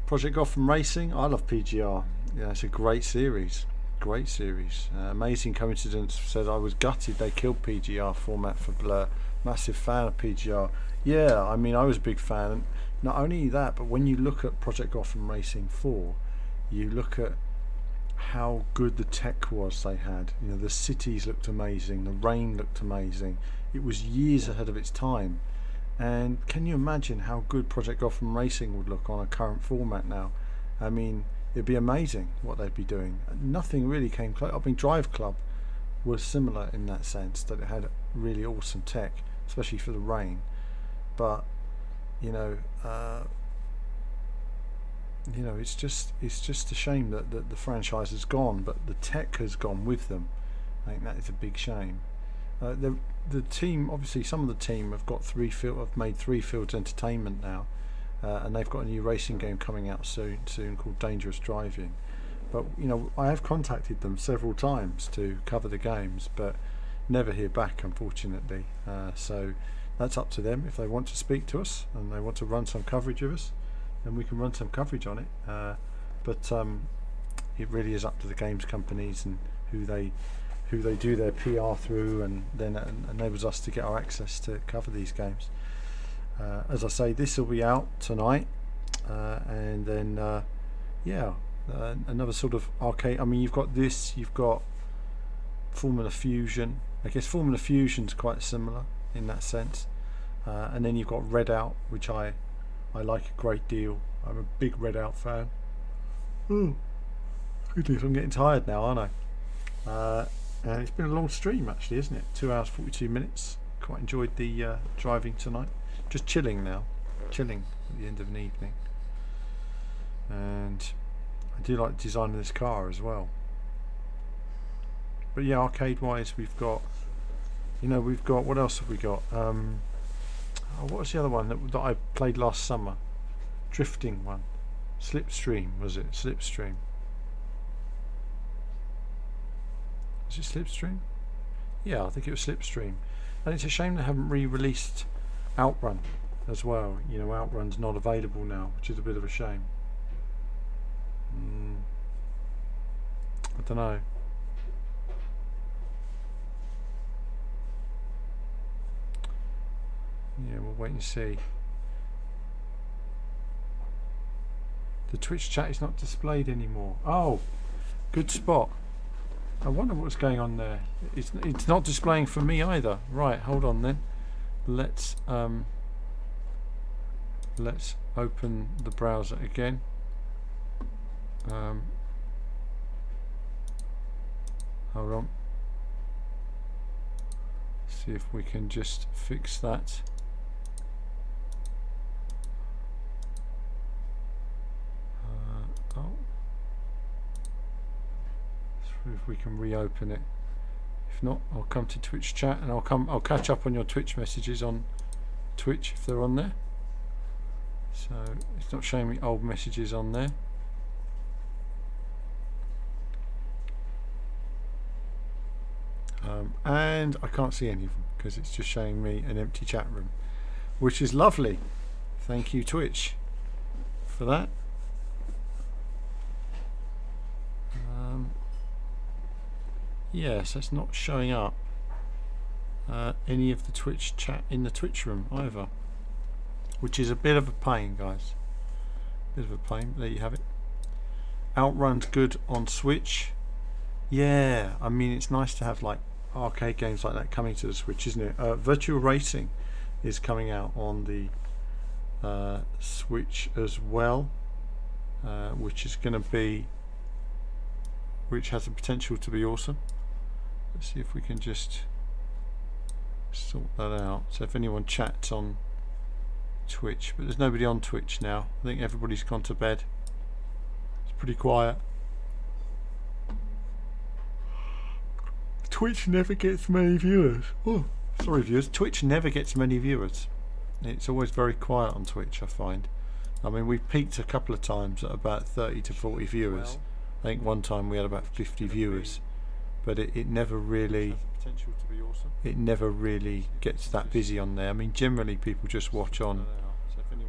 Project Gotham Racing. I love PGR. Yeah, it's a great series. Great series. Amazing Coincidence said I was gutted they killed PGR format for Blur. Massive fan of PGR. Yeah, I mean I was a big fan. And not only that, but when you look at Project Gotham Racing 4, you look at how good the tech was they had. You know, the cities looked amazing, the rain looked amazing. It was years ahead of its time. And can you imagine how good Project Gotham Racing would look on a current format now? I mean, it'd be amazing what they'd be doing. Nothing really came close. I mean, Drive Club was similar in that sense, that it had really awesome tech, especially for the rain. But you know, it's just a shame that the franchise has gone, but the tech has gone with them. I think that is a big shame. The team, obviously, some of the team have made 3 Fields Entertainment now, and they've got a new racing game coming out soon called Dangerous Driving. But you know, I have contacted them several times to cover the games, but never hear back, unfortunately. So that's up to them. If they want to speak to us and they want to run some coverage of us, then we can run some coverage on it. But it really is up to the games companies and who they do their PR through, and then it enables us to get our access to cover these games. As I say, this will be out tonight, and then yeah, another sort of arcade. I mean, you've got this, you've got Formula Fusion. I guess Formula Fusion's quite similar in that sense, and then you've got Redout, which I like a great deal. I'm a big Redout fan. Oh goodness, I'm getting tired now, aren't I? And it's been a long stream actually, isn't it? 2 hours 42 minutes. Quite enjoyed the driving tonight. Just chilling now, chilling at the end of an evening. And I do like the design of this car as well. But yeah, arcade wise, we've got, you know, what else have we got? What was the other one that I played last summer? Drifting one. Slipstream, was it? Slipstream. Was it Slipstream? Yeah, I think it was Slipstream. And it's a shame they haven't re-released Outrun as well. You know, Outrun's not available now, which is a bit of a shame. I don't know. Yeah, we'll wait and see. The Twitch chat is not displayed anymore. Oh, good spot. I wonder what's going on there. It's not displaying for me either. Right, hold on then. Let's open the browser again. Hold on. See if we can just fix that. If we can reopen it. If not, I'll come to Twitch chat and I'll catch up on your Twitch messages on Twitch if they're on there. So it's not showing me old messages on there. And I can't see any of them because it's just showing me an empty chat room, which is lovely. Thank you, Twitch, for that. Yes, that's not showing up any of the Twitch chat in the Twitch room either, which is a bit of a pain, guys. Bit of a pain. There you have it. Outrun's good on Switch. Yeah, I mean it's nice to have like arcade games like that coming to the Switch, isn't it? Virtual Racing is coming out on the Switch as well, which is going to be, which has the potential to be awesome. Let's see if we can just sort that out. So if anyone chats on Twitch, but there's nobody on Twitch now. I think everybody's gone to bed. It's pretty quiet. Twitch never gets many viewers. Oh, sorry viewers. Twitch never gets many viewers. It's always very quiet on Twitch, I find. I mean, we've peaked a couple of times at about 30 to 40 viewers. I think one time we had about 50 viewers, but it never really, it never really gets that busy on there. I mean, generally people just watch on,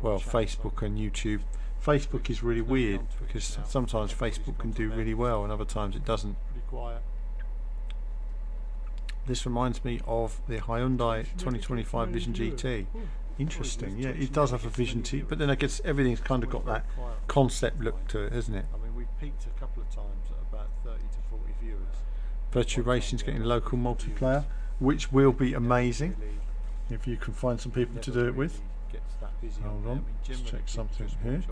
well, Facebook and YouTube. Facebook is really weird because sometimes Facebook can do really well and other times it doesn't. This reminds me of the Hyundai 2025 Vision GT. Interesting, yeah, it does have a Vision GT, but then I guess everything's kind of got that concept look to it, isn't it? I mean, we've peaked a couple of times at about 30 to 40 viewers. Virtual Racing's getting local multiplayer, which will be amazing if you can find some people to do it with. Hold on, let's check something here.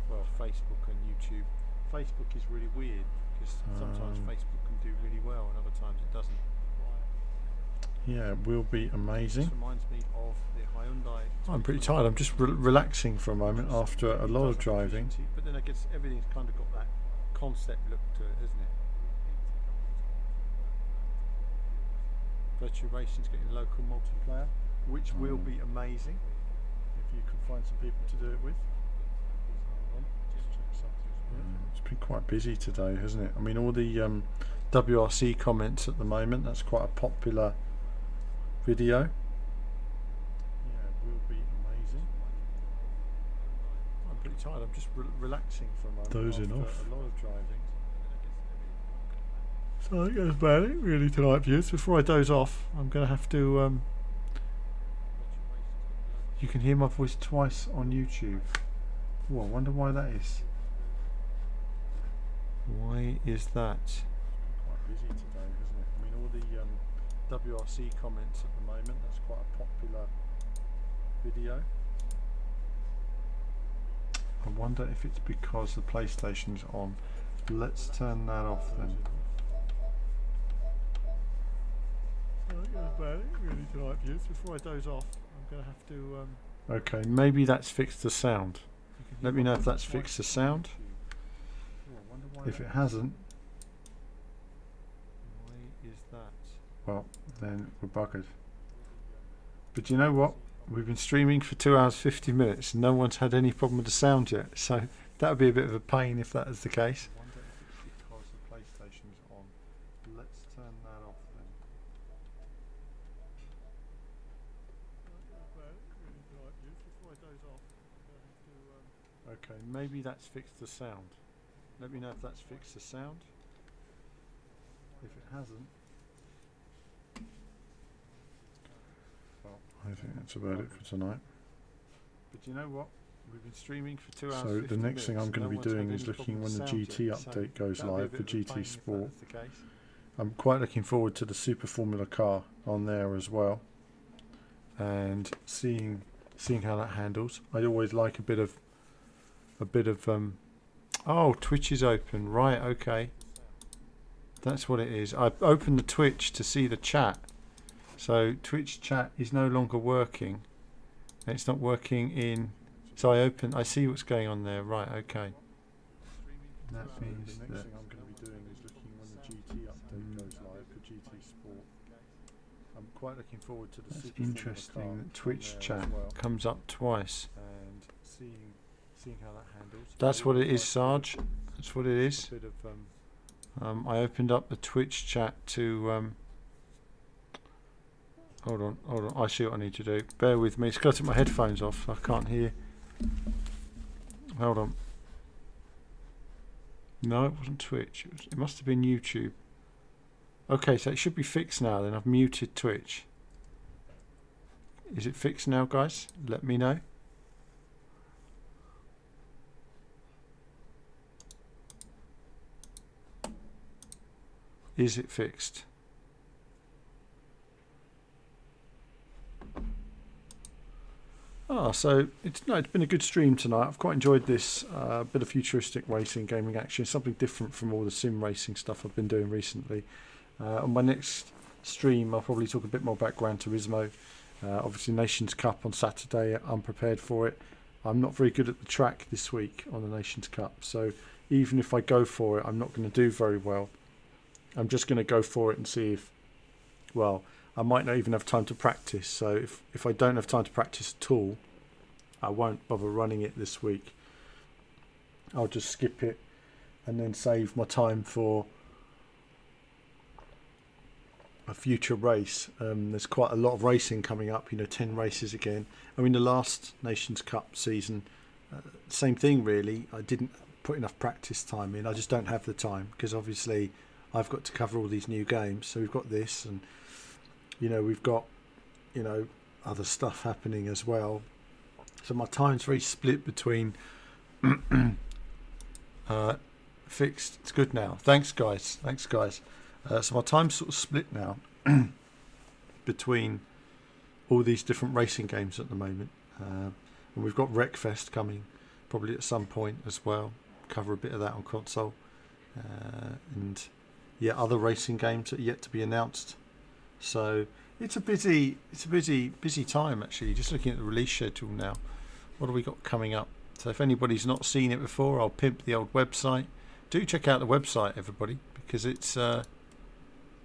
Well, Facebook and YouTube. Facebook is really weird because sometimes Facebook can do really well and other times it doesn't. Yeah, it will be amazing. I'm pretty tired. I'm just relaxing for a moment after a lot of driving. But then I guess everything's kind of got that concept look to it, isn't it? Virtual Racing's getting local multiplayer, which will be amazing if you can find some people to do it with. It's been quite busy today, hasn't it? I mean, all the WRC comments at the moment, that's quite a popular video. Yeah, it will be amazing. I'm pretty tired. I'm just relaxing for a moment. Dozing off. A lot of driving. So I think that's about it really tonight, viewers. Before I doze off, I'm going to have to. You can hear my voice twice on YouTube. Oh, I wonder why that is. Why is that? It's been quite busy today, hasn't it? I mean, all the WRC comments at the moment, that's quite a popular video. I wonder if it's because the PlayStation's on. Let's turn that off then. I think that's about it really tonight, viewers. Before I doze off, I'm going to have to... Okay, maybe that's fixed the sound. Let me know if that's fixed the sound. If it hasn't, why is that? Well, then we're buggered. But you know what? We've been streaming for 2 hours 50 minutes and no one's had any problem with the sound yet. So that would be a bit of a pain if that is the case. I wonder if it's because the PlayStation's on. Let's turn that off then. Okay, maybe that's fixed the sound. Let me know if that's fixed the sound. If it hasn't, well, I think that's about it for tonight. But you know what? We've been streaming for 2 hours. So the next thing I'm going to be doing is looking when the GT update goes live for GT Sport. I'm quite looking forward to the Super Formula car on there as well, and seeing how that handles. I always like a bit of oh, Twitch is open, right, okay. That's what it is. I've opened the Twitch to see the chat. So Twitch chat is no longer working. It's not working in... So I see what's going on there, right, okay. That means the next thing I'm going to be doing is looking when the GT update goes live for GT Sport. I'm quite looking forward to the Super Formula interesting that Twitch chat comes up twice. And seeing how that handles. That's what it is, Sarge. That's what it is. I opened up the Twitch chat to hold on, I see what I need to do. Bear with me. It's got to take my headphones off, I can't hear. Hold on. No, it wasn't Twitch. It must have been YouTube. Okay, so it should be fixed now then. I've muted Twitch. Is it fixed now, guys? Let me know. Is it fixed? So it's been a good stream tonight. I've quite enjoyed this bit of futuristic racing gaming action. Something different from all the sim racing stuff I've been doing recently. On my next stream, I'll probably talk a bit more about Gran Turismo. Obviously, Nations Cup on Saturday. I'm prepared for it. I'm not very good at the track this week on the Nations Cup, so even if I go for it, I'm not going to do very well. I'm just going to go for it and see if, well, I might not even have time to practice. So if I don't have time to practice at all, I won't bother running it this week. I'll just skip it and then save my time for a future race. There's quite a lot of racing coming up, 10 races again. I mean, the last Nations Cup season, same thing really. I didn't put enough practice time in. I just don't have the time because obviously I've got to cover all these new games. So we've got this, and we've got other stuff happening as well. So my time's very split between fixed. It's good now. Thanks guys. So my time's sort of split now between all these different racing games at the moment. And we've got Wreckfest coming probably at some point as well. Cover a bit of that on console. And yeah, other racing games that are yet to be announced. So it's a busy time actually. Just looking at the release schedule now. What have we got coming up? So if anybody's not seen it before, I'll pimp the old website. Do check out the website, everybody, because it's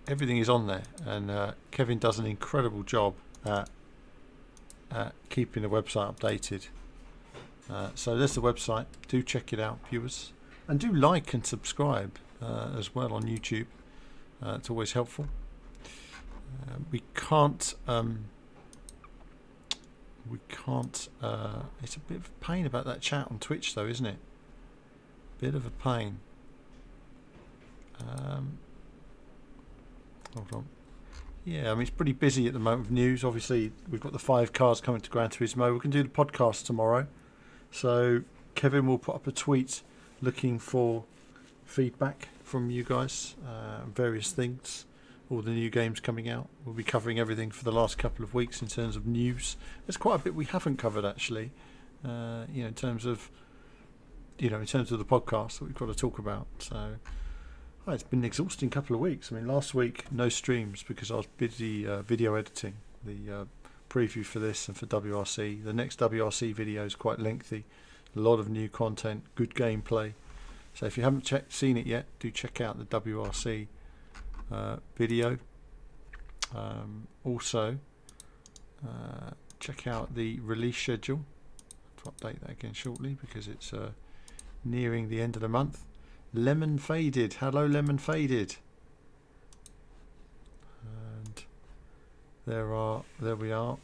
everything is on there, and Kevin does an incredible job at keeping the website updated. So there's the website. Do check it out, viewers, and do like and subscribe as well on YouTube. It's always helpful. We can't. It's a bit of a pain about that chat on Twitch, though, isn't it? Bit of a pain. Hold on. Yeah, I mean, it's pretty busy at the moment with news. Obviously, we've got the 5 cars coming to Gran Turismo. We can do the podcast tomorrow. So Kevin will put up a tweet looking for feedback from you guys, various things, all the new games coming out. We'll be covering everything for the last couple of weeks in terms of news. There's quite a bit we haven't covered actually, in terms of the podcast that we've got to talk about. So it's been an exhausting couple of weeks. I mean, last week no streams because I was busy video editing the preview for this and for WRC. The next WRC video is quite lengthy, a lot of new content, good gameplay. So if you haven't seen it yet, do check out the WRC video. Also check out the release schedule. To update that again shortly because it's nearing the end of the month. Lemon Faded, hello Lemon Faded, and there we are.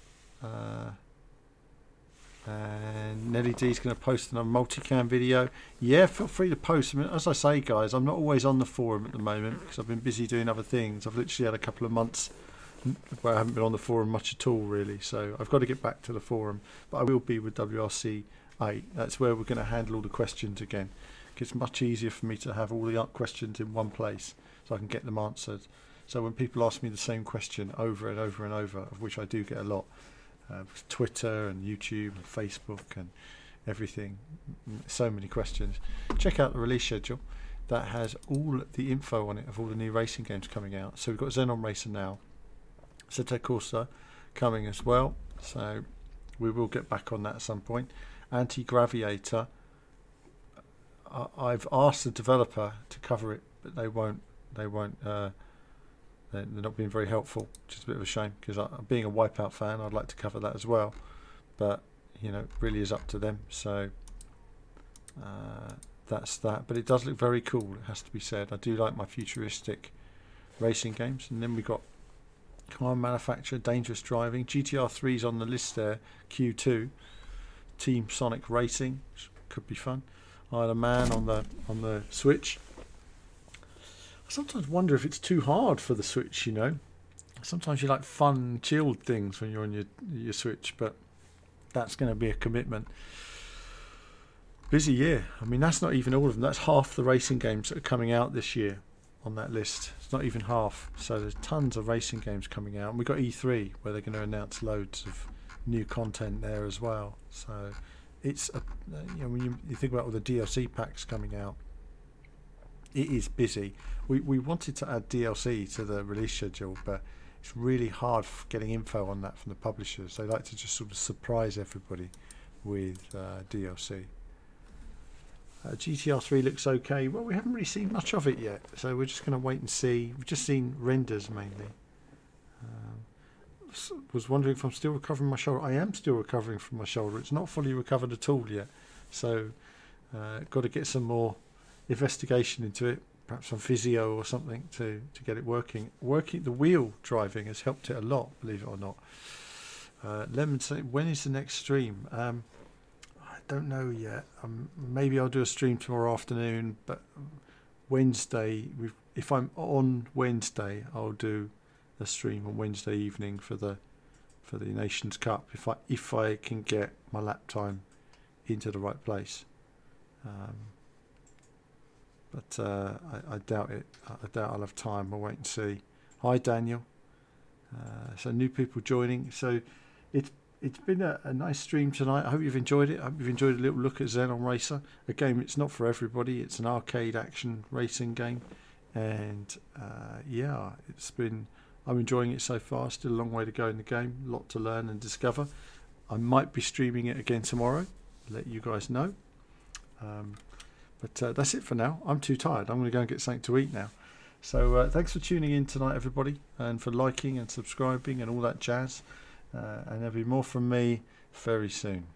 And Nelly D's going to post another multicam video. Yeah, feel free to post. I mean, as I say, guys, I'm not always on the forum at the moment because I've been busy doing other things. I've literally had a couple of months where I haven't been on the forum much at all, really. So I've got to get back to the forum, but I will be with WRC 8. That's where we're going to handle all the questions again. It's much easier for me to have all the questions in one place so I can get them answered. So when people ask me the same question over and over and over, of which I do get a lot, Twitter and YouTube and Facebook and everything, so many questions, check out the release schedule. That has all the info on it of all the new racing games coming out. So we've got Xenon Racer now, Assetto Corsa coming as well, so we will get back on that at some point. Anti-Graviator, I've asked the developer to cover it, but they won't. They're not being very helpful, which is a bit of a shame because being a Wipeout fan, I'd like to cover that as well. But it really is up to them. So that's that. But it does look very cool. It has to be said. I do like my futuristic racing games. And then we got car manufacturer, dangerous driving. GTR 3's on the list there. Q2, Team Sonic Racing, which could be fun. Iron Man on the Switch. I sometimes wonder if it's too hard for the Switch, Sometimes you like fun, chilled things when you're on your Switch, but that's going to be a commitment. Busy year. I mean, that's not even all of them. That's half the racing games that are coming out this year on that list. It's not even half. So there's tons of racing games coming out. And we've got E3 where they're going to announce loads of new content there as well. So it's when you think about all the DLC packs coming out, it is busy. We wanted to add DLC to the release schedule, but it's really hard getting info on that from the publishers. They like to just sort of surprise everybody with DLC. GTR 3 looks okay. Well, we haven't really seen much of it yet, so we're just going to wait and see. We've just seen renders mainly. Was wondering if I'm still recovering my shoulder. I am still recovering from my shoulder. It's not fully recovered at all yet, so got to get some more investigation into it, perhaps some physio or something to get it working. The wheel driving has helped it a lot, believe it or not. Lemon say, when is the next stream? I don't know yet. Maybe I'll do a stream tomorrow afternoon, but Wednesday, if I'm on Wednesday, I'll do a stream on Wednesday evening for the Nations Cup, if I can get my lap time into the right place. But I doubt it. I doubt I'll have time. We'll wait and see. Hi Daniel. So new people joining. So it's been a nice stream tonight. I hope you've enjoyed it. I hope you've enjoyed a little look at Xenon Racer. A game it's not for everybody. It's an arcade action racing game, and yeah, I'm enjoying it so far. Still a long way to go in the game. A lot to learn and discover. I might be streaming it again tomorrow. Let you guys know. But that's it for now. I'm too tired. I'm going to go and get something to eat now. So thanks for tuning in tonight, everybody, and for liking and subscribing and all that jazz. And there'll be more from me very soon.